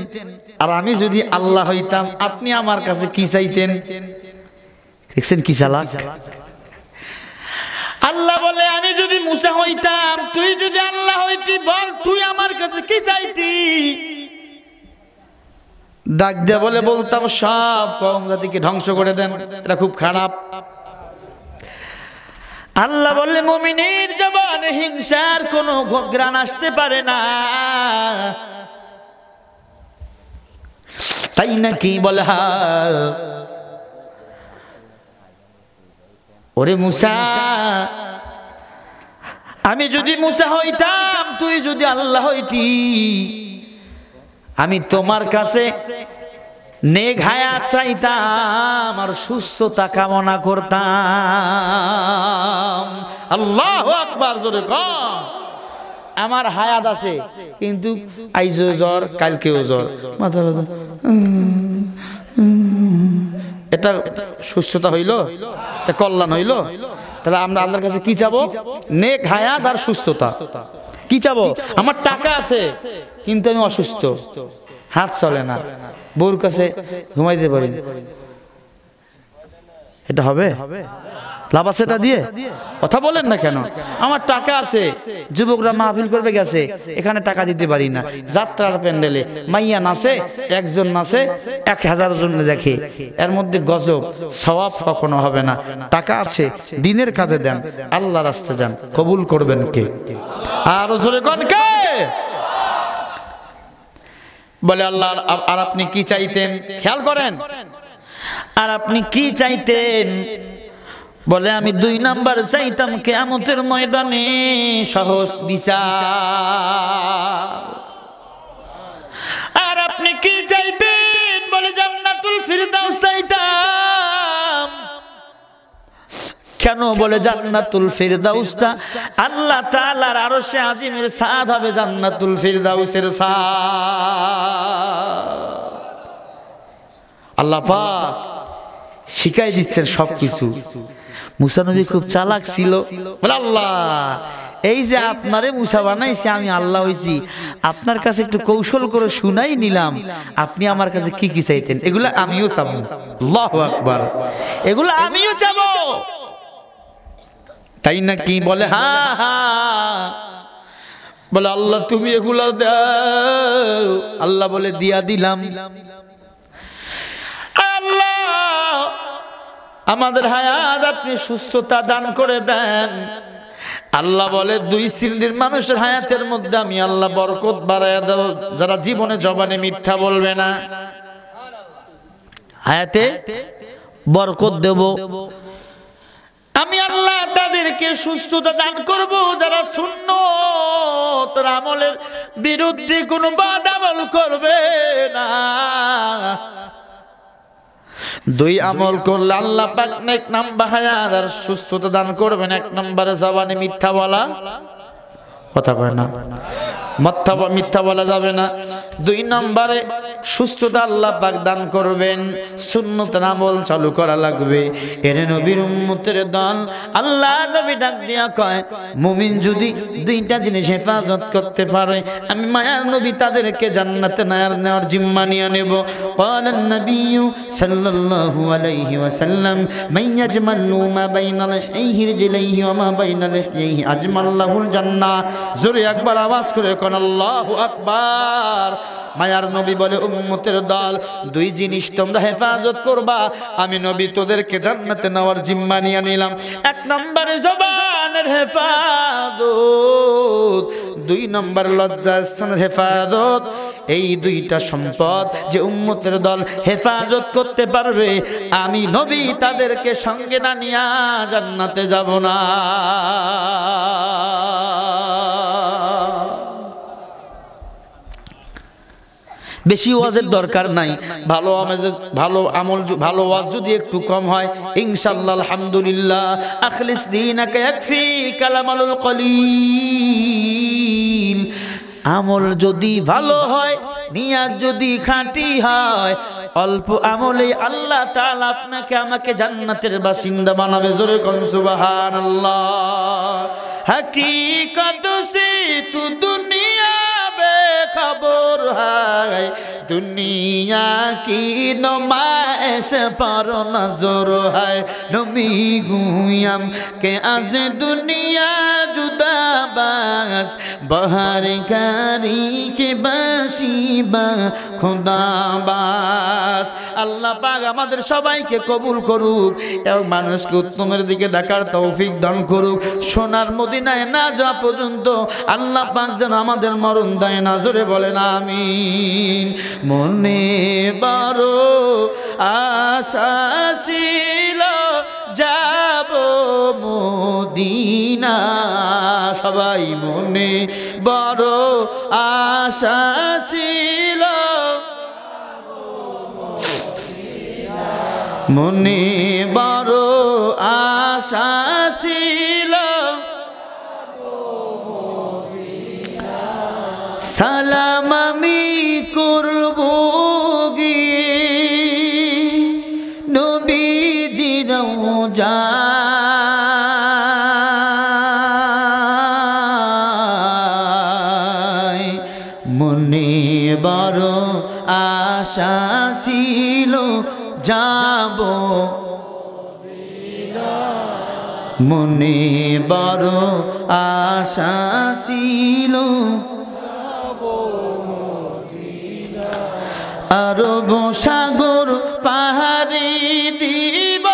আর আমি যদি আল্লাহ হইতাম, আপনি আমার কাছে কি চাইতেন? দেখছেন কি চালাক। আল্লাহ বলে, আমি যদি মুসা হইতাম, তুই যদি আল্লাহ হইতি, বল তুই আমার কাছে কি চাইতি? ডাক দিয়ে বলে, বলতাম সব কওম জাতিকে ধ্বংস করে দেন, এটা খুব খারাপ। আল্লাহ বললে, মুমিনের জবানে হিংসার কোনো ঘ্রাণ আসতে পারে না। তাই নাকি? বলে, হ্যাঁ। ওরে মুসা, আমি যদি মুসা হইতাম, তুই যদি আল্লাহ হইতি, আমি তোমার কাছে নেক হায়াত চাইতাম আর সুস্থতা কামনা করতাম। আল্লাহু আকবার, জোরে কর। আমার হায়াত আছে, কিন্তু আইজো জ্বর, কালকেও জ্বর, মাথা ব্যথা, এটা সুস্থতা হইল? এটা কল্যাণ হইল? তাহলে আমরা আল্লাহর কাছে কি চাবো? নেক হায়াত আর সুস্থতা। কি চাবো? আমার টাকা আছে কিন্তু আমি অসুস্থ, হাত চলে না, বউর কাছে ঘুমাইতে পারি, এটা হবে? লাভ আছে এটা দিয়ে? কথা বলেন না কেন? আমার টাকা আছে, যুবকরা মাহফিল করবে গেছে, এখানে টাকা দিতে পারি না। যাত্রার প্যান্ডেলে মাইয়া নাচে, একজন নাচে 1000 জন দেখে, এর মধ্যে গজব, সওয়াব কখনো হবে না। টাকা আছে, দিনের কাজে দেন, আল্লাহ রাস্তায় যান, কবুল করবেন কে? আর জোরে কোন কে? বলে, আল্লাহ আর আপনি কি চাইতেন? খেয়াল করেন, আর আপনি কি চাইতেন? বলে, আমি 2 নাম্বার চাইতাম কিয়ামতের ময়দানে সহজ বিচার। আর আপনি কি চাইতেন? বলে, জান্নাতুল ফিরদাউস চাইতাম। কেন বলে জান্নাতুল ফিরদাউসটা আল্লাহ তাআলার আরশে আজিমের ছাদ হবে জান্নাতুল ফিরদাউসের ছাদ। আল্লাহ পাক শিখাই দিচ্ছেন সবকিছু। মুসা নবী খুব চালাক ছিল, বলে আল্লাহ এই যে আপনারে মুসা বানাইছে আমি আল্লাহ হইছি, আপনার কাছে একটু কৌশল করে শুনাই নিলাম, আপনি আমার কাছে কি কি চাইতেন এগুলো আমিও চাবো। আল্লাহু আকবার, এগুলো আমিও চাবো, তাই না কি বলে? হ্যাঁ হ্যাঁ, বলে আল্লাহ তুমি এগুলো দাও। আল্লাহ বলে দিয়া দিলাম। আল্লাহ আমাদের হায়াত আপনি সুস্থতা দান করে দেন। আল্লাহ বলে দুই শ্রেণীর মানুষের হায়াতের মধ্যে আমি আল্লাহ বরকত বাড়ায় দেব, যারা জীবনে জবানে মিথ্যা বলবে না, হায়াতে বরকত দেব। আমি আল্লাহ তাদেরকে সুস্থতা দান করব, যারা সুন্নত আমলের বিরুদ্ধে কোনো বাদ আমল করবে না। দুই আমল করলে আল্লাহ পাক নেক নাম্বার হায়াত আর সুস্থতা দান করবেন। এক নম্বরে জবানে মিথ্যা বলা, কথা কয় না, মিথ্যা বলা যাবে না। দুই নম্বরে সুস্থতা আল্লাহ পাক দান করবেন, সুন্নতের আমল চালু করা লাগবে। এর নবীর উম্মতের দল আল্লাহ নবী ডাক দিয়া কয় মুমিন যদি দুইটা জিনিস হেফাজত করতে পারে আমি মায়ার নবী তাদেরকে জান্নাতে নেওয়ার জিম্মা নিয়ে নেব। ক্বালান নবিয়্যু সাল্লাল্লাহু আলাইহি ওয়াসাল্লাম মান ইয়াজমালু মা বাইনা লিহিহি রিজলাইহি ওয়া মা বাইনা লিহিহি আজমাল্লাহুল জান্নাহ। জোরে একবার আওয়াজ করে কোন আল্লাহু আকবার। মায়ার নবী বলে উম্মতের দল দুই জিনিস তোমরা হেফাজত করবা, আমি নবী তোদেরকে জান্নাতে নেওয়ার জিম্মা নিয়ে নিলাম। এক নম্বরে জবানের হেফাজত, দুই নম্বর লজ্জাস্থানের হেফাজত। এই দুইটা সম্পদ যে উম্মতের দল হেফাজত করতে পারবে আমি নবী তাদেরকে সঙ্গে না নিয়া জান্নাতে যাব না। বেশি ওয়াজের দরকার নাই, ভালো আমল ভালো ওয়াজ যদি একটু কম হয় ইনশাআল্লাহ আলহামদুলিল্লাহ। আখলিস দীনাকা ইয়াকফি কালামালুল কলিল। আমল যদি ভালো হয়, নিয়াত যদি খাঁটি হয়, অল্প আমলে আল্লাহ তাআলা আপনাকে আমাকে জান্নাতের বাসিন্দা বানাবে। জোরে কোন সুবহানাল্লাহ। হकीकत से तू दुनिया बेखबर है, दुनिया की नुमाइश पर नजर है। नबी गुयाम के आज दुनिया जुदा बास बहार कारी के बाशिबा खुदा बास। আল্লাহ পাক আমাদের সবাইকে কবুল করুক এবং মানুষকে উত্তমের দিকে ডাকার তৌফিক দান করুক। সোনার মদিনায় না যাওয়া পর্যন্ত আল্লাহ পাক যেন আমাদের মরণ দেয় না। জোরে বলেন আমিন। মনে বড় আশা ছিল যাব মদিনা, সবাই মনে বড় আশা ছিল, মনে বড় আশা ছিল। সালাম আমি করব গিয়ে নবীজির রওজায়। মনে বড় আশা ছিল যাব, মনে বড় আশা ছিল আরব সাগর পাহাড়ে দিব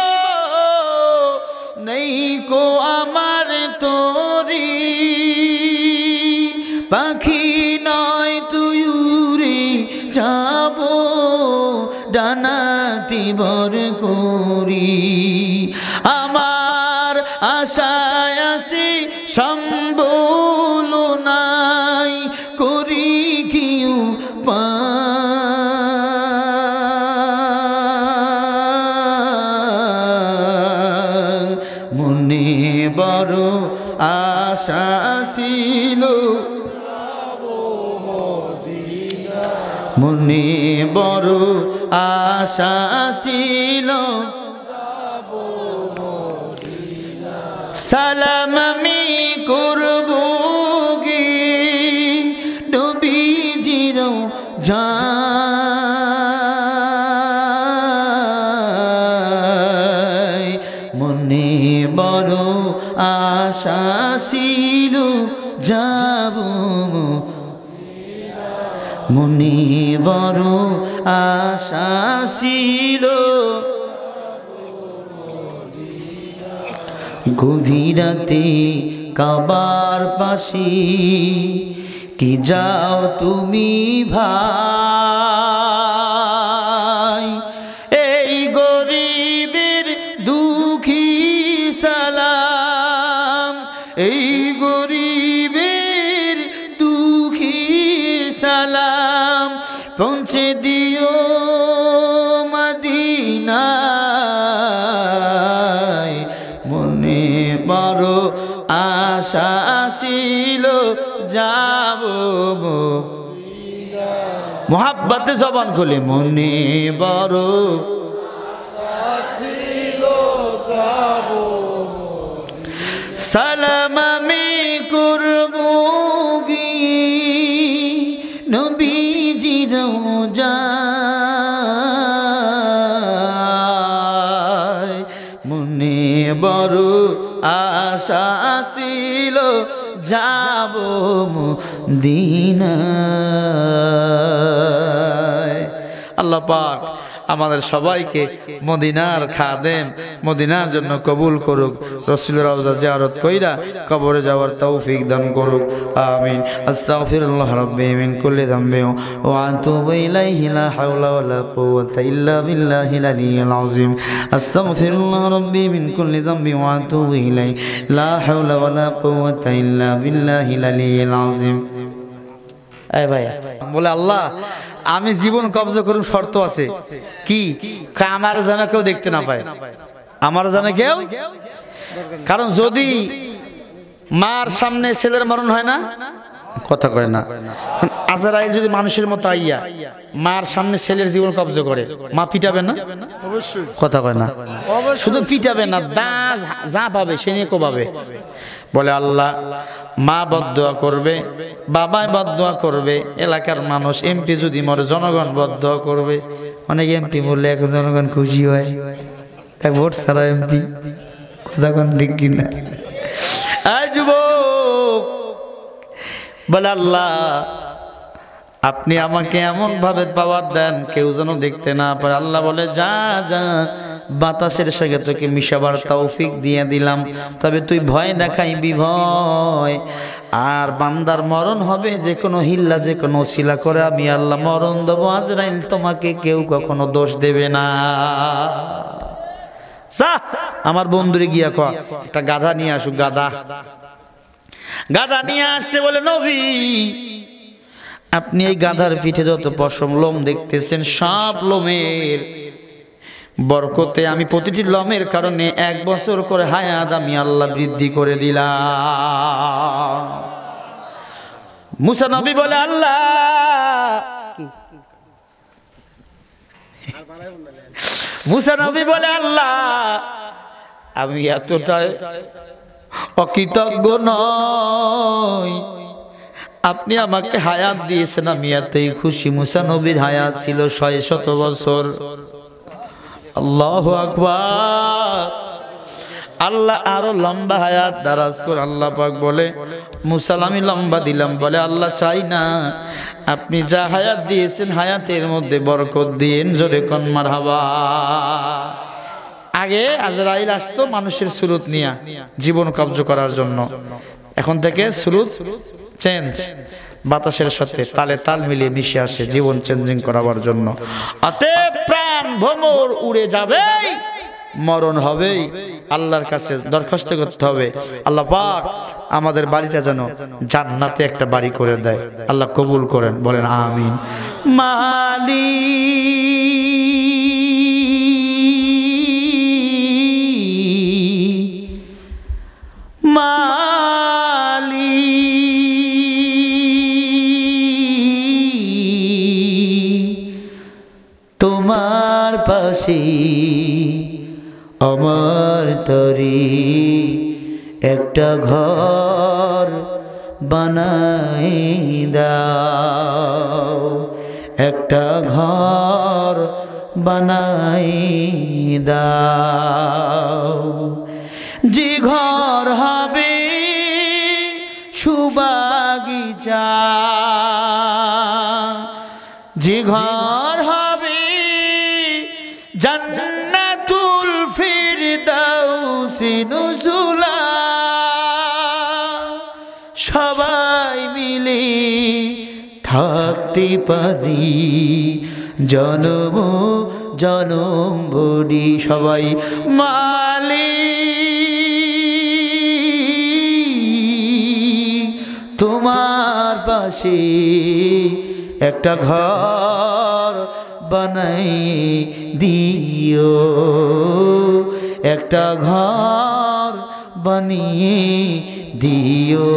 নেই কো আমার তোরি, পাখি নয় তুই উড়ে যাব ডানাতি ভর করি। আমার আশায় আসি সম্বল নাই, করি কি মনে
বড় আশা ছিল, মনে বড় আশা ছিল, সালাম আমি করব গে নবীজির যায়, মনে বড় আশা ছিল যাব, মনে বড় আশা ছিল, গভীরাতে কাবার পাশে কি যাও তুমি ভাই, এই গরিবের দুঃখী সালাম, এই গরিবের দুঃখী সালাম পৌঁছে দিও মদিনায়, মনে বড় আশা ছিল যাব, মোহাব্বতে জবান খুলে মনে বড় সালাম আমি করব গিয়ে নবীজির যায়, মনে বড় আশা ছিল যাব মদিনায়। আল্লাহ পাক আমাদের সবাইকে মদিনার খাদেম, মদিনার জন্য কবুল করুক, রাসূলের রওজা জিয়ারত কইরা কবরে যাওয়ার তৌফিক দান করুক, আমিন। আস্তাগফিরুল্লাহ রাব্বি মিন কুল্লি যামবি ওয়া আতুবু ইলাইহি, লা হাওলা ওয়ালা কুওয়াতা ইল্লা বিল্লাহিল আলিয়্যিল আযীম। আস্তাগফিরুল্লাহ রাব্বি মিন কুল্লি যামবি ওয়া আতুবু ইলাইহি, লা হাওলা ওয়ালা কুওয়াতা ইল্লা বিল্লাহিল আলিয়্যিল আযীম। এই ভাই বলে, আল্লাহ আমি জীবন কবজা করুন, শর্ত আছে কি? আমার যেন কেউ দেখতে না পায়, আমার যেন কেউ, কারণ যদি মার সামনে ছেলের মরণ হয় না, কথা কয় না, আজরাইল যদি মানুষের মতো আইয়া মার সামনে ছেলের জীবন কবজা করে, মা পিটাবে না? অবশ্যই, কথা কয় না, শুধু পিটাবে না, দাঁত যা পাবে সে নিয়ে কোবাবে। বলে আল্লাহ মা বদদুয়া করবে, বাবাই বদদুয়া করবে, এলাকার মানুষ, এমপি যদি মরে জনগণ বদদুয়া করবে। অনেক এমপি মরলে এখন জনগণ খুশি হয়, ভোট ছাড়া এমপি, কথা কোন ঠিক কিনা? এই যুবক বলে, আল্লাহ আপনি আমাকে এমন ভাবে পাওয়ার দেন কেউ যেন দেখতে না পারে। আল্লাহ বলে, যা যা, বাতাসের সঙ্গে তোকে মিশাবার তৌফিক দিয়ে দিলাম, তবে তুই ভয় দেখাইবি ভয়। আর বান্দার মরণ হবে যে কোনো হিল্লা, যে কোনো ওসিলা করে আমি আল্লাহ মরণ দেবো। আজরাইল তোমাকে কেউ কখনো দোষ দেবে না। আমার বন্ধুরে গিয়া কয় একটা গাধা নিয়ে আসুক। গাধা নিয়ে আসছে, বলে নবী আপনি এই গাধার পিঠে যত পশম লোম দেখতেছেন, সব লোমের বরকতে আমি প্রতিটি লোমের কারণে 1 বছর করে হায়াত আমি আল্লাহ বৃদ্ধি করে দিলাম। মুসা নবী বলে, আল্লাহ মুসা নবী বলে, আল্লাহ আমি এতটাই অকৃতজ্ঞ নই, আপনি আমাকে হায়াত দিয়েছেন, আমি এতই খুশি। মুসা নবীর হায়াত ছিল 600 বছর। আল্লাহু আকবার। আল্লাহ আরো লম্বা হায়াত দারাজ করে। আল্লাহ পাক বলে, মুসা আমি লম্বা দিলাম। বলে, আল্লাহ চাই না, আপনি যা হায়াত দিয়েছেন হায়াতের মধ্যে বরকত দিয়েন। জোরে কোন মারহাবা। আগে আজরাইল আসতো মানুষের সুরত নিয়া জীবন কবজ করার জন্য, এখন থেকে সুরত চেঞ্জ, বাতাসের সাথে তালে তাল মিলিয়ে মিশে আসে জীবন চেঞ্জিং করাবার জন্য। অতএব প্রাণ ভ্রমর উড়ে যাবে, মরণ হবেই। আল্লাহর কাছে দরখাস্ত করতে হবে, আল্লাহ পাক আমাদের বাড়িটা যেন জান্নাতে একটা বাড়ি করে দেয়। আল্লাহ কবুল করেন, বলেন আমিন।
তোমার পাশে আমার তরি একটা ঘর বানাই দাও, একটা ঘর বানাই দাও, যে ঘর হবে সুবাগিচা, যে ঘর হবে জান্নাতুল ফিরদাউসি নুজুলা, সবাই মিলে থাকতে পারি জনম জনম বড়ি, সবাই মালিক তোমার পাশে একটা ঘর বানাই দিও, একটা ঘর বানিয়ে দিও,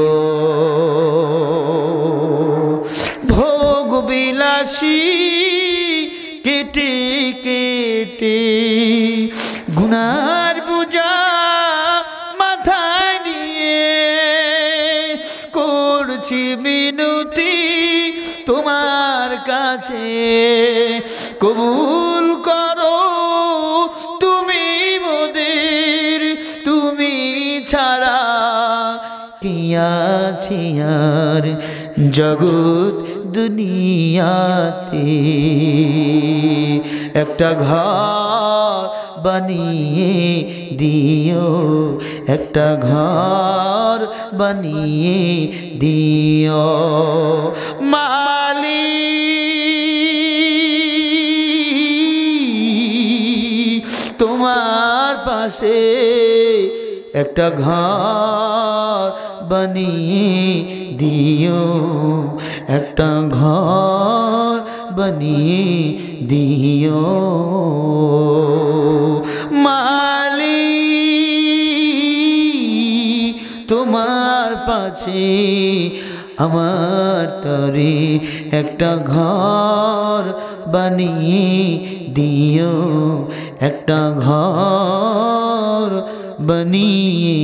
ভোগ বিলাসী কেটে কেটে গুনার বোঝা মাথায় নিয়ে করছি মিনতি তোমার কাছে, কবুল করো তুমি মোদের, তুমি ছাড়া কি আছে আর জগৎ দুনিয়াতে, একটা ঘর বানিয়ে দিও, একটা ঘর বানিয়ে দিও মালিক তোমার পাশে একটা ঘর বানিয়ে দিও, একটা ঘর বানিয়ে দিও মালিক তোমার পাশে আমার তরে একটা ঘর বানিয়ে দিও, একটা ঘর বানিয়ে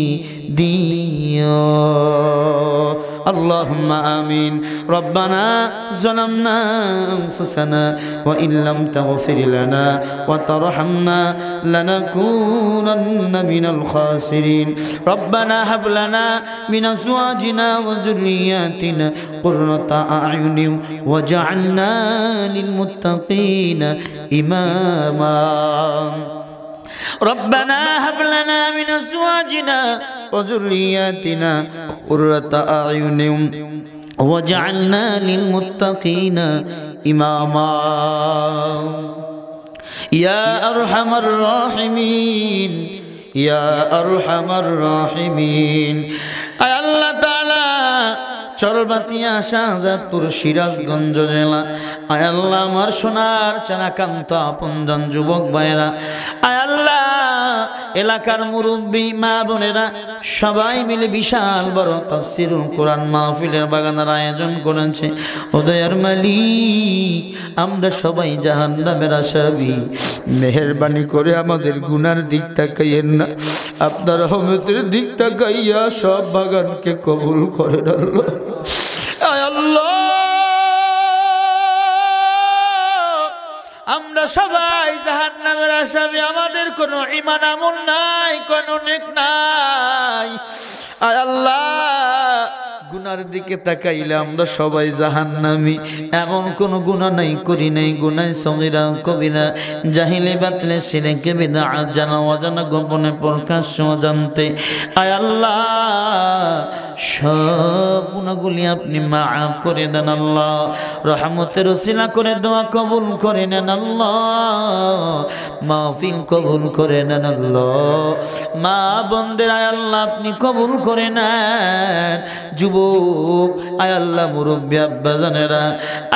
দিও। اللهم آمين. ربنا ظلمنا أنفسنا وإن لم تغفر لنا وترحمنا لنكونن من الخاسرين. ربنا هب لنا من أزواجنا وذرياتنا قرة أعين واجعلنا للمتقين إماما. ربنا هب لنا من أزواجنا وذرياتنا قرة أعين واجعلنا للمتقين إماما. يا أرحم الراحمين يا أرحم الراحمين. أي الله تعالى চরবাতিয়া শাহজাদপুর সিরাজগঞ্জ জেলা, আয় আল্লাহ আমার সোনার চানাকান্ত আপনজন যুবক ভাইয়েরা, আয় আল্লাহ এলাকার মুরব্বী মা বোনেরা সবাই মিলে বিশাল বড় তাফসীরুল কোরআন মাহফিলের বাগানের আয়োজন করেছে। ওদয়ার মালিক আমরা সবাই জাহান্নামের আসামি, মেহেরবানি করে আমাদের গুনার দিক তাকাইয়েন না, আপনার রহমতের দিক তাকাইয়া সব বাগানকে কবুল করেন আল্লাহ। আয় আল্লাহ আমরা সবাই জাহান্নামের আসামি, আমাদের কোনো ঈমান আমল নাই, কোনো নেক নাই। আয় আল্লাহ গুনার দিকে তাকাইলে আমরা সবাই জাহান্নামী, এমন কোন গুনাহ নাই করি নাই, গুনাহ সগীরা কবিরা জাহিলি বাতলে শিরকে বিদআত জানা অজানা গোপনে প্রকাশ্য জানতে। আয় আল্লাহ সব গুনাহগুলি আপনি মাফ করে দেন আল্লাহ, রহমতের ওসিলা করে দোয়া কবুল করে নেন আল্লাহ, মাহফিল কবুল করে নেন আল্লাহ, মা বোনদের আয় আল্লাহ আপনি কবুল করে নেন, যুবক আয় আল্লাহ মুরব্বী আব্বা জানেরা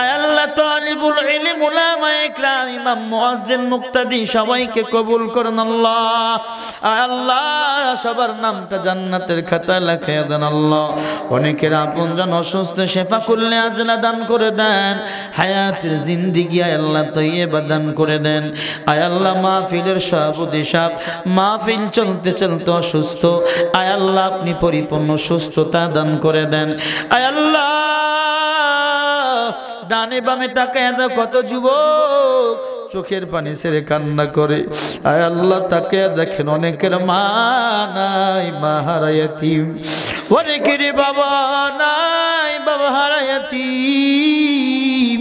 আয় আল্লাহ তালিবুল ইলম উলামা ইকরাম ইমাম মুয়াজ্জিন মুক্তাদি সবাইকে কবুল করেন আল্লাহ। আল্লাহ সবার নামটা জান্নাতের খাতায় লিখে দেন আল্লাহ। অনেকের আপনজন অসুস্থ, শেফা করলে আজলা দান করে দেন, হায়াতের জিন্দেগি আল্লাহ তৈয়বা দান করে দেন। আয় আল্লাহ মাহফিলের সভাপতি সাহেব মাহফিল চলতে চলতে অসুস্থ, আয় আল্লাহ আপনি পরিপূর্ণ সুস্থতা দান করে দেন। আয় আল্লাহ ডানে বামে তাকায় কত যুবক চোখের পানি ছেড়ে কান্না করে, আয় আল্লাহ তাকে দেখেন অনেকের মা নাই, মা হারা ইয়াতীম, অনেকের বাবা নাই, বাবা হারা ইয়াতীম।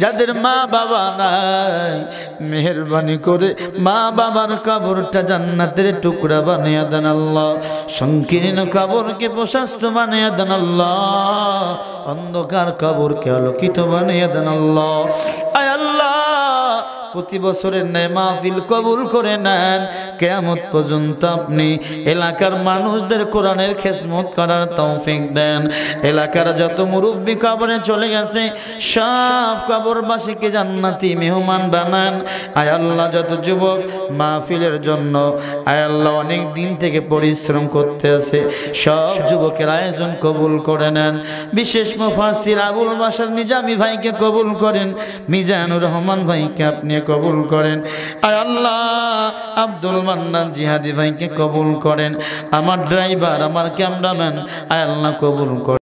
যাদের মা বাবা নাই মেহেরবানি করে মা বাবার কবরটা জান্নাতের টুকরা বানিয়ে দেন আল্লাহ। সংকীর্ণ কবরকে প্রশস্ত বানিয়ে দেন আল্লাহ, অন্ধকার কবরকে আলোকিত বানিয়ে দেন আল্লাহ। আয় আল্লাহ প্রতি বছরের ন্যায় মাহফিল কবুল করে নেন, কিয়ামত পর্যন্ত আপনি এলাকার মানুষদের কোরআনের খেদমত করার তৌফিক দেন। এলাকার যত মুরব্বী কবরে চলে গেছে সব কবরবাসীকে জান্নাতি মেহমান বানান। আয় আল্লাহ যত যুবক মাহফিলের জন্য আয় আল্লাহ অনেক দিন থেকে পরিশ্রম করতে আছে, সব যুবকের আয়োজন কবুল করে নেন। বিশেষ মুফাসসির আবুল বাশার নিজামী ভাইকে কবুল করেন, মিজানুর রহমান ভাইকে আপনি কবুল করেন। আয় আল্লাহ আব্দুল মান্নান জিহাদি ভাইকে কবুল করেন, আমার ড্রাইভার আমার ক্যামেরাম্যান আয় আল্লাহ কবুল করেন।